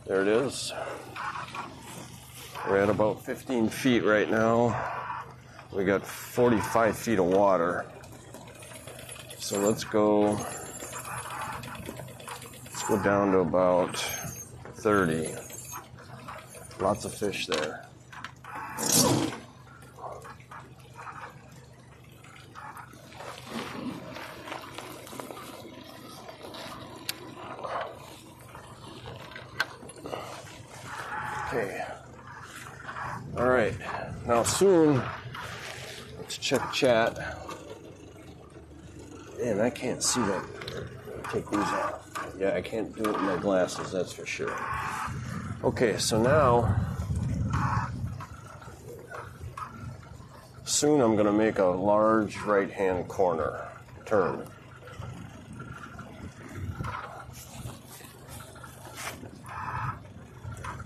Speaker 1: There it is. We're at about 15 feet right now. We got 45 feet of water. So let's go down to about 30. Lots of fish there. Okay. All right. Now soon, let's check chat. Man, I can't see that. Take these off. Yeah, I can't do it with my glasses, that's for sure. Okay, so now, soon I'm going to make a large right-hand corner turn.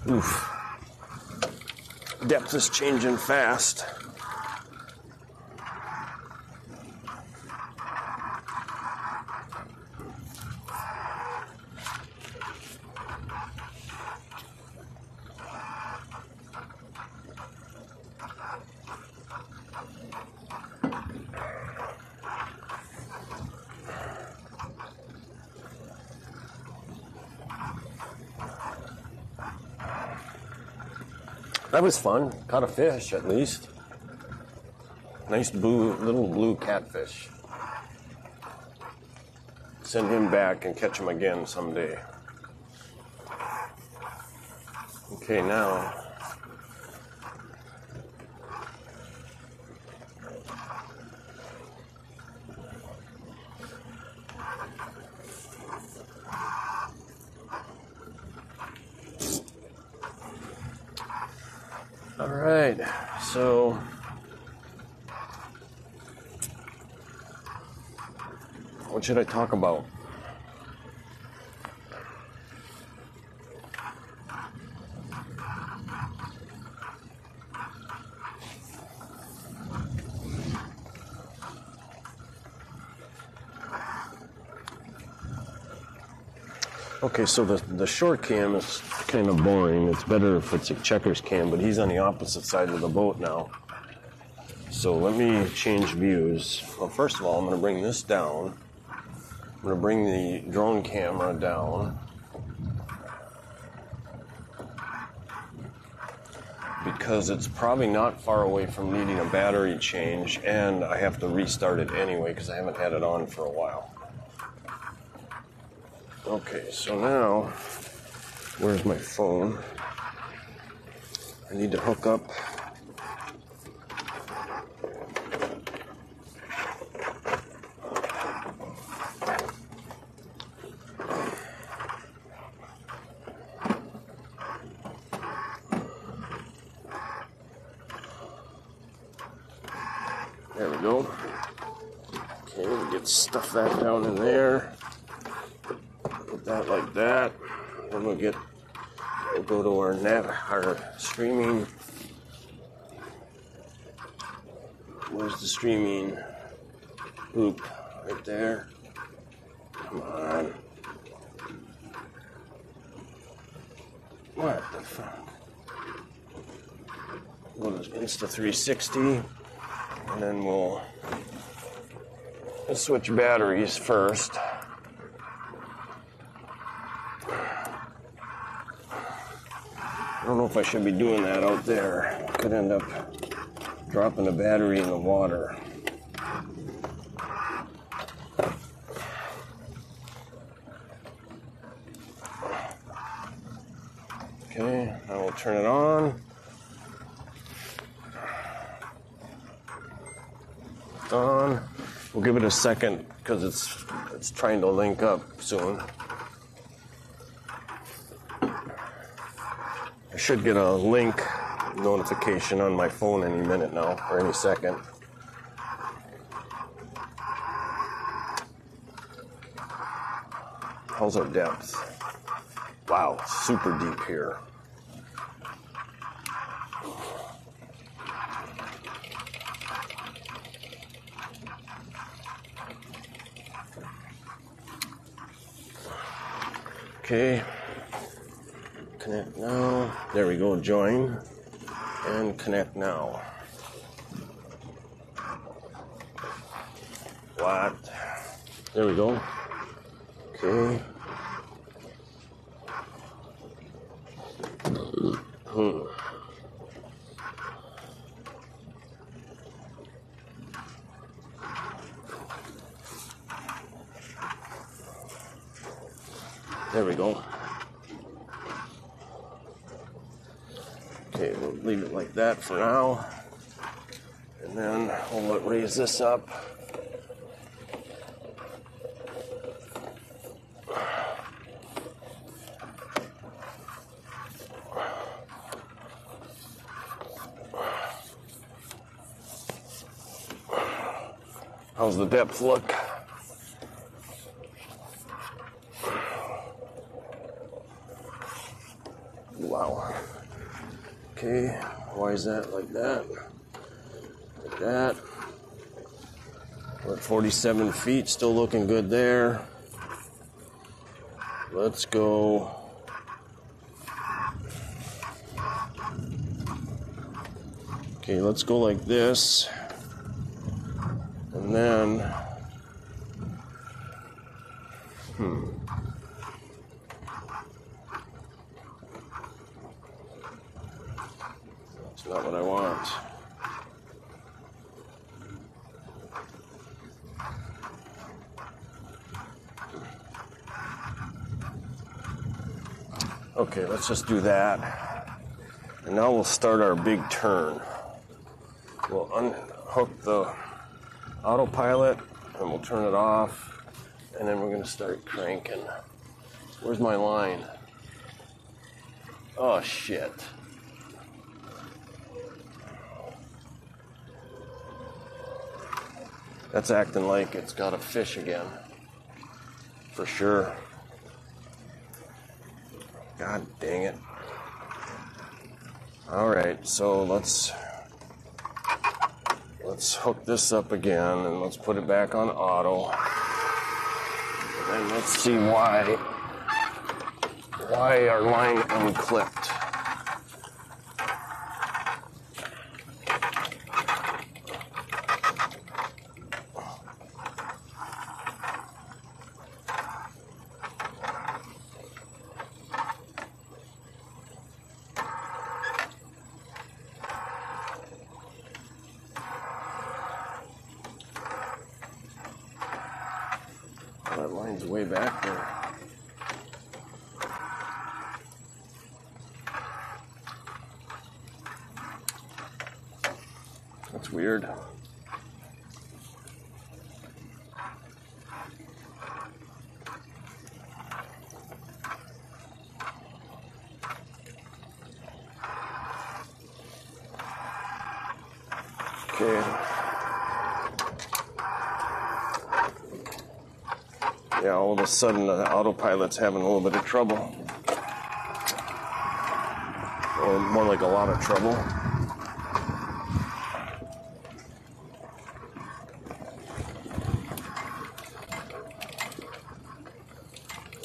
Speaker 1: Oof. Depth is changing fast. That was fun. Caught a fish, at least. Nice little blue catfish. Send him back and catch him again someday. Okay, now. All right, so what should I talk about? Okay, so the short cam is kind of boring. It's better if it's a checkers cam, but he's on the opposite side of the boat now. So let me change views. Well, first of all, I'm going to bring this down. I'm going to bring the drone camera down. Because it's probably not far away from needing a battery change, and I have to restart it anyway because I haven't had it on for a while. Okay, so now, where's my phone? I need to hook up. There we go. Okay, we get stuff that down in there. Put that like that. Then we'll get We'll go to our streaming. Where's the streaming loop? Right there. Come on. What the fuck? Go to Insta360, and then we'll switch batteries first. I don't know if I should be doing that out there. Could end up dropping a battery in the water. Okay, now we'll turn it on. It's on. We'll give it a second because it's trying to link up soon. I should get a link notification on my phone any minute now, or any second. How's our depth? Wow, super deep here. Okay, connect now. There we go, join and connect now. What? There we go. Okay. There we go. Okay, we'll leave it like that for now. And then we'll raise this up. How's the depth look? Wow. Okay, why is that like that? Like that. We're at 47 feet, still looking good there. Let's go. Okay, let's go like this. And then, that's not what I want. Okay, let's just do that. And now we'll start our big turn. We'll unhook the autopilot and we'll turn it off, and then we're going to start cranking. Where's my line? Oh shit. That's acting like it's got a fish again. For sure. God dang it. Alright, so let's hook this up again and let's put it back on auto. And let's see why our line unclipped. That line's way back there. That's weird. Okay. Yeah, all of a sudden the autopilot's having a little bit of trouble. or more like a lot of trouble.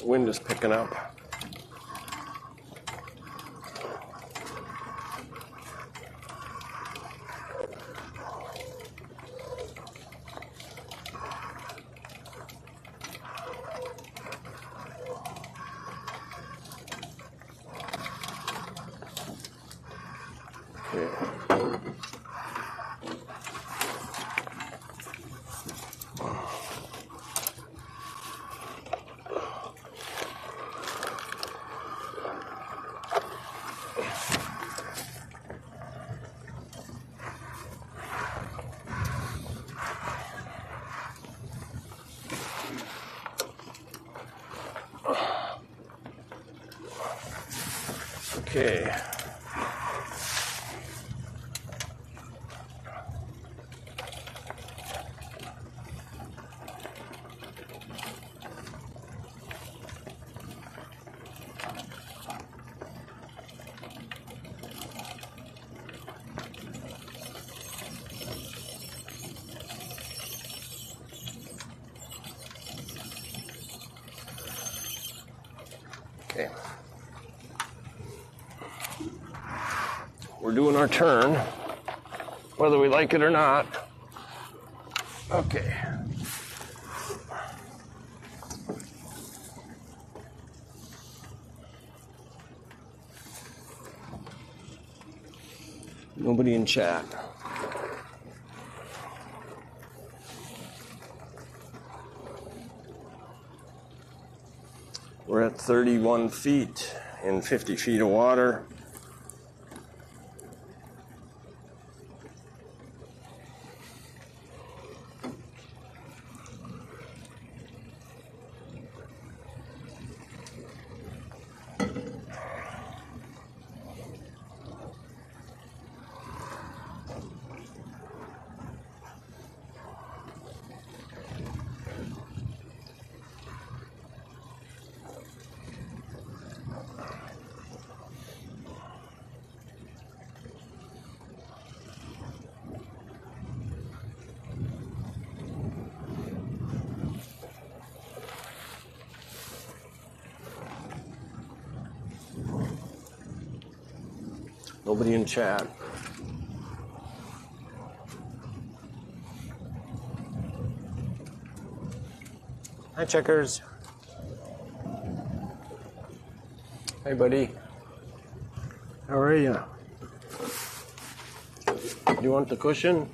Speaker 1: Wind is picking up. Okay. Okay. We're doing our turn, whether we like it or not. Okay. Nobody in chat. We're at 31 feet in 50 feet of water. Nobody in chat. Hi, Checkers. Hey, buddy. How are you? Do you want the cushion?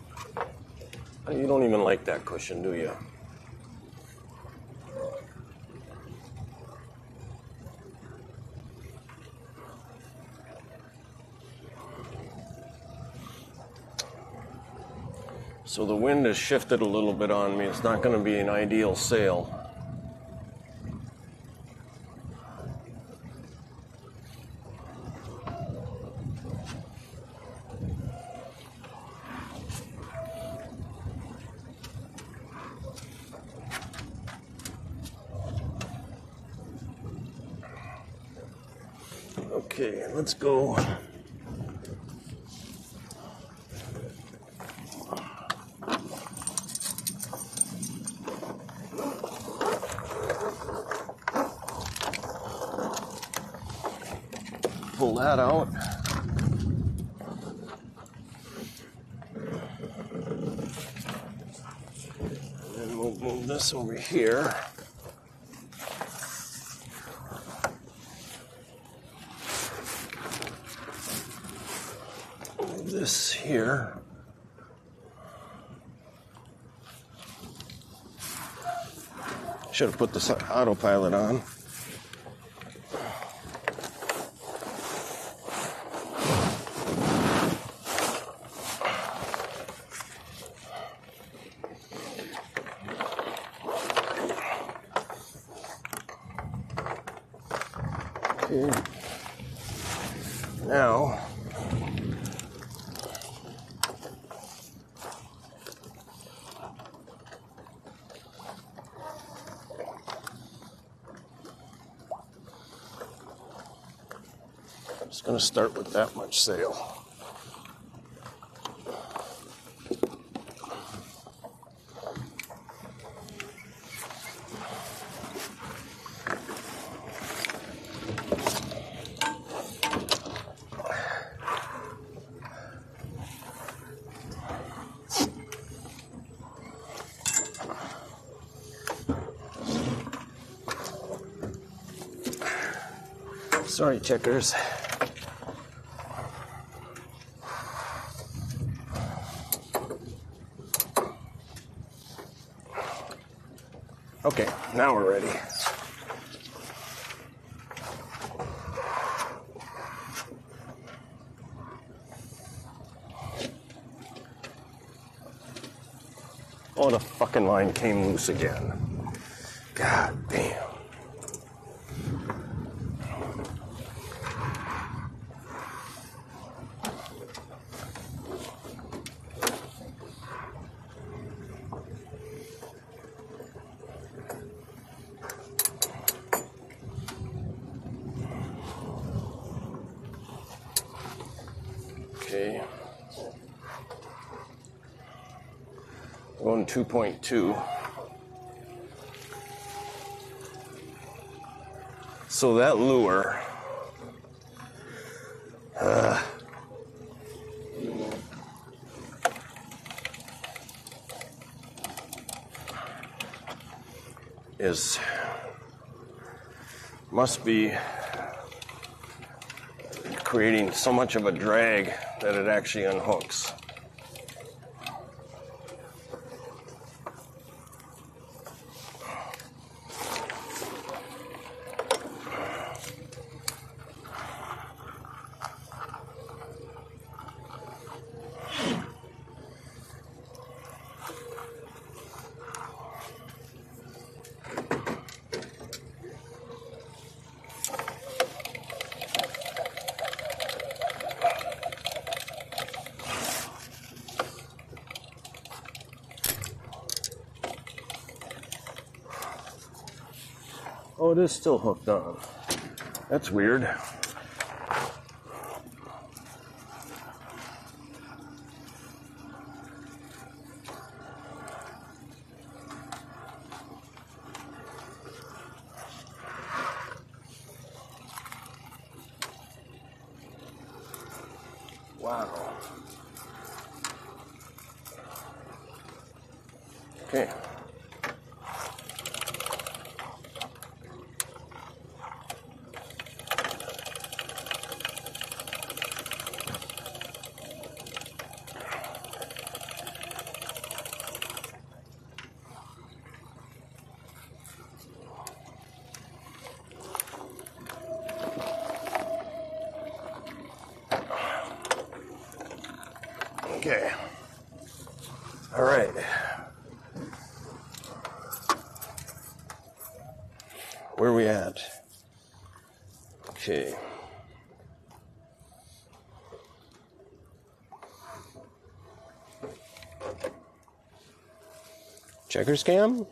Speaker 1: You don't even like that cushion, do you? So the wind has shifted a little bit on me. It's not going to be an ideal sail. Okay, let's go. Pull that out. And then we'll move this over here. Move this here. Should have put the autopilot on. Okay. Now, Just going to start with that much sail. Sorry, checkers. Okay, now we're ready. Oh, the fucking line came loose again. God damn. Okay. Going 2.2. So that lure must be creating so much of a drag that it actually unhooks. Oh, it is still hooked on. That's weird. Wow. Okay. Okay. All right. Where are we at? Okay. Checkers cam?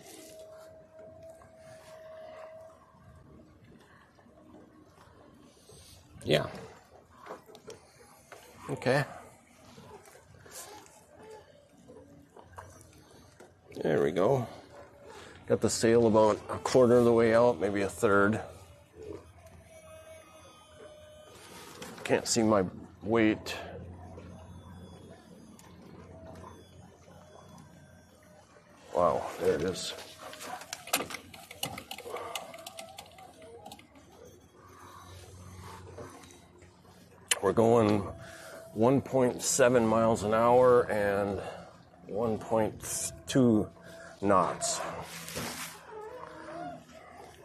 Speaker 1: Yeah. Okay. There we go. Got the sail about a quarter of the way out, maybe a third. Can't see my weight. Wow, there it is. We're going 1.7 miles an hour and 1.2 knots.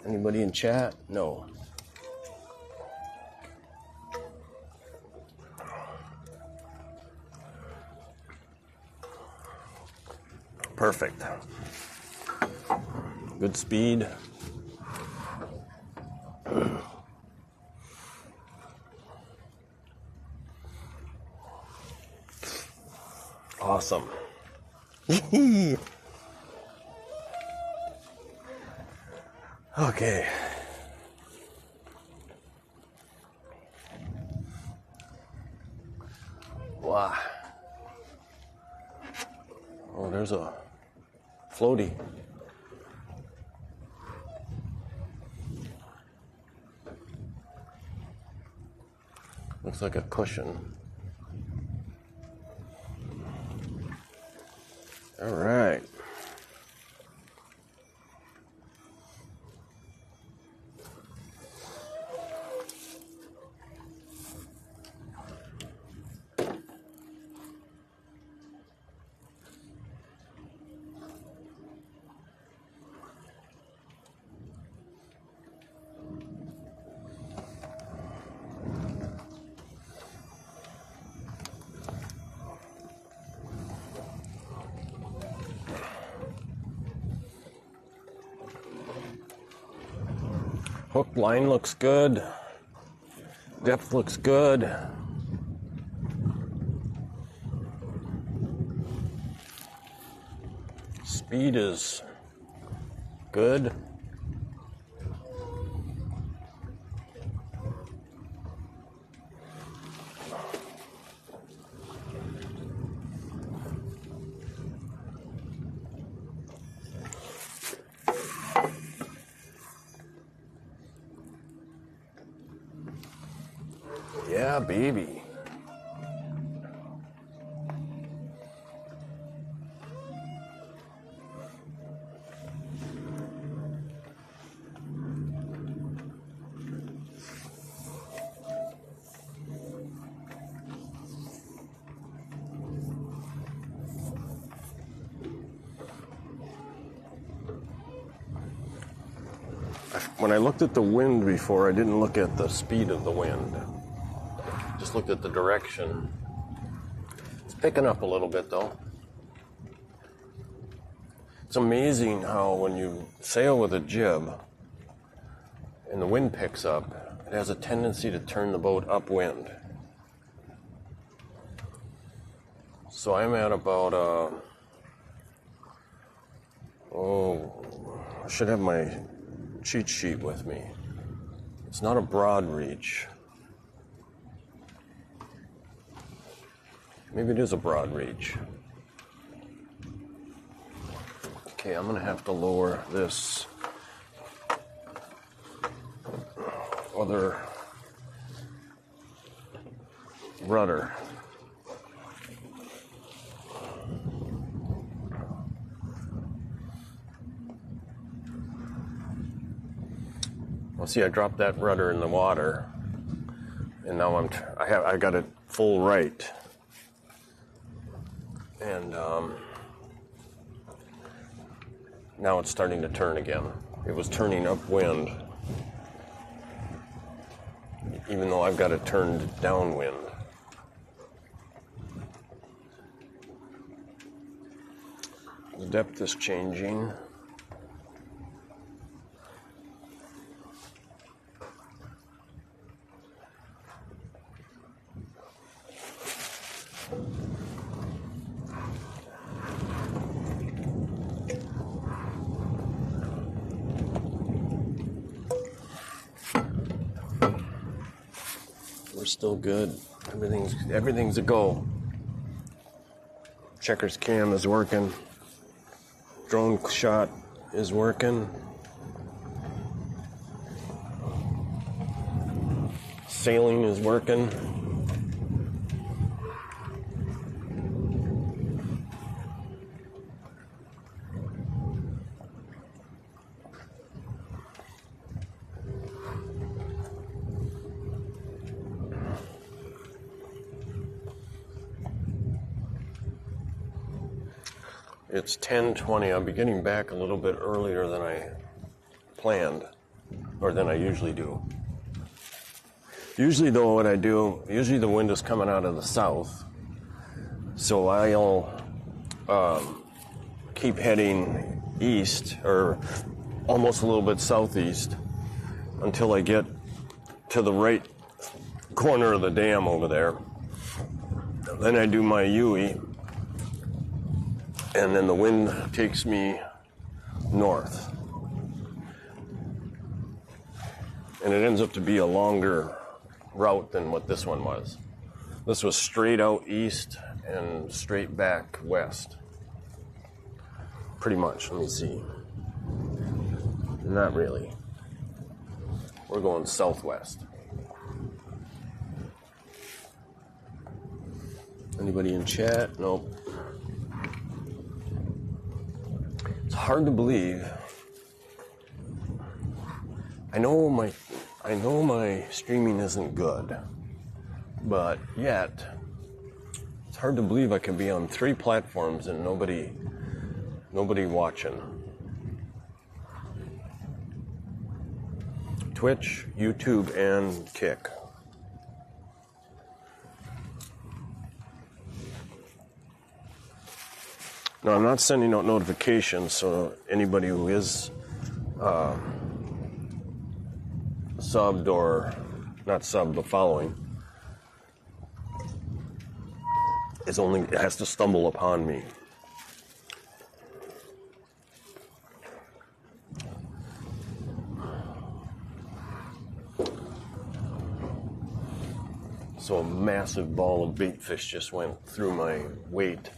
Speaker 1: Anybody in chat? No. Perfect. Good speed. Awesome. Okay. Voila. Oh, there's a floaty. Looks like a cushion. All right. Hook line looks good. Depth looks good. Speed is good. Yeah, baby. When I looked at the wind before, I didn't look at the speed of the wind. Just looked at the direction. It's picking up a little bit though. It's amazing how when you sail with a jib and the wind picks up, it has a tendency to turn the boat upwind. So I'm at about, I should have my cheat sheet with me. It's not a broad reach. Maybe it is a broad reach. Okay, I'm gonna have to lower this other rudder. Well, see, I dropped that rudder in the water, and now I got it full right. And now it's starting to turn again. It was turning upwind, even though I've got it turned downwind. The depth is changing. We're still good. Everything's a go. Checker's cam is working. Drone shot is working. Sailing is working. It's 10:20. I'll be getting back a little bit earlier than I planned, or than I usually do. Usually, though, what I do, usually the wind is coming out of the south, so I'll keep heading east, or almost a little bit southeast, until I get to the right corner of the dam over there. Then I do my UE, and then the wind takes me north. And it ends up to be a longer route than what this one was. This was straight out east and straight back west. Pretty much. Let me see. Not really. We're going southwest. Anybody in chat? Nope. It's hard to believe. I know my streaming isn't good, but yet it's hard to believe I can be on 3 platforms and nobody watching. Twitch, YouTube, and Kick. No, I'm not sending out notifications, so anybody who is subbed or not subbed but following has to stumble upon me. So a massive ball of bait fish just went through my weight.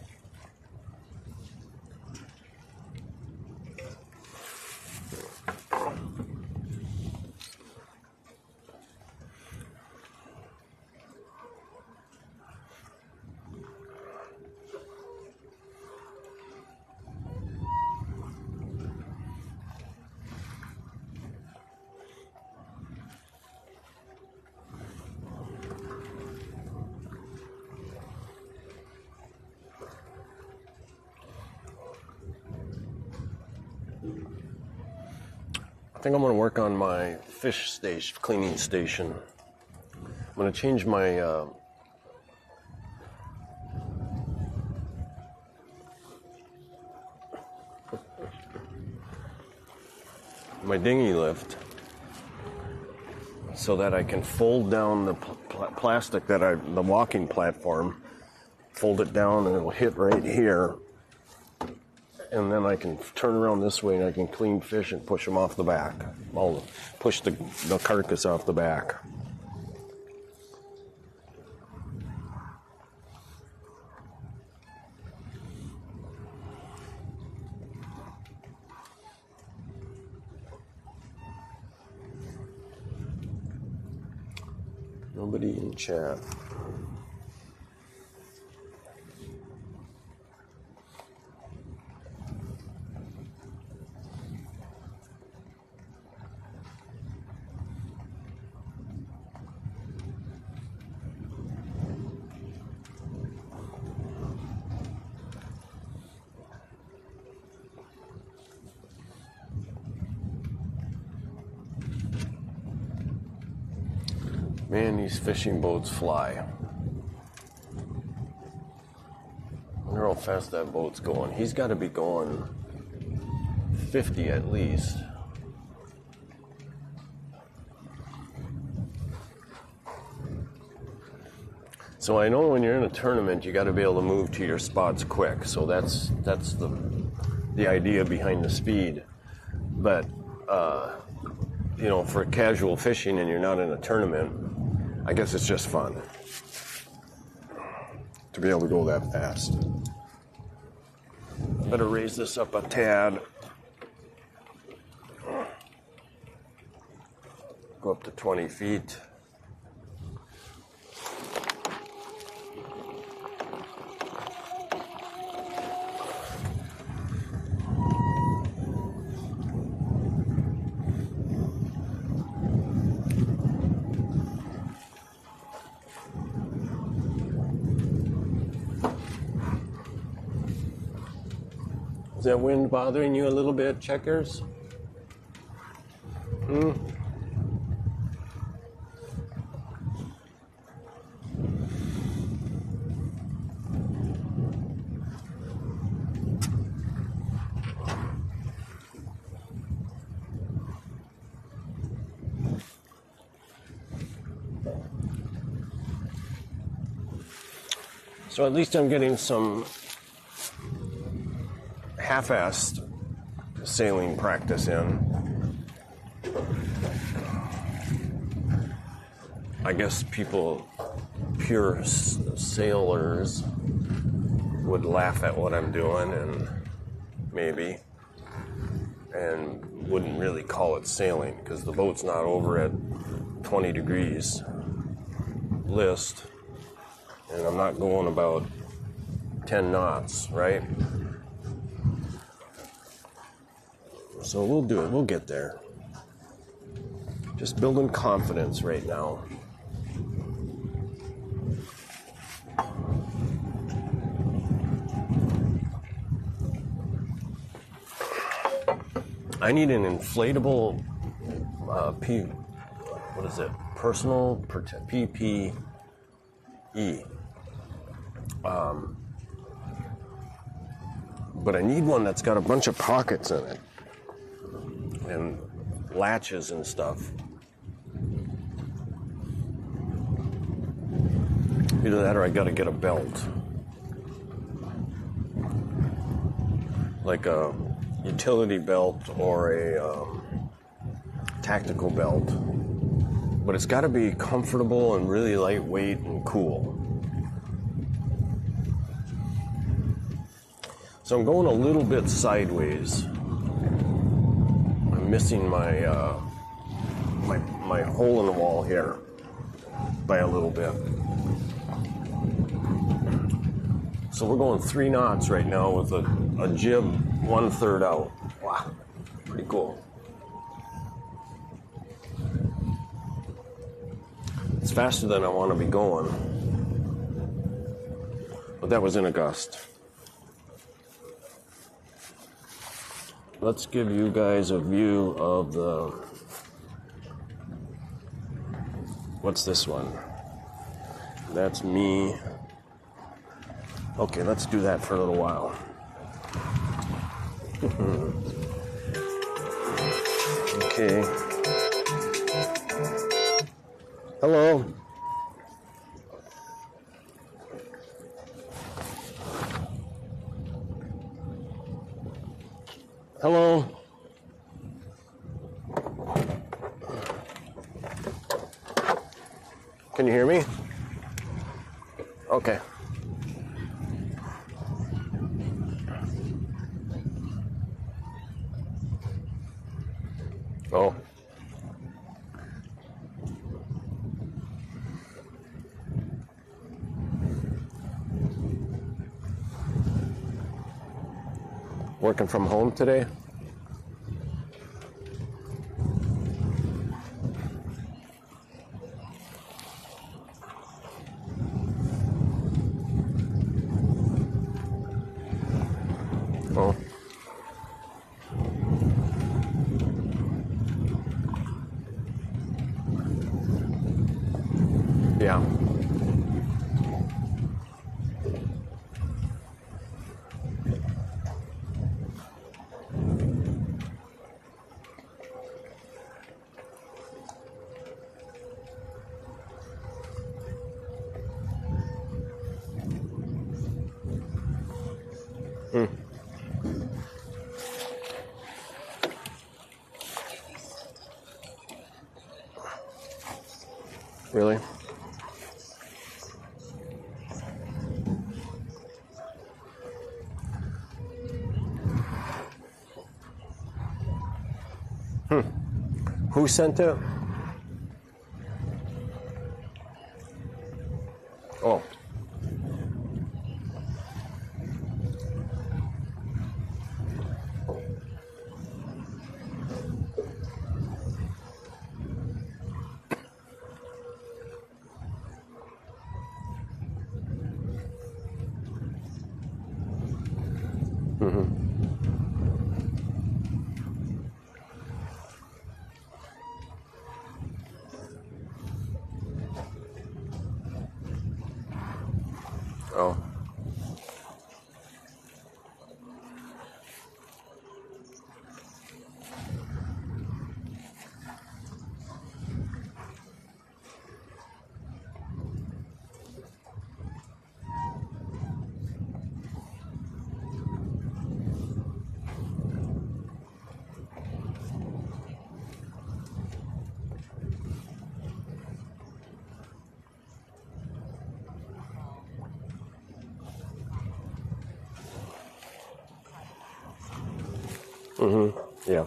Speaker 1: I think I'm going to work on my fish station, cleaning station. I'm going to change my my dinghy lift so that I can fold down the plastic the walking platform, fold it down and it'll hit right here. And then I can turn around this way and I can clean fish and push them off the back. I'll push the carcass off the back. Nobody in chat. Man, these fishing boats fly. I wonder how fast that boat's going. He's got to be going 50 at least. So I know when you're in a tournament, you got to be able to move to your spots quick. So that's the idea behind the speed. But for casual fishing and you're not in a tournament, I guess it's just fun to be able to go that fast. I better raise this up a tad. Go up to 20 feet. Is that wind bothering you a little bit, Checkers? So at least I'm getting some half-assed sailing practice in. I guess people pure sailors would laugh at what I'm doing and wouldn't really call it sailing because the boat's not over at 20 degrees list and I'm not going about 10 knots, right? So we'll do it. We'll get there. Just building confidence right now. I need an inflatable personal PPE. But I need one that's got a bunch of pockets in it and latches and stuff. Either that or I gotta get a belt. Like a utility belt or a tactical belt. But it's gotta be comfortable and really lightweight and cool. So I'm going a little bit sideways. I'm missing my hole in the wall here by a little bit. So we're going 3 knots right now with a jib 1/3 out. Wow, pretty cool. It's faster than I want to be going. But that was in a gust. Let's give you guys a view of the... What's this one? That's me. Okay, let's do that for a little while. Okay. Hello. Hello. Can you hear me? Okay. Oh. Working from home today? Oh. Yeah. Really? Who sent it? Oh. Oh. Yeah.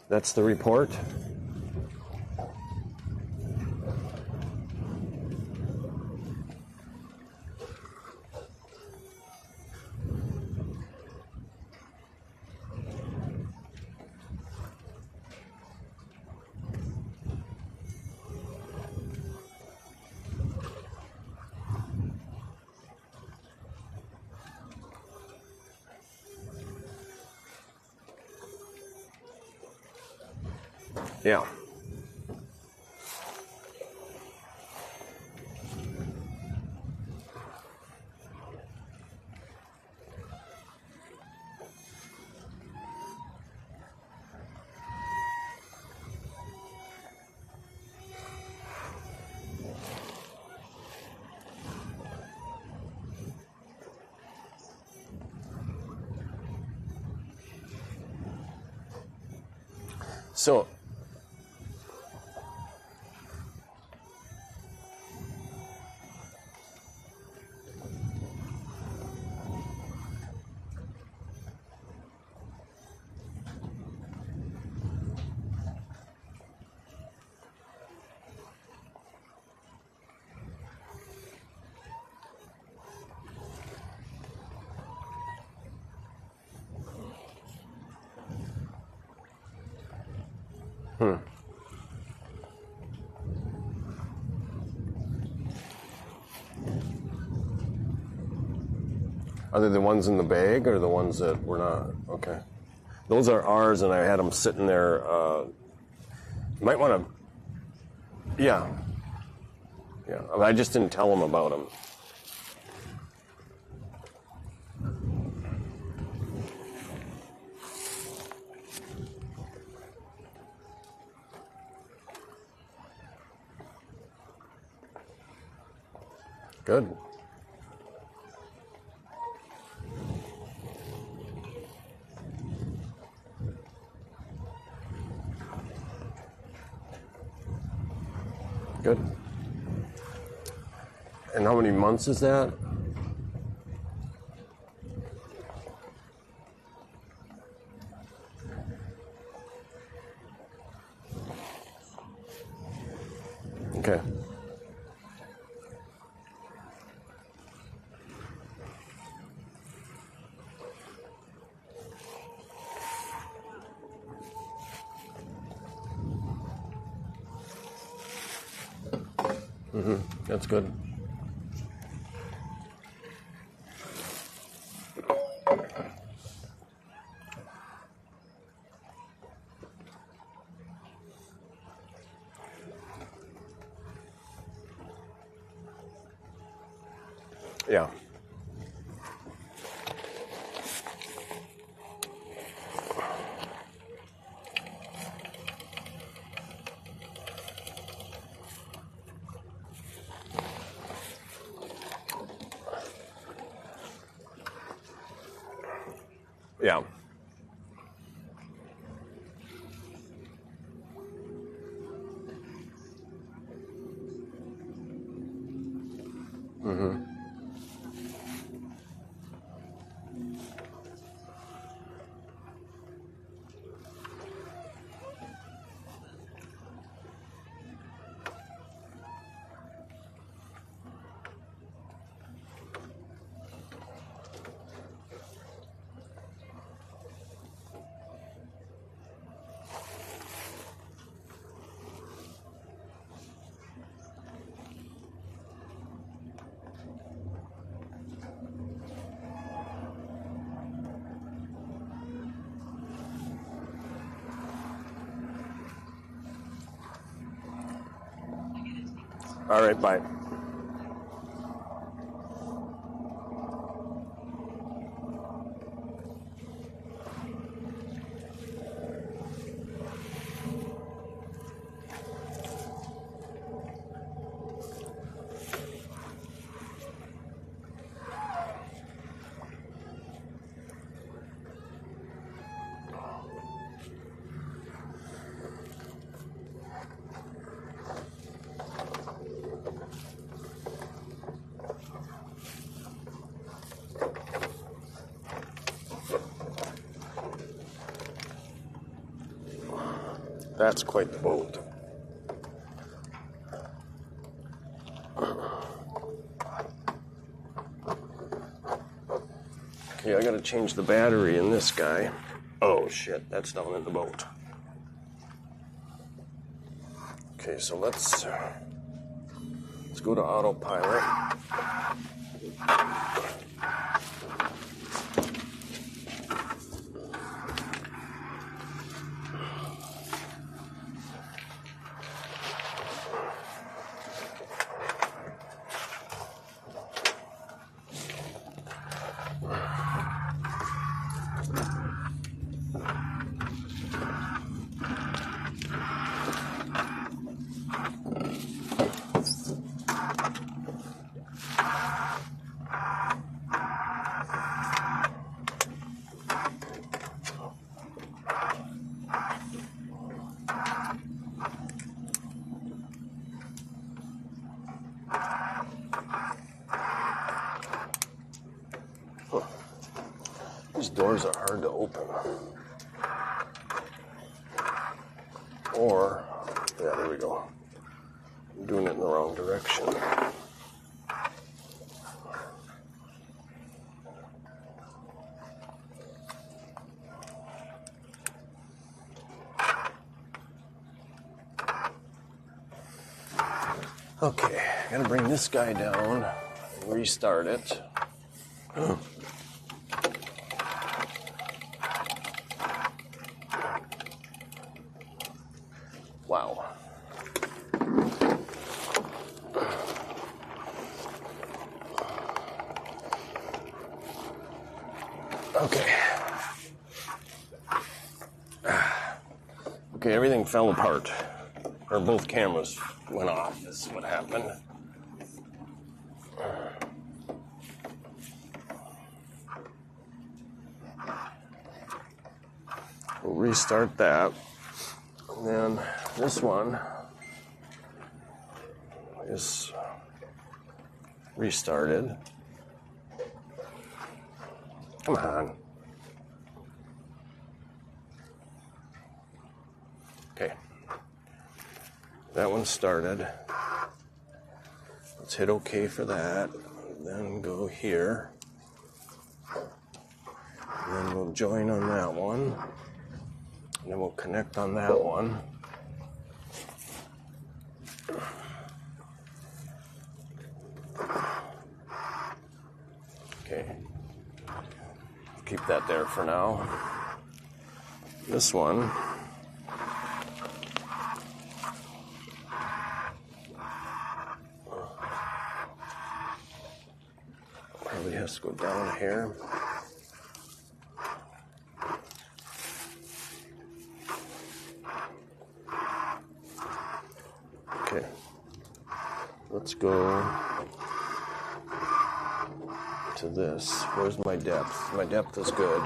Speaker 1: That's the report. Yeah. So, are they the ones in the bag or the ones that were not? Okay. Those are ours, and I had them sitting there. You might want to, yeah. Yeah, I just didn't tell them about them. Good. Good. And how many months is that? Okay. That's good. Yeah. Yeah. All right, bye. That's quite the boat. Okay, I gotta change the battery in this guy. Oh shit, that's down in the boat. Okay, so let's go to autopilot. These doors are hard to open. Or, yeah, there we go. I'm doing it in the wrong direction. Okay, I gotta bring this guy down and restart it. Wow. Okay. Okay, everything fell apart. Or both cameras went off, is what happened. We'll restart that. And then this one is restarted. Come on. Okay. That one started. Let's hit OK for that. Then go here. And then we'll join on that one. And then we'll connect on that one. Okay. Keep that there for now. This one. Probably has to go down here. Okay, let's go to this. Where's my depth? My depth is good.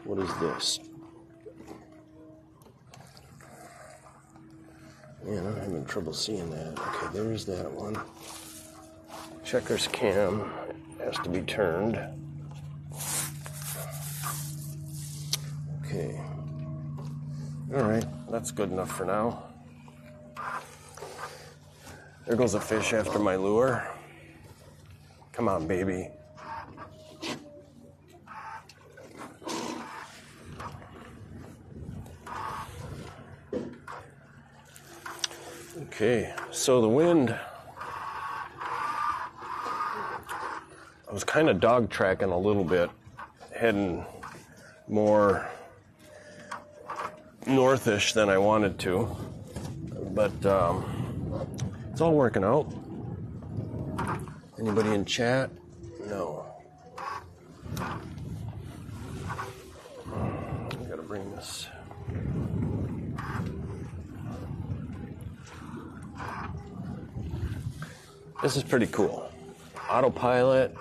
Speaker 1: What is this? Man, I'm having trouble seeing that. Okay, there's that one. Checker's cam has to be turned. Okay. All right, that's good enough for now. There goes a fish after my lure. Come on, baby. Okay, so the wind, I was kind of dog tracking a little bit, heading more northish than I wanted to, but it's all working out. Anybody in chat? No. I gotta bring this. This is pretty cool. Autopilot.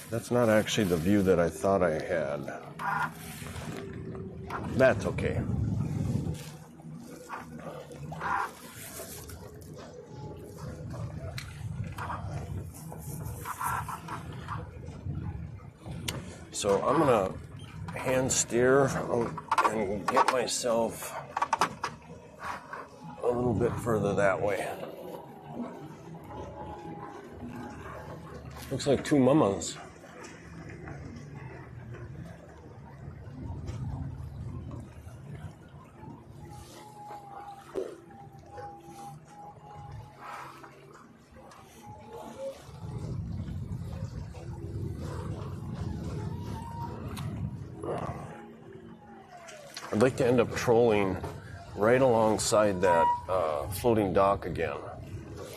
Speaker 1: That's not actually the view that I thought I had. That's okay. So I'm gonna hand steer and get myself a little bit further that way. Looks like two mamas. I'd like to end up trolling right alongside that floating dock again,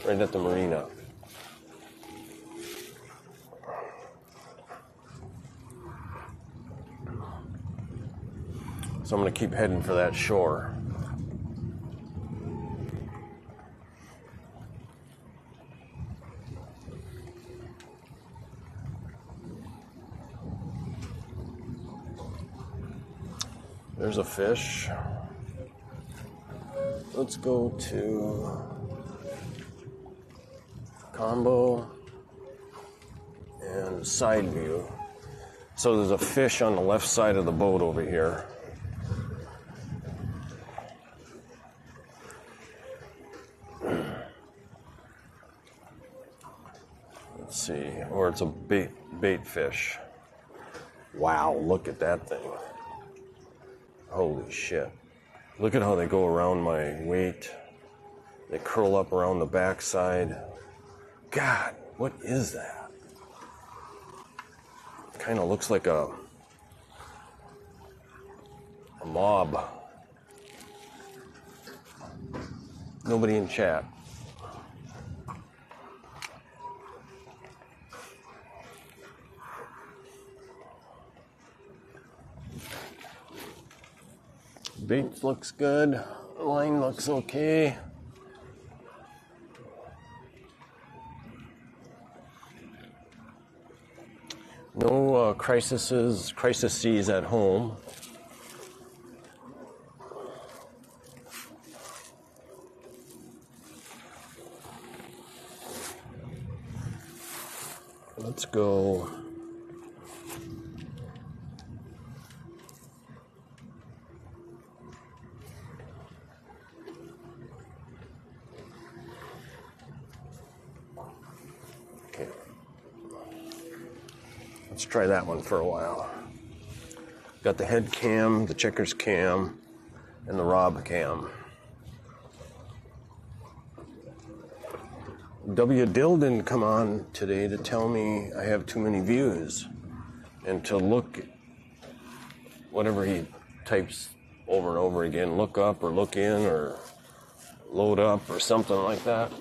Speaker 1: right at the marina. So I'm going to keep heading for that shore. There's a fish. Let's go to combo and side view. So there's a fish on the left side of the boat over here. Let's see, or it's a bait fish. Wow, look at that thing. Holy shit. Look at how they go around my weight. They curl up around the backside. God, what is that? Kind of looks like a mob. Nobody in chat. Bait looks good. Line looks okay. No crises at home. Let's go. Okay. Let's try that one for a while. Got the head cam, the checkers cam, and the rob cam. W. Dill didn't come on today to tell me I have too many views and to look, whatever he types over and over again, look up or look in or load up or something like that.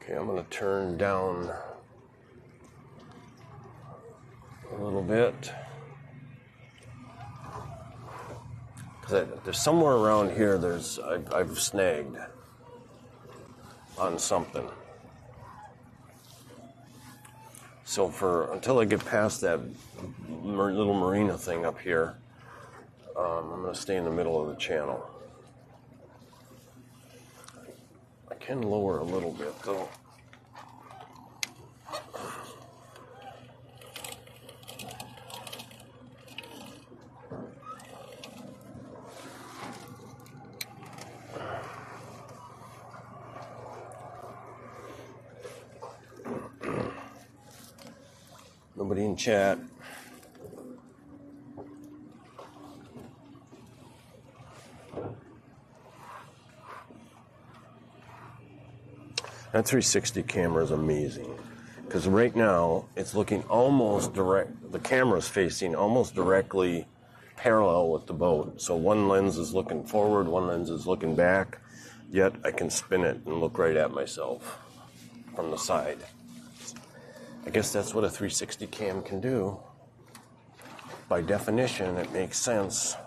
Speaker 1: Okay, I'm going to turn down a little bit. Because there's somewhere around here I've snagged on something. So until I get past that little marina thing up here, I'm going to stay in the middle of the channel. I can lower a little bit though. Nobody in chat. That 360 camera is amazing because right now it's looking almost direct. The camera's facing almost directly parallel with the boat. So one lens is looking forward, one lens is looking back, yet I can spin it and look right at myself from the side. I guess that's what a 360 cam can do. By definition, it makes sense.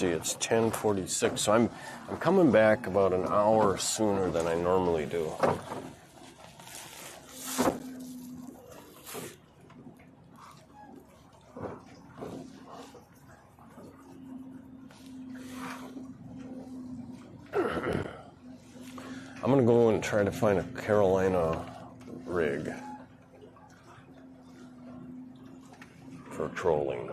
Speaker 1: see, it's 10:46, so I'm coming back about an hour sooner than I normally do. I'm gonna go and try to find a Carolina rig for trolling.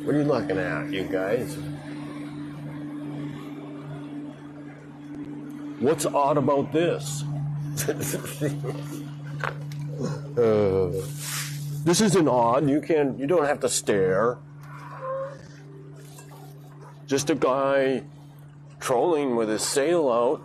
Speaker 1: What are you looking at, you guys? What's odd about this? This isn't odd. You don't have to stare. Just a guy trolling with his sail out.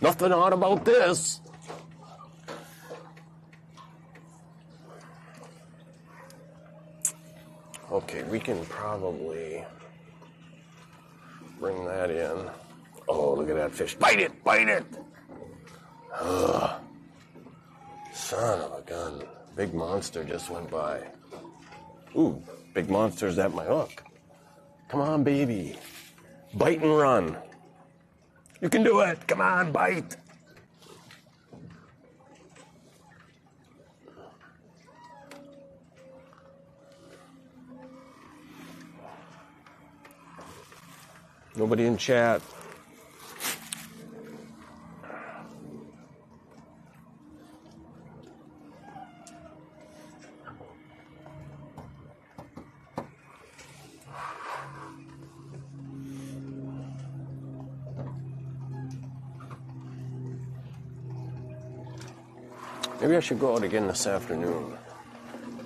Speaker 1: Nothing odd about this. Okay, we can probably bring that in. Oh, look at that fish. Bite it! Bite it! Ugh. Son of a gun. Big monster just went by. Ooh, big monster's at my hook. Come on, baby. Bite and run. You can do it. Come on, bite. Nobody in chat. Maybe I should go out again this afternoon.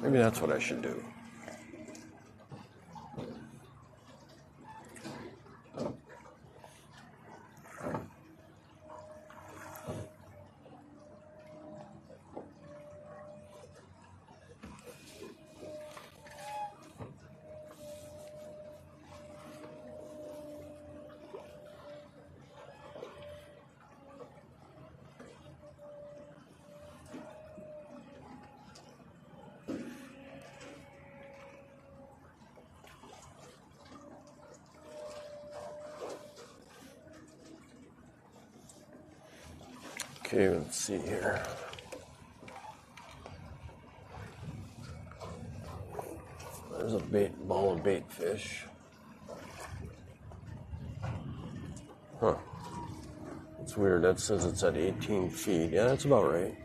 Speaker 1: Maybe that's what I should do. Okay, let's see here. There's a ball of bait fish. Huh. It's weird. That says it's at 18 feet. Yeah, that's about right.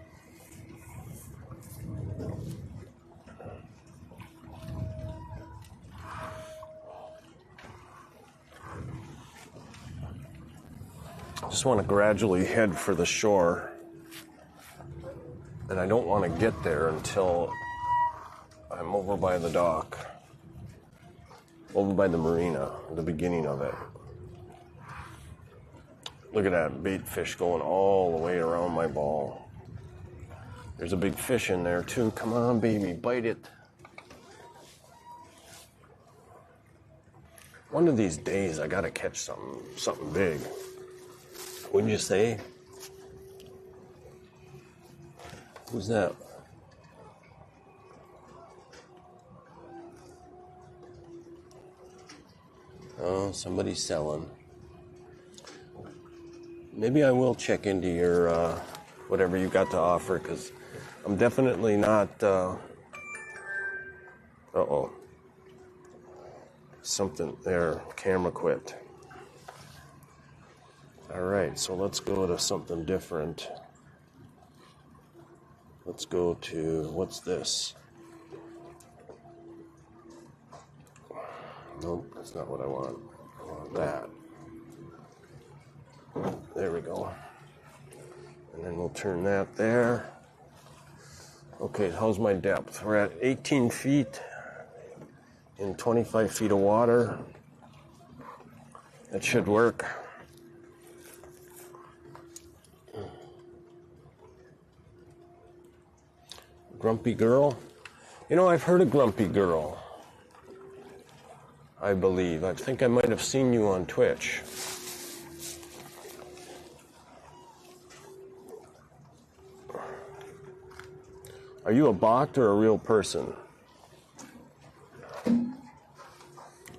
Speaker 1: Just want to gradually head for the shore, and I don't want to get there until I'm over by the dock, over by the marina, the beginning of it. Look at that bait fish going all the way around my ball. There's a big fish in there too. Come on, baby, bite it. One of these days I gotta catch something big. Wouldn't you say? Who's that? Oh, somebody's selling. maybe I will check into your whatever you got to offer, because I'm definitely not. Uh-oh. Something there. Camera quit. All right, so let's go to something different. Let's go to, what's this? Nope, that's not what I want. I want that. There we go. And then we'll turn that there. Okay, how's my depth? We're at 18 feet in 25 feet of water. That should work. Grumpy girl? You know, I've heard of Grumpy Girl. I believe. I think I might have seen you on Twitch. Are you a bot or a real person?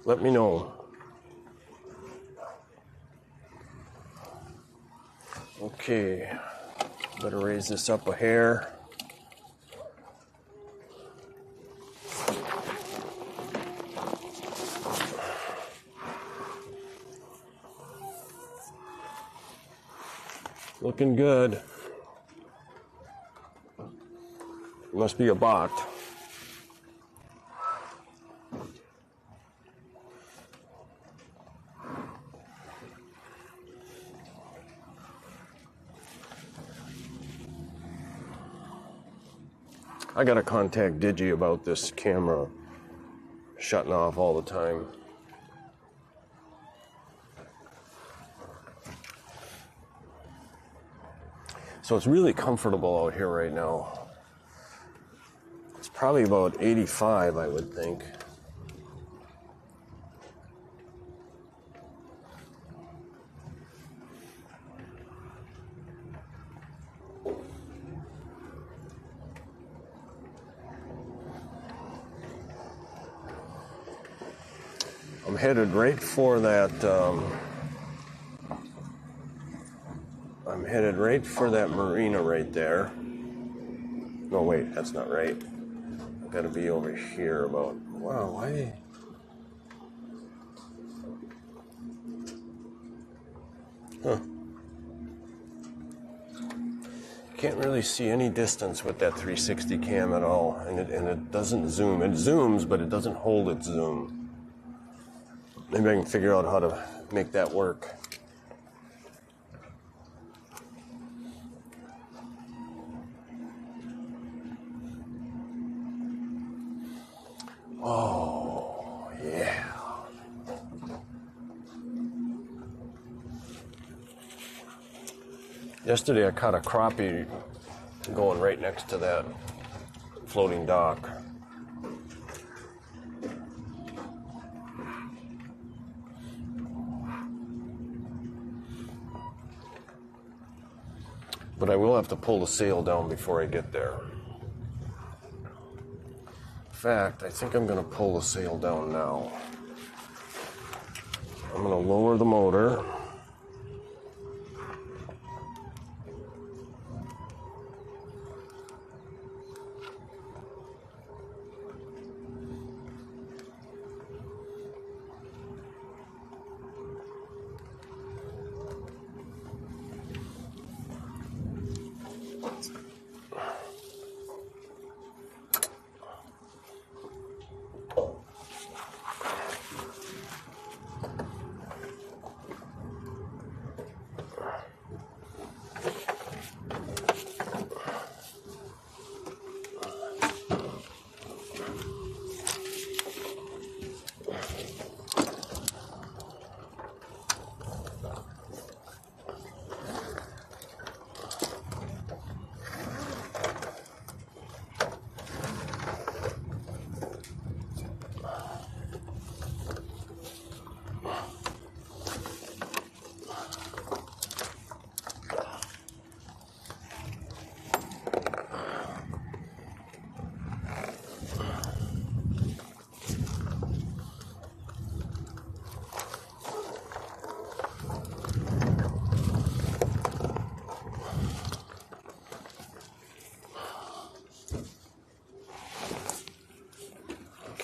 Speaker 1: Let me know. Okay, better raise this up a hair. Looking good. Must be a bot. I gotta contact Digi about this camera shutting off all the time. So it's really comfortable out here right now. It's probably about 85, I would think. I'm headed right for that. I'm headed right for that marina right there. No, wait, that's not right. I've got to be over here about. Wow, why? Huh. Can't really see any distance with that 360 cam at all, and it doesn't zoom. It zooms, but it doesn't hold its zoom. Maybe I can figure out how to make that work. Oh, yeah. Yesterday I caught a crappie going right next to that floating dock. But I will have to pull the sail down before I get there. In fact, I think I'm going to pull the sail down now. I'm going to lower the motor.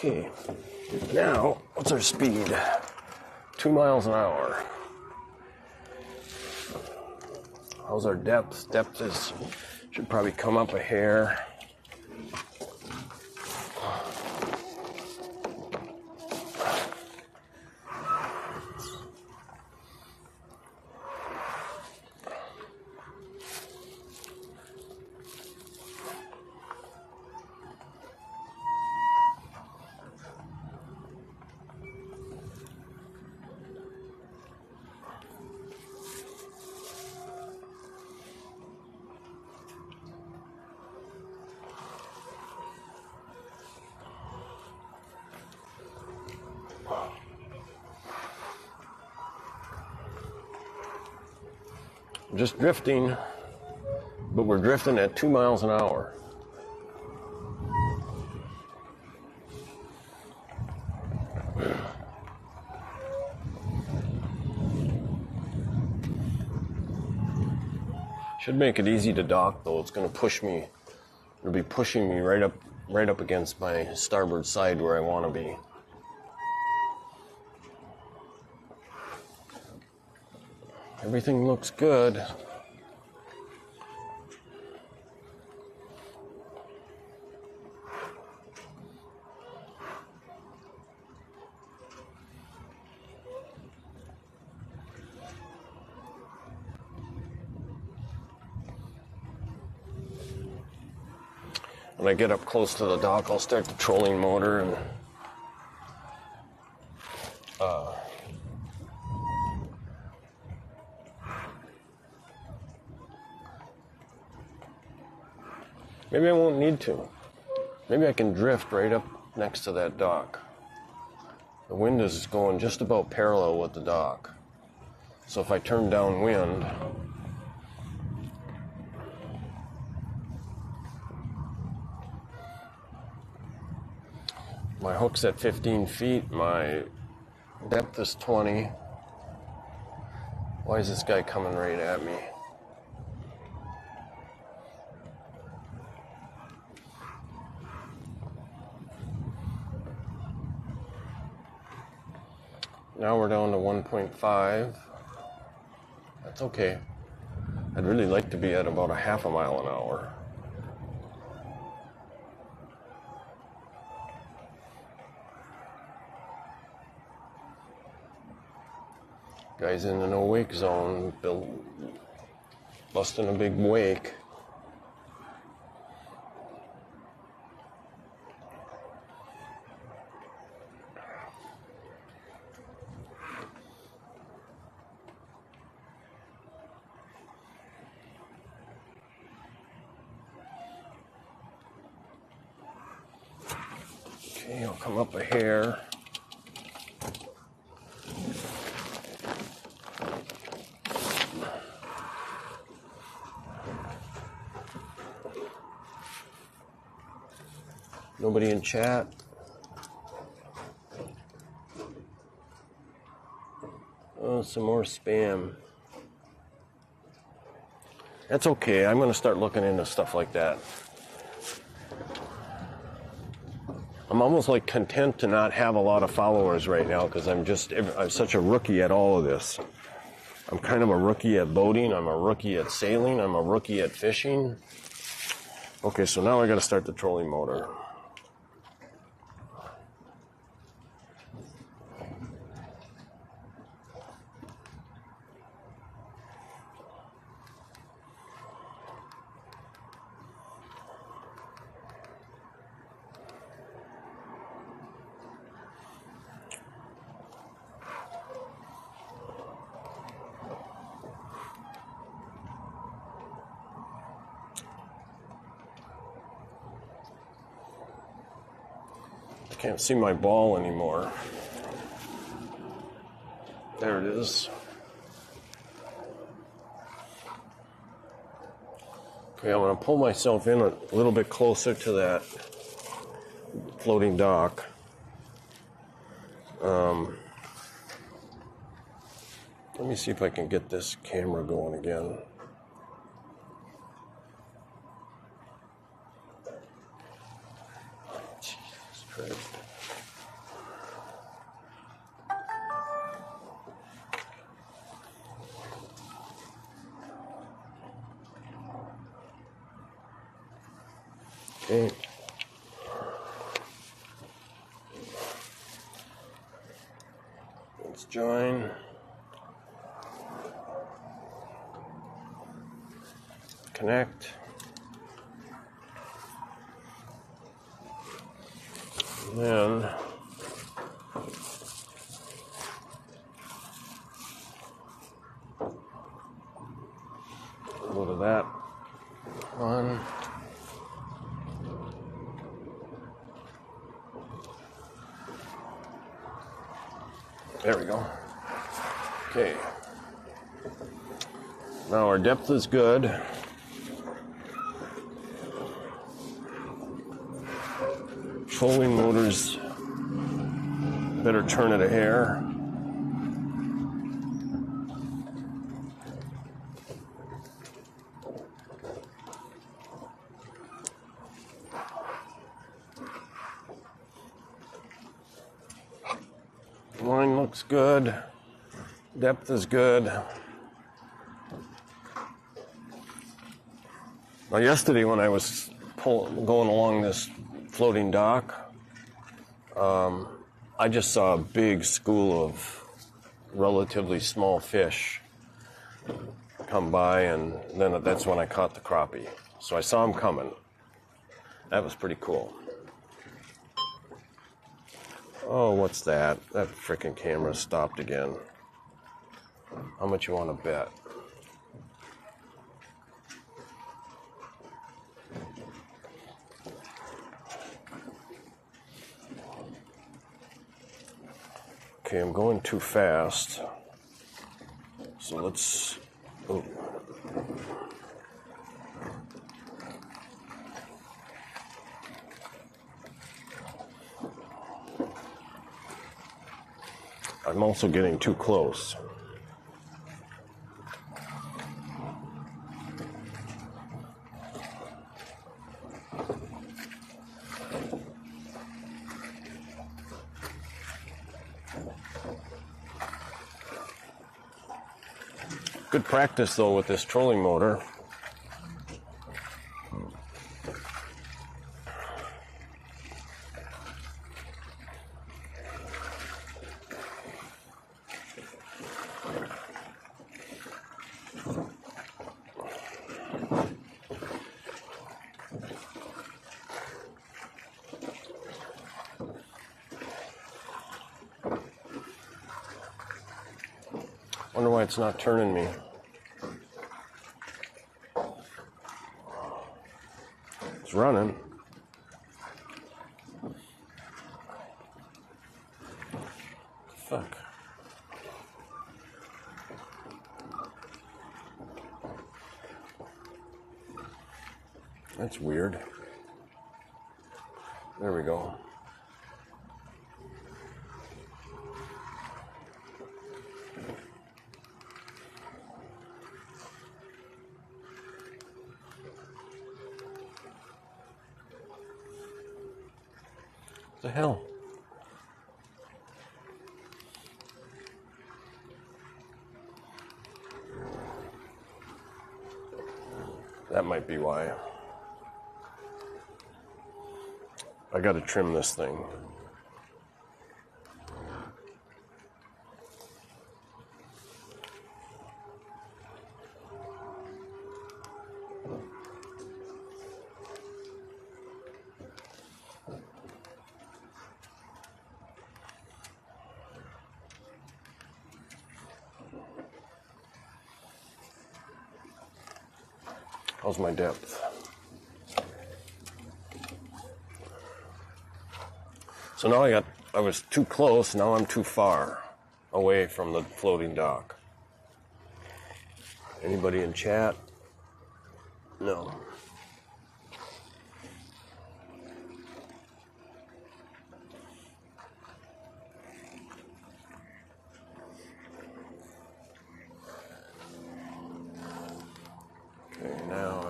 Speaker 1: Okay, now what's our speed? 2 miles an hour. How's our depth? Depth should probably come up a hair. Just drifting, but we're drifting at 2 miles an hour. Should make it easy to dock though. It's going to push me. It'll be pushing me right up against my starboard side where I want to be. Everything looks good. When I get up close to the dock, I'll start the trolling motor and maybe I won't need to. Maybe I can drift right up next to that dock. The wind is going just about parallel with the dock. So if I turn downwind, my hook's at 15 feet, my depth is 20. Why is this guy coming right at me? Now we're down to 1.5. That's okay. I'd really like to be at about a half a mile an hour. Guy's in the no wake zone, busting a big wake. Okay, I'll come up a hair. Nobody in chat. Oh, some more spam. That's okay. I'm going to start looking into stuff like that. I'm almost like content to not have a lot of followers right now because I'm such a rookie at all of this. I'm kind of a rookie at boating. I'm a rookie at sailing. I'm a rookie at fishing. Okay, so now I got to start the trolling motor. Can't see my ball anymore. There it is. Okay, I'm going to pull myself in a little bit closer to that floating dock. Let me see if I can get this camera going again. Jesus Christ. Okay. Let's join. Connect. And then go to that one. There we go. Okay. Now our depth is good. Trolling motors, better turn it a hair. Line looks good. Depth is good. Now yesterday when I was going along this floating dock, I just saw a big school of relatively small fish come by, and then that's when I caught the crappie. So I saw them coming. That was pretty cool. Oh, what's that? That freaking camera stopped again. How much you want to bet? Okay, I'm going too fast. So let's... Oh. I'm also getting too close. Good practice though with this trolling motor. Wonder why it's not turning me. It's running. Fuck. That's weird. There we go. What the hell? That might be why. I gotta trim this thing. How's my depth? So now I was too close, now I'm too far away from the floating dock. Anybody in chat? No. Okay, now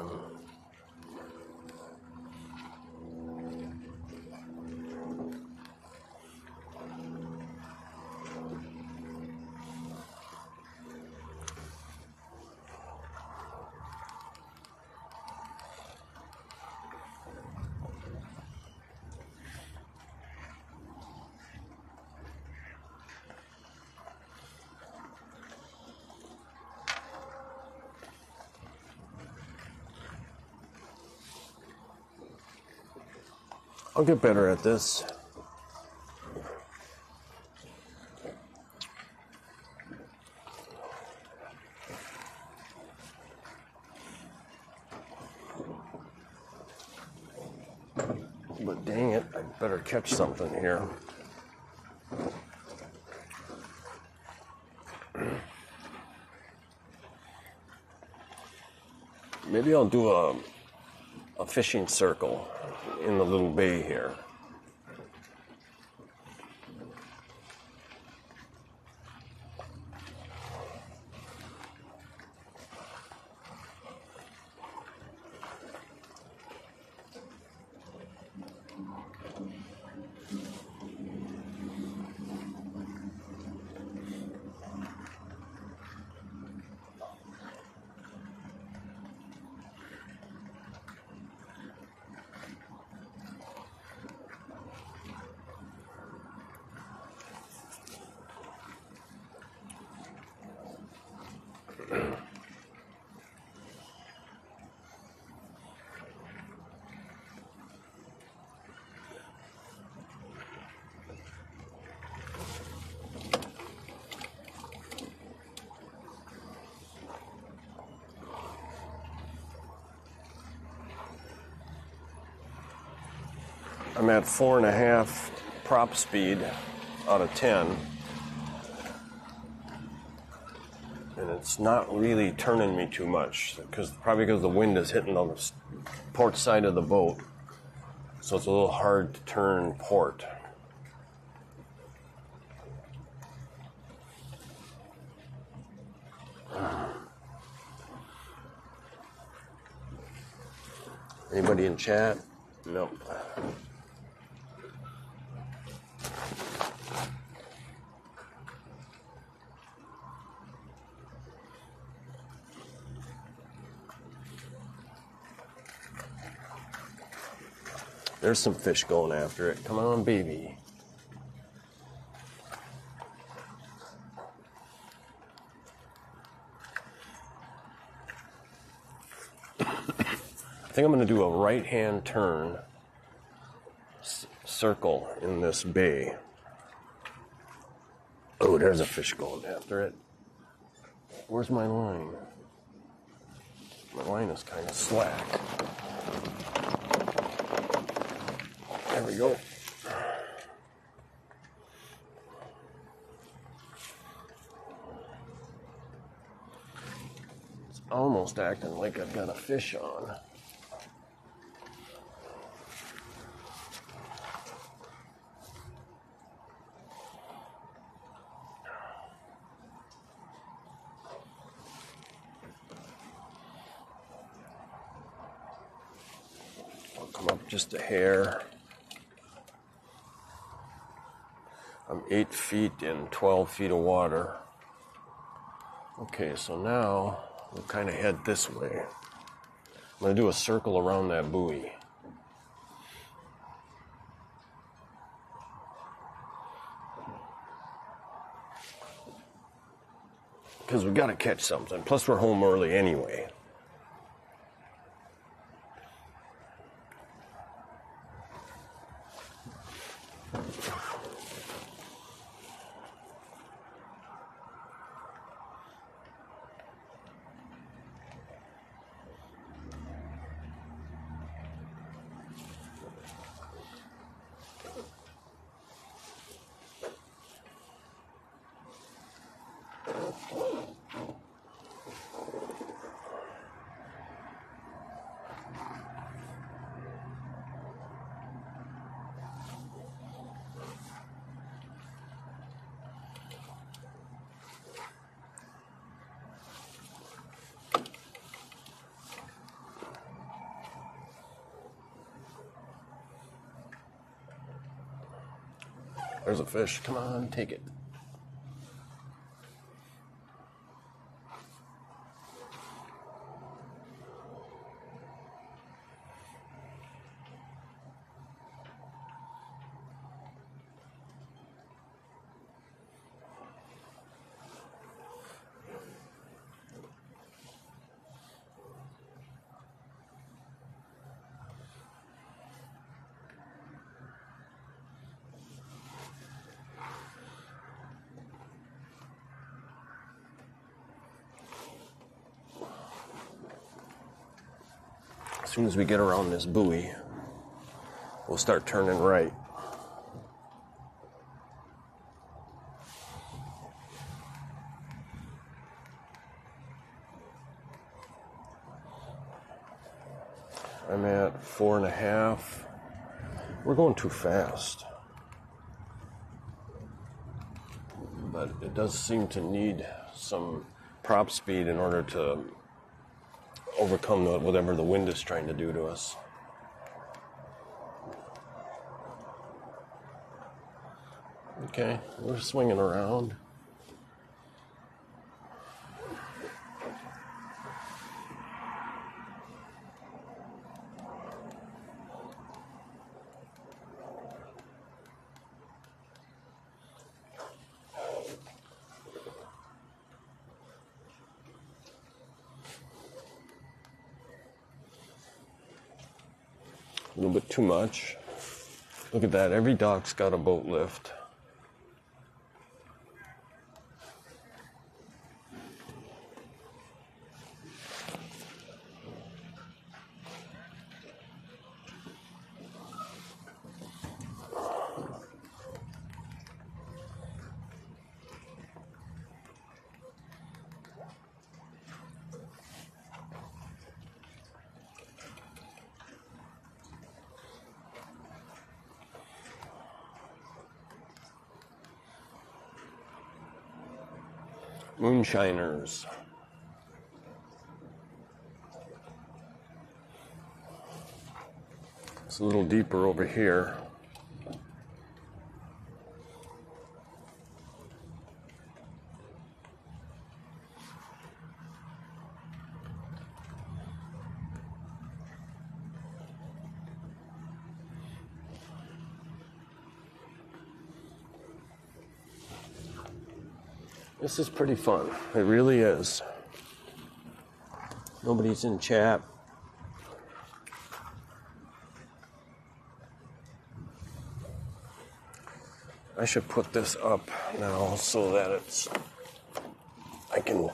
Speaker 1: I'll get better at this. But dang it, I better catch something here. Maybe I'll do a fishing circle in the little bay here. I'm at 4.5 prop speed out of 10. And it's not really turning me too much, probably because the wind is hitting on the port side of the boat. So it's a little hard to turn port. Anybody in chat? Nope. There's some fish going after it. Come on, baby. I think I'm going to do a right-hand turn circle in this bay. Oh, there's a fish going after it. Where's my line? My line is kind of slack. There we go. It's almost acting like I've got a fish on. I'll come up just a hair. I'm 8 feet in 12 feet of water. Okay, so now we'll kind of head this way. I'm going to do a circle around that buoy. Because we got to catch something. Plus we're home early anyway. There's a fish. Come on, take it. soon as we get around this buoy, we'll start turning right. I'm at 4.5. We're going too fast. But it does seem to need some prop speed in order to overcome whatever the wind is trying to do to us. Okay, we're swinging around. A little bit too much. Look at that, every dock's got a boat lift. Moonshiners. It's a little deeper over here. This is pretty fun. It really is. Nobody's in chat. I should put this up now so that I can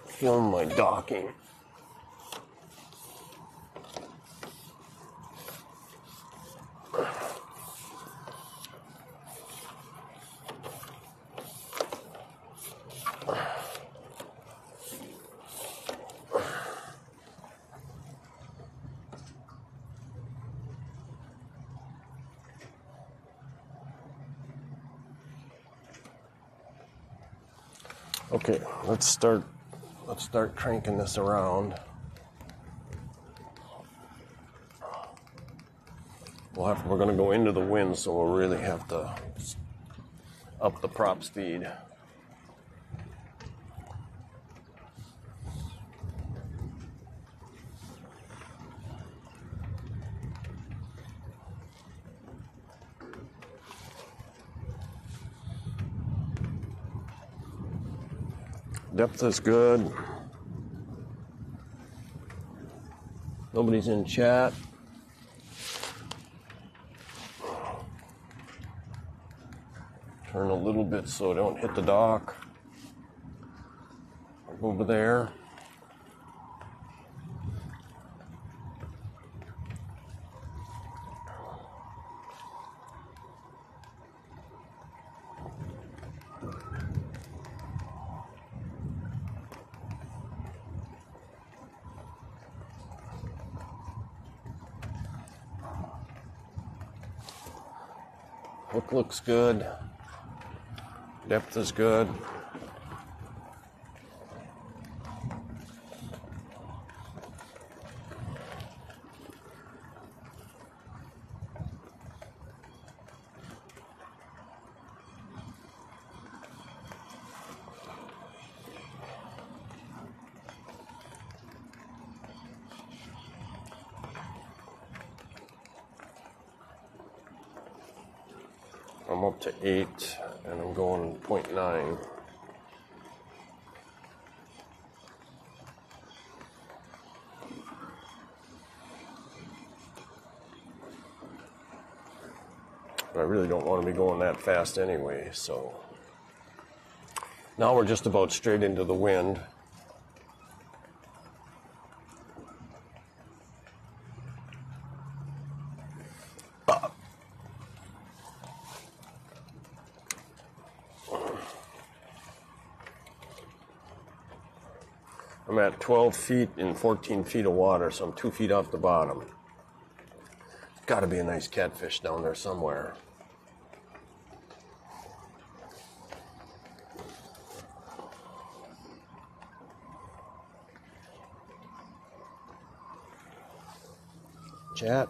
Speaker 1: film my docking. Okay, let's start cranking this around. We're going to go into the wind, so we'll really have to up the prop speed. Depth is good. Nobody's in chat. Turn a little bit so I don't hit the dock. Over there. Hook looks good. Depth is good. I'm up to 8 and I'm going 0.9. But I really don't want to be going that fast anyway, so now we're just about straight into the wind. I'm at 12 feet and 14 feet of water, so I'm 2 feet off the bottom. Got to be a nice catfish down there somewhere. Chat.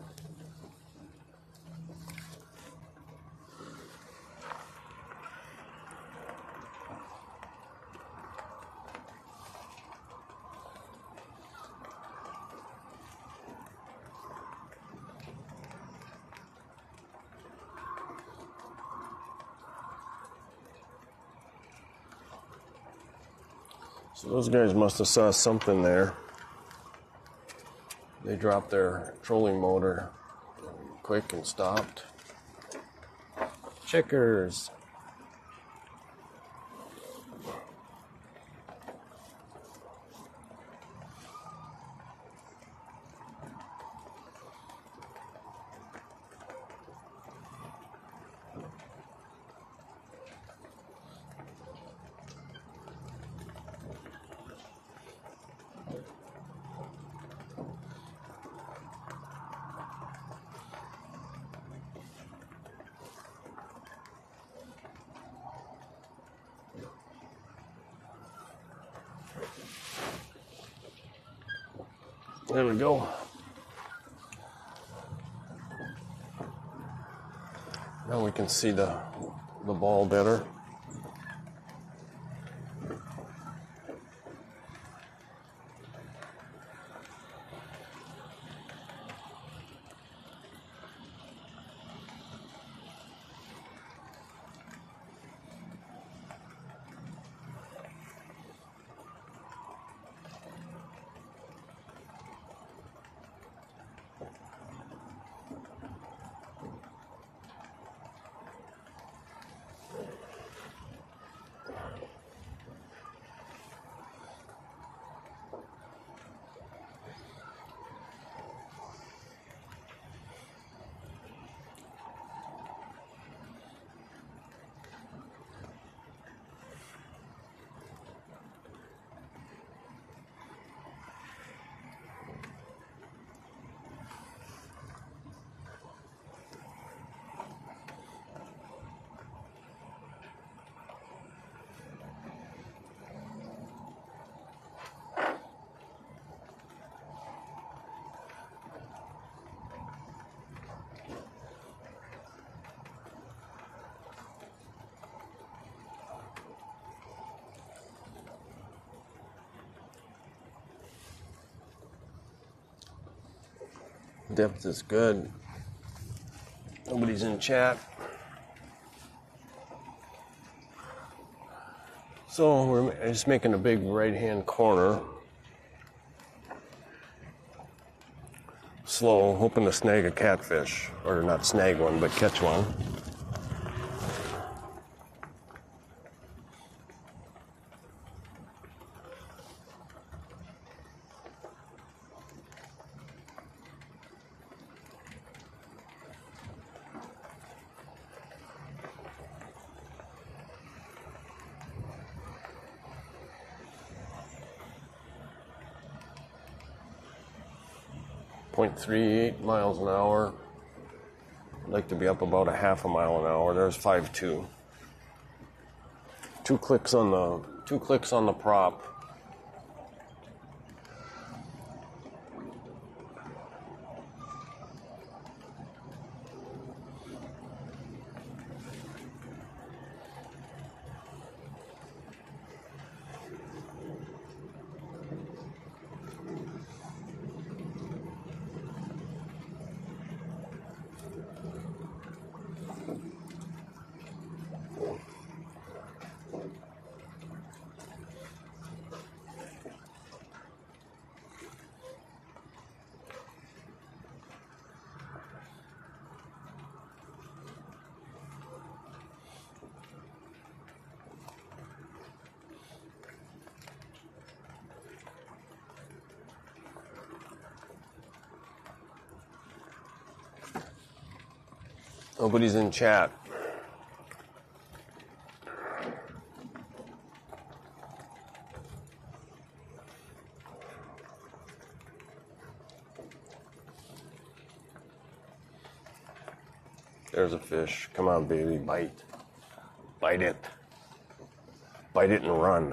Speaker 1: So those guys must have saw something there. They dropped their trolling motor quick and stopped. Checkers. There we go. Now we can see the ball better. Depth is good. Nobody's in chat. So we're just making a big right-hand corner. Slow, hoping to snag a catfish. Or not snag one, but catch one. .38 miles an hour. I'd like to be up about a half a mile an hour. There's 5.2. Two clicks on the prop. Nobody's in chat. There's a fish. Come on, baby, bite. Bite it. Bite it and run.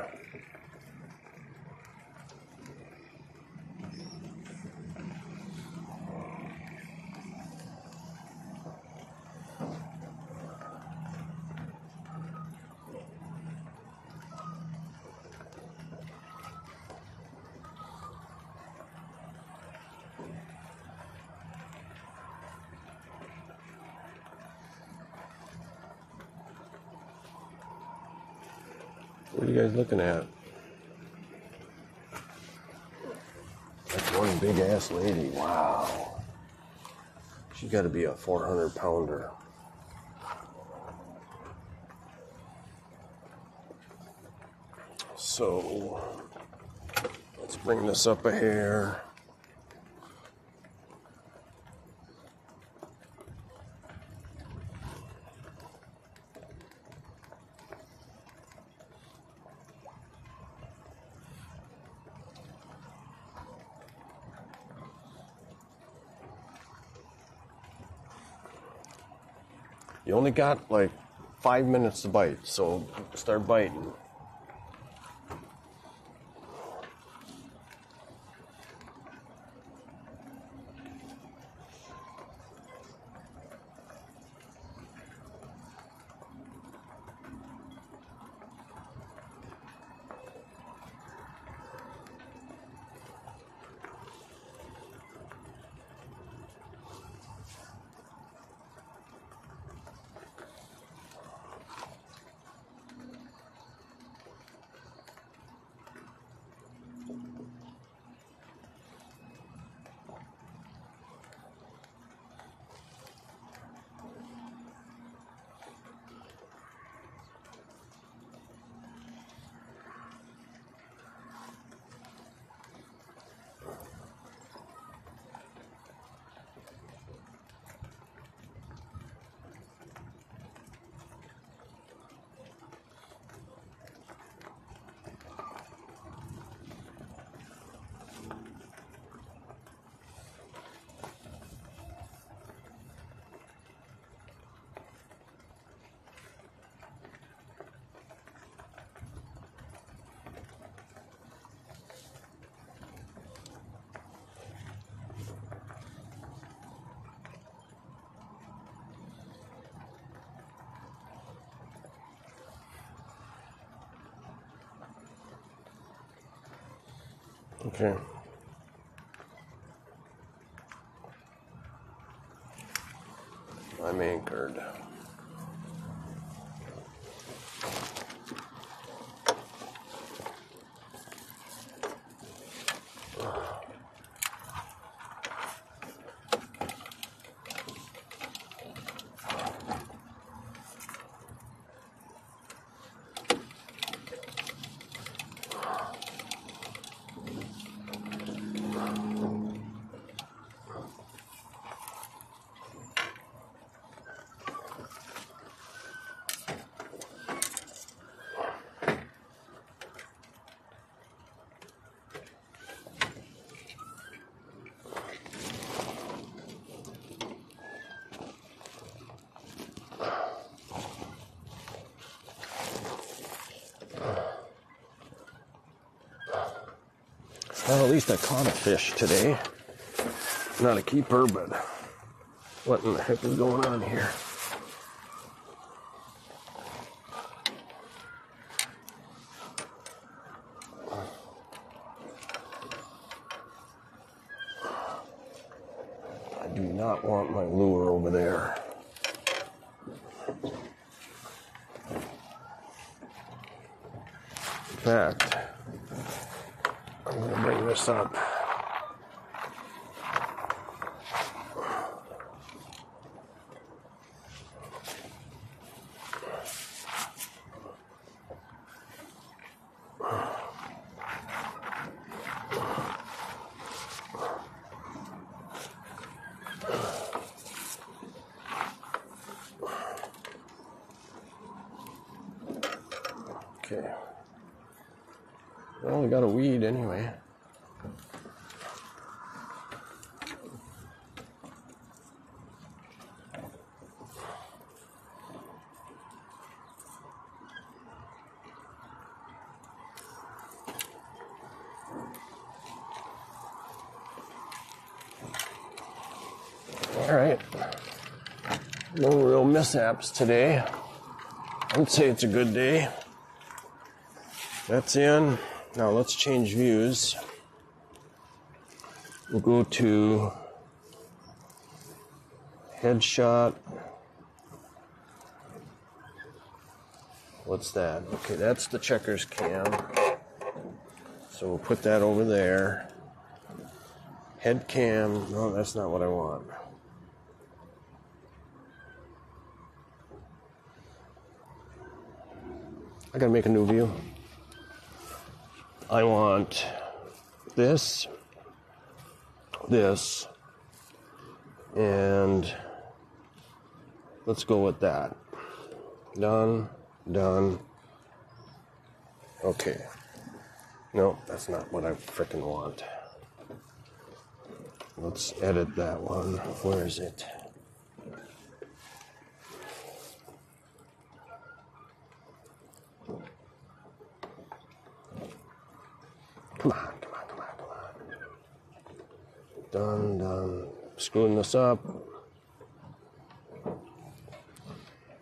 Speaker 1: What are you guys looking at? That's one big ass lady. Wow. She's got to be a 400 pounder. So let's bring this up a hair. You only got like 5 minutes to bite, so start biting. Okay. I'm anchored. Well, at least I caught a fish today. Not a keeper, but what in the heck is going on here? I do not want my lure over there. In fact, I'm going to bring this up. Okay. Well, we got a weed anyway. No real mishaps today. I'd say it's a good day. That's in. Now let's change views. We'll go to headshot. What's that? Okay, that's the checkers cam. So we'll put that over there. Head cam. No, that's not what I want. I gotta make a new view. I want this, and let's go with that. Done. Okay. No, that's not what I frickin' want. Let's edit that one. Where is it? Come on. Done. Screwing this up.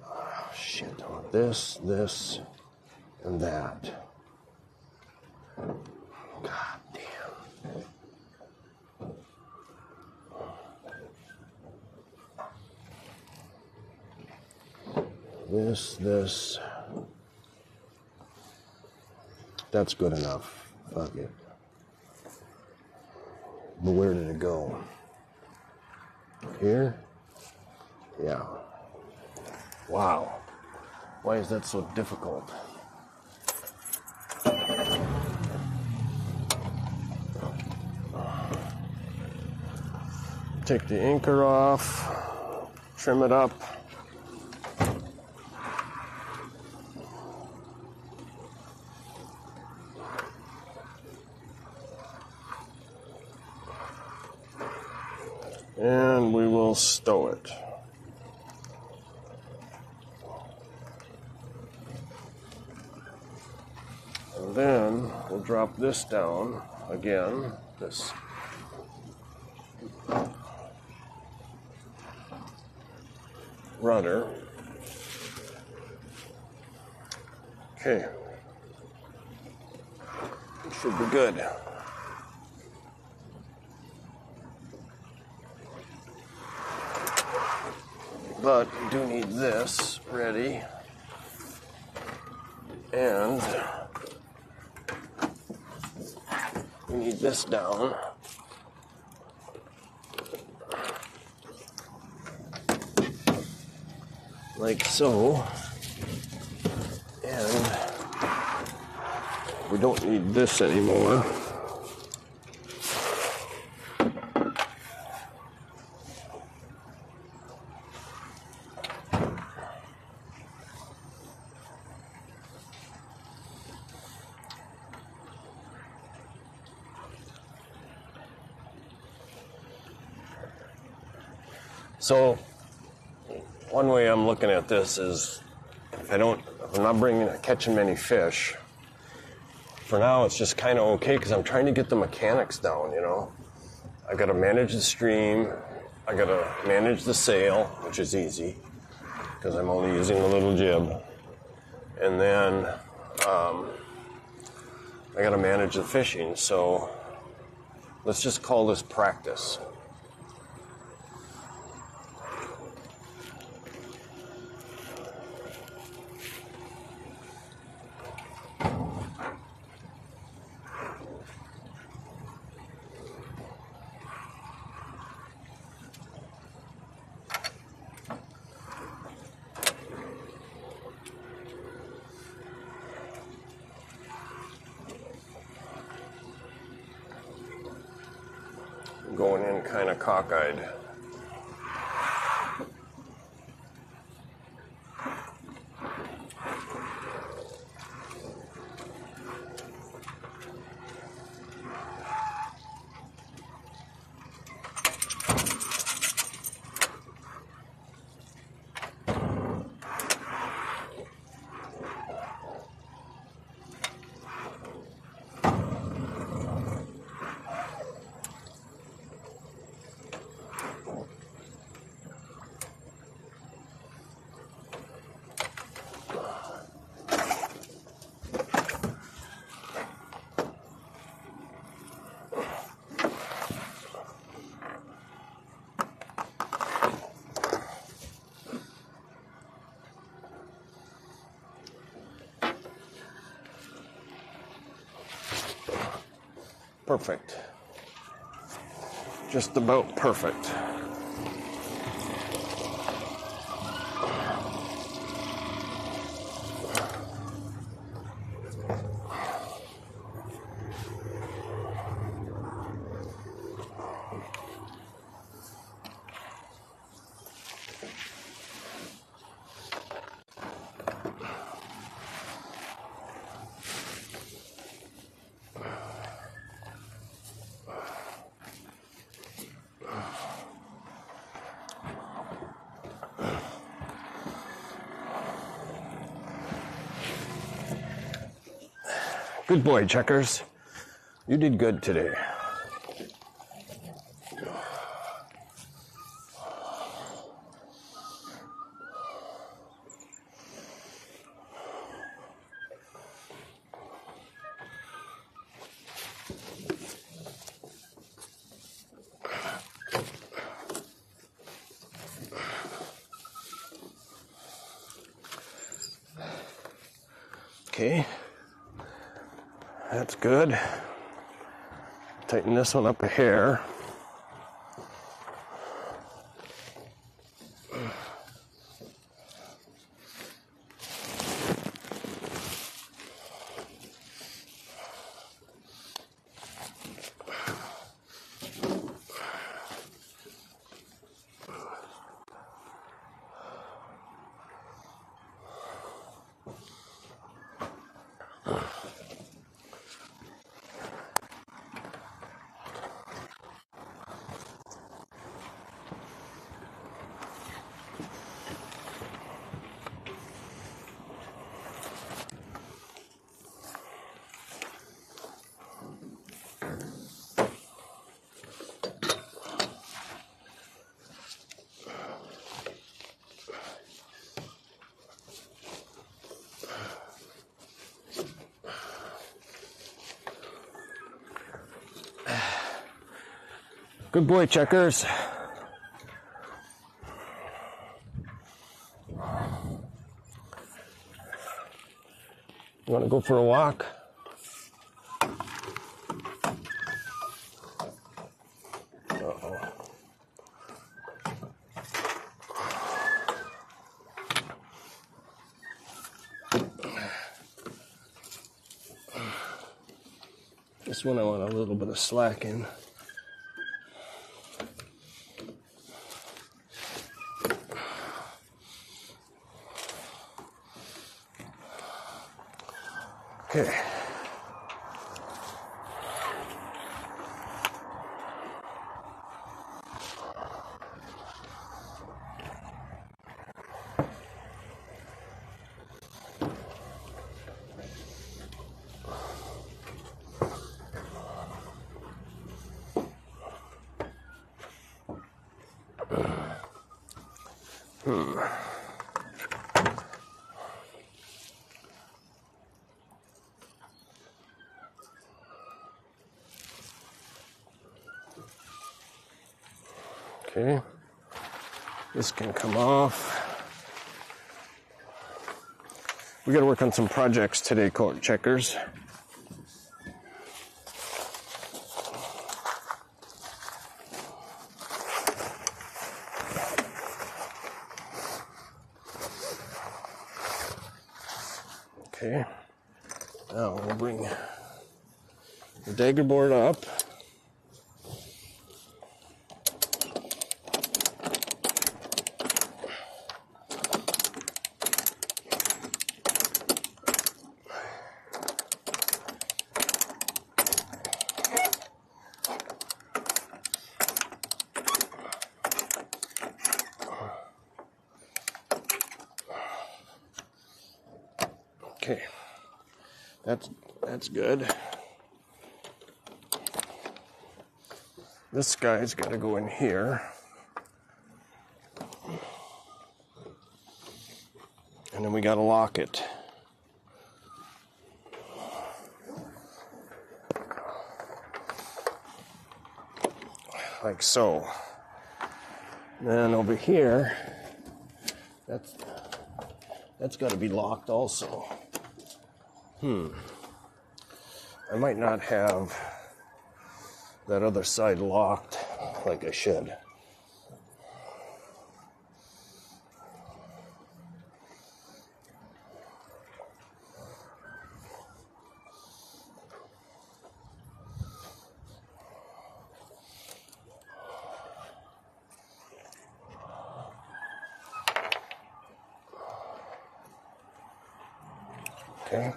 Speaker 1: Oh, shit. I want this, and that. God damn. This. That's good enough. Fuck it. But where did it go? Here? Yeah. Wow. Why is that so difficult? Take the anchor off, trim it up. And we will stow it. And then we'll drop this down again, this rudder. Okay. It should be good. But we do need this ready. And we need this down. Like so. And we don't need this anymore. So, one way I'm looking at this is, if I'm not catching many fish, for now it's just kind of okay because I'm trying to get the mechanics down, you know. I got to manage the stream, I got to manage the sail, which is easy because I'm only using a little jib, and then I got to manage the fishing. So let's just call this practice. Going in kind of cockeyed. Perfect. Just about perfect. Good boy, Checkers. You did good today. Okay. That's good. Tighten this one up a hair. Good boy, Checkers. You want to go for a walk? Uh-oh. This one I want a little bit of slack in. Okay. Okay, this can come off. We got to work on some projects today, Court Checkers. Okay, now we'll bring the dagger board up. Okay, that's good. This guy's got to go in here. And then we got to lock it. Like so. And then over here, that's got to be locked also. I might not have that other side locked like I should. Okay.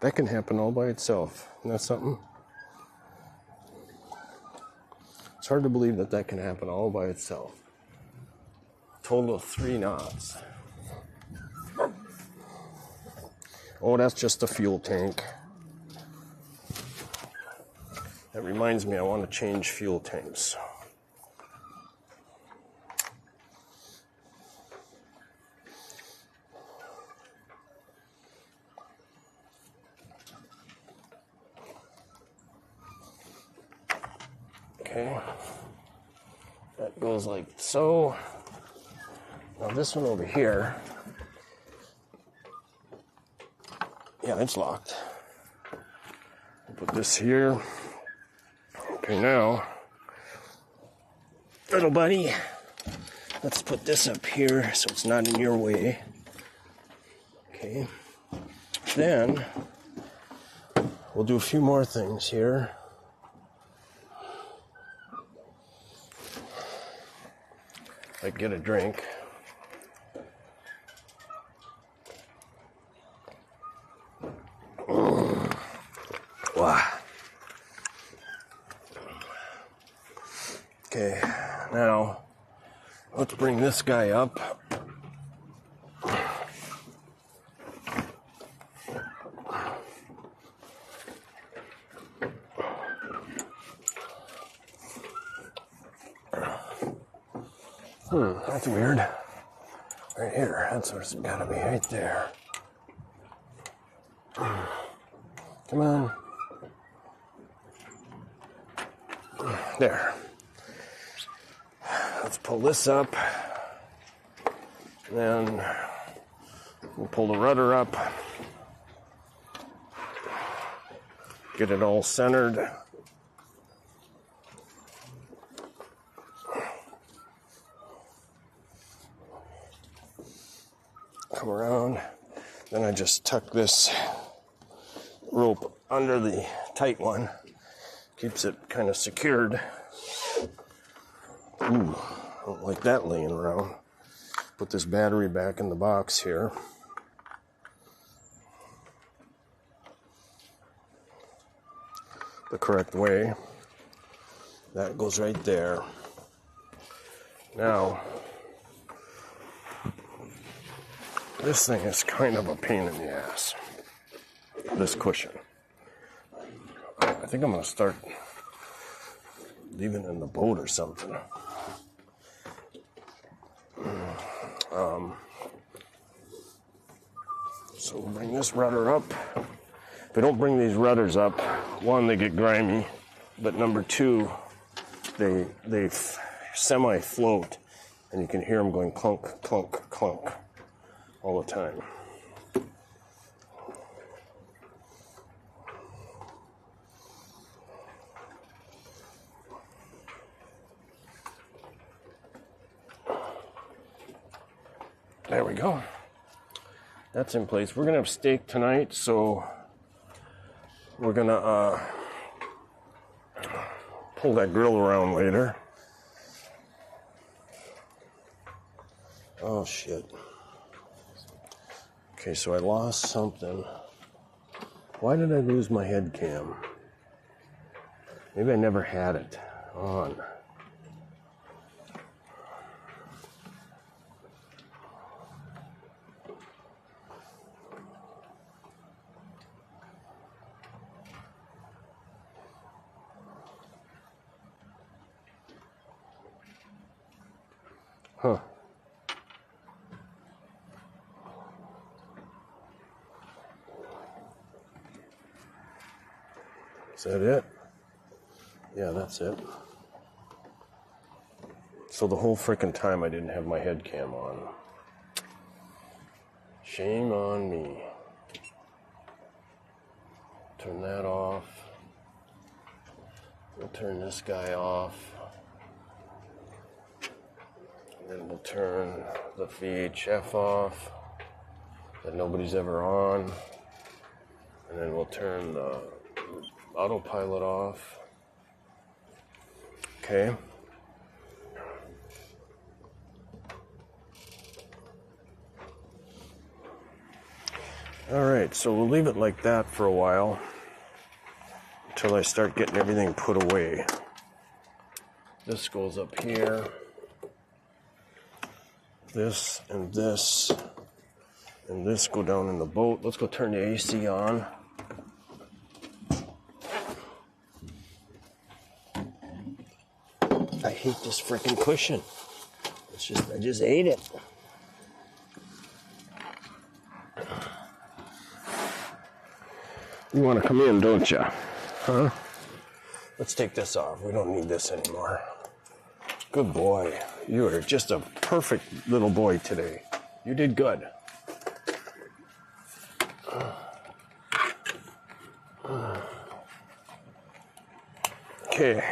Speaker 1: That can happen all by itself. Isn't that something? It's hard to believe that that can happen all by itself. Total of 3 knots. Oh, that's just a fuel tank. That reminds me, I want to change fuel tanks. Okay, that goes like so. Now this one over here, yeah, it's locked. Put this here. Okay, now, little buddy, let's put this up here so it's not in your way. Okay, then we'll do a few more things here. Like get a drink. Wow. Okay, now let's bring this guy up. That's weird. Right here, that's where it's gotta be, right there. Come on. There. Let's pull this up. Then we'll pull the rudder up. Get it all centered. Come around. Then I just tuck this rope under the tight one. Keeps it kind of secured. Ooh, I don't like that laying around. Put this battery back in the box here. The correct way. That goes right there. Now, this thing is kind of a pain in the ass. This cushion. I think I'm going to start leaving it in the boat or something. So we'll bring this rudder up. If I don't bring these rudders up, one, they get grimy, but number two, they semi-float, and you can hear them going clunk, clunk, clunk all the time. There we go. That's in place. We're gonna have steak tonight, so we're gonna pull that grill around later. Oh shit. Okay, so I lost something. Why did I lose my head cam? Maybe I never had it on. Huh. Is that it? Yeah, that's it. So the whole frickin' time I didn't have my head cam on. Shame on me. Turn that off. We'll turn this guy off. And then we'll turn the VHF off that nobody's ever on. And then we'll turn the autopilot off. Okay. All right, so we'll leave it like that for a while until I start getting everything put away. This goes up here. This and this and this go down in the boat. Let's go turn the AC on. I hate this freaking cushion. I just ate it. You want to come in, don't you? Huh? Let's take this off. We don't need this anymore. Good boy. You are just a perfect little boy today. You did good. Okay.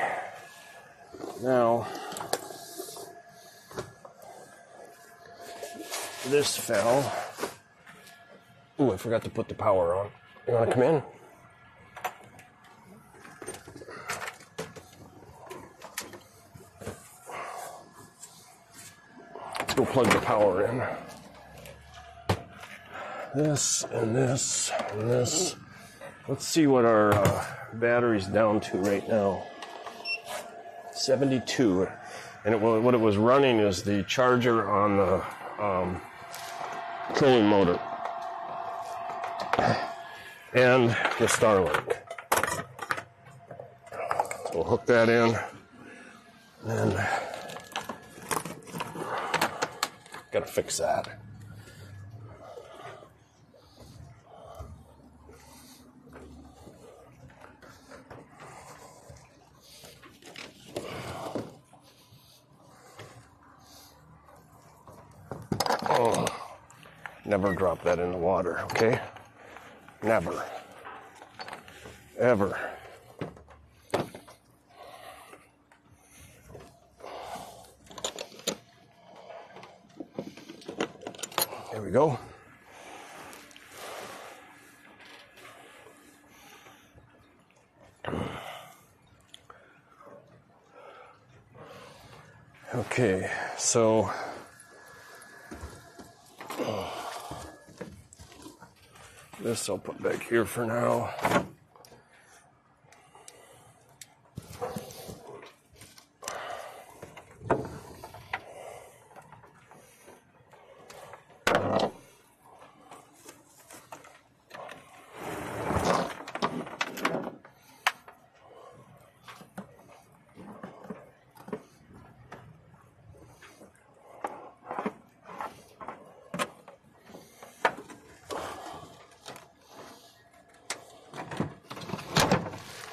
Speaker 1: Now, this fell. Ooh, I forgot to put the power on. You want to come in? Let's go plug the power in. This and this and this. Let's see what our battery's down to right now. 72. And what it was running is the charger on the trolling motor. And the Starlink. So we'll hook that in. And gotta fix that. Oh, never drop that in the water, okay? Never. Ever. There we go. Okay, so this I'll put back here for now.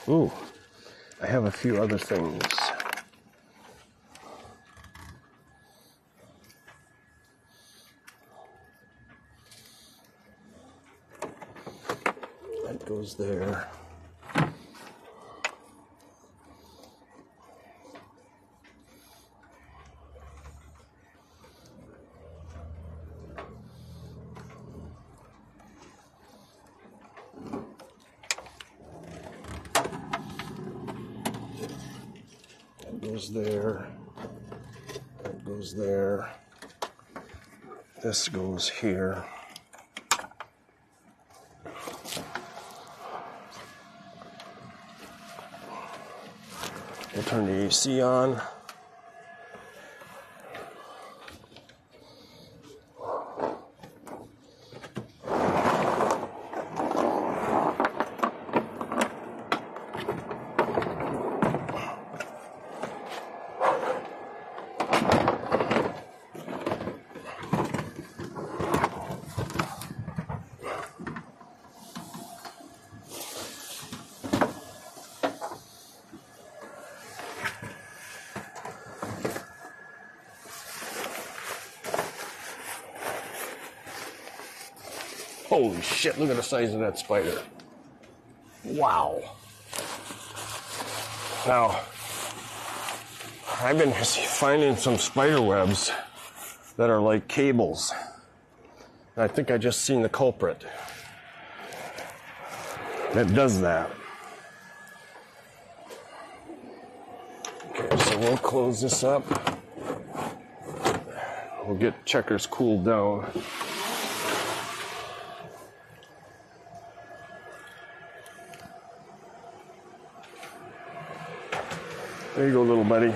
Speaker 1: Ooh, I have a few other things. That goes there. Goes there, that goes there, this goes here. We'll turn the AC on. Holy shit, look at the size of that spider. Wow. Now, I've been finding some spider webs that are like cables. And I think I just seen the culprit that does that. Okay, so we'll close this up. We'll get Checkers cooled down. There you go, little buddy.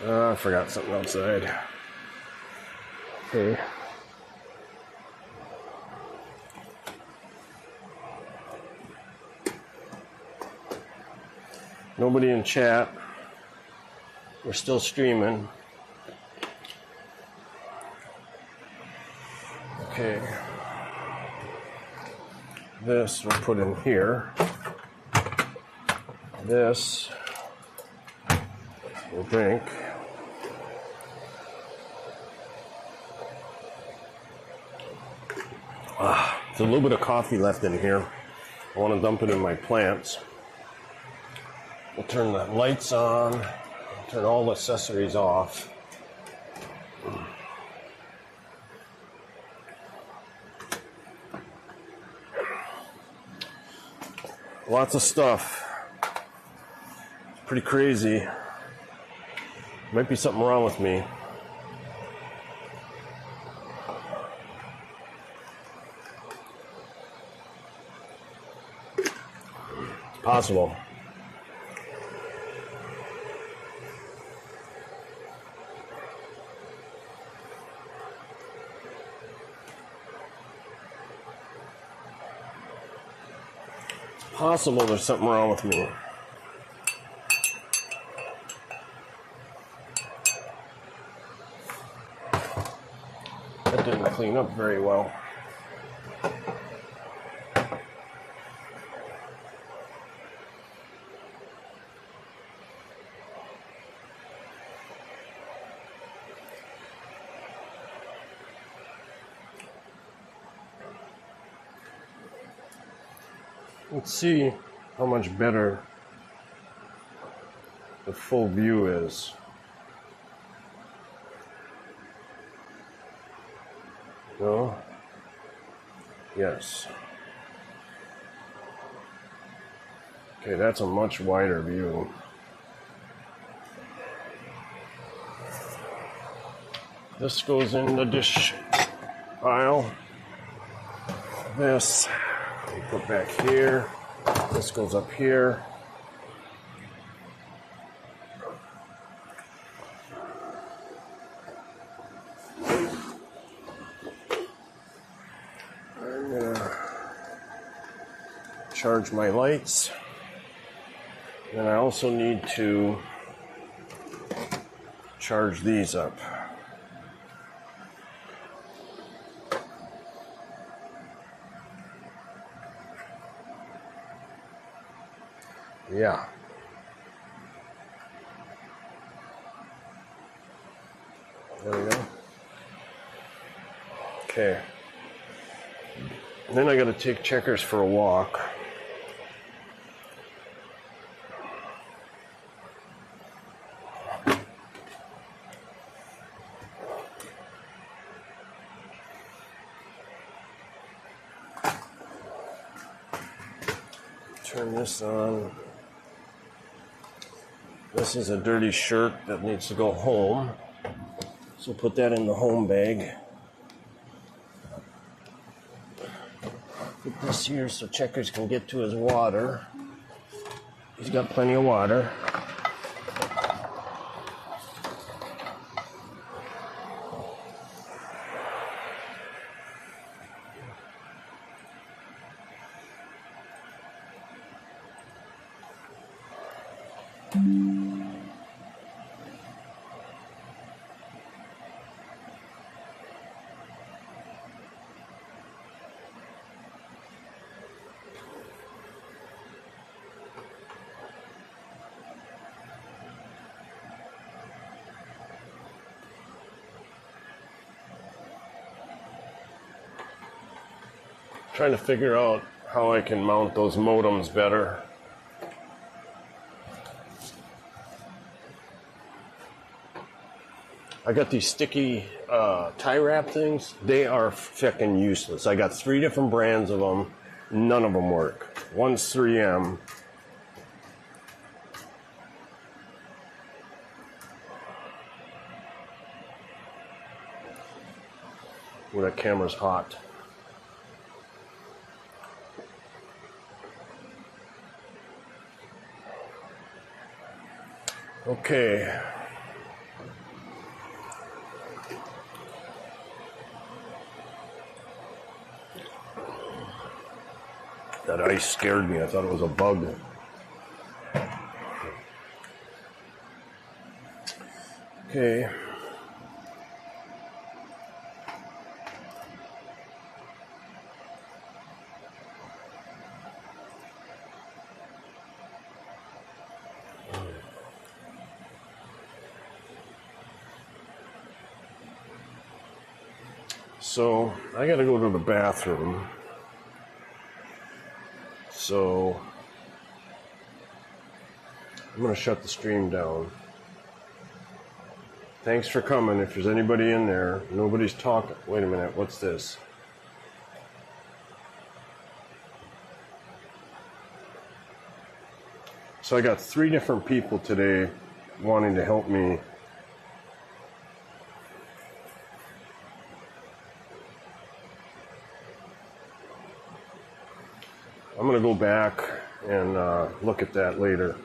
Speaker 1: I forgot something outside. Okay. Nobody in chat. We're still streaming. Okay. This we'll put in here. This we'll drink. There's a little bit of coffee left in here. I want to dump it in my plants. We'll turn the lights on, turn all the accessories off. Lots of stuff. It's pretty crazy. Might be something wrong with me. It's possible. Possible there's something wrong with me. That didn't clean up very well. Let's see how much better the full view is. No? Yes. Okay, that's a much wider view. This goes in the dish pile. This we put back here. This goes up here. I'm gonna charge my lights. And I also need to charge these up. Yeah. There we go. Okay. Then I got to take Checkers for a walk. Turn this on. This is a dirty shirt that needs to go home. So put that in the home bag. Put this here so Checkers can get to his water. He's got plenty of water. Trying to figure out how I can mount those modems better. I got these sticky tie wrap things. They are frickin' useless. I got 3 different brands of them. None of them work. One's 3M. Well, that camera's hot. Okay. That ice scared me. I thought it was a bug. Okay. So, I gotta go to the bathroom. So, I'm gonna shut the stream down. Thanks for coming. If there's anybody in there, nobody's talking. Wait a minute, what's this? So I got 3 different people today wanting to help me. I'm going to go back and look at that later.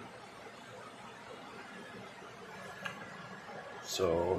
Speaker 1: So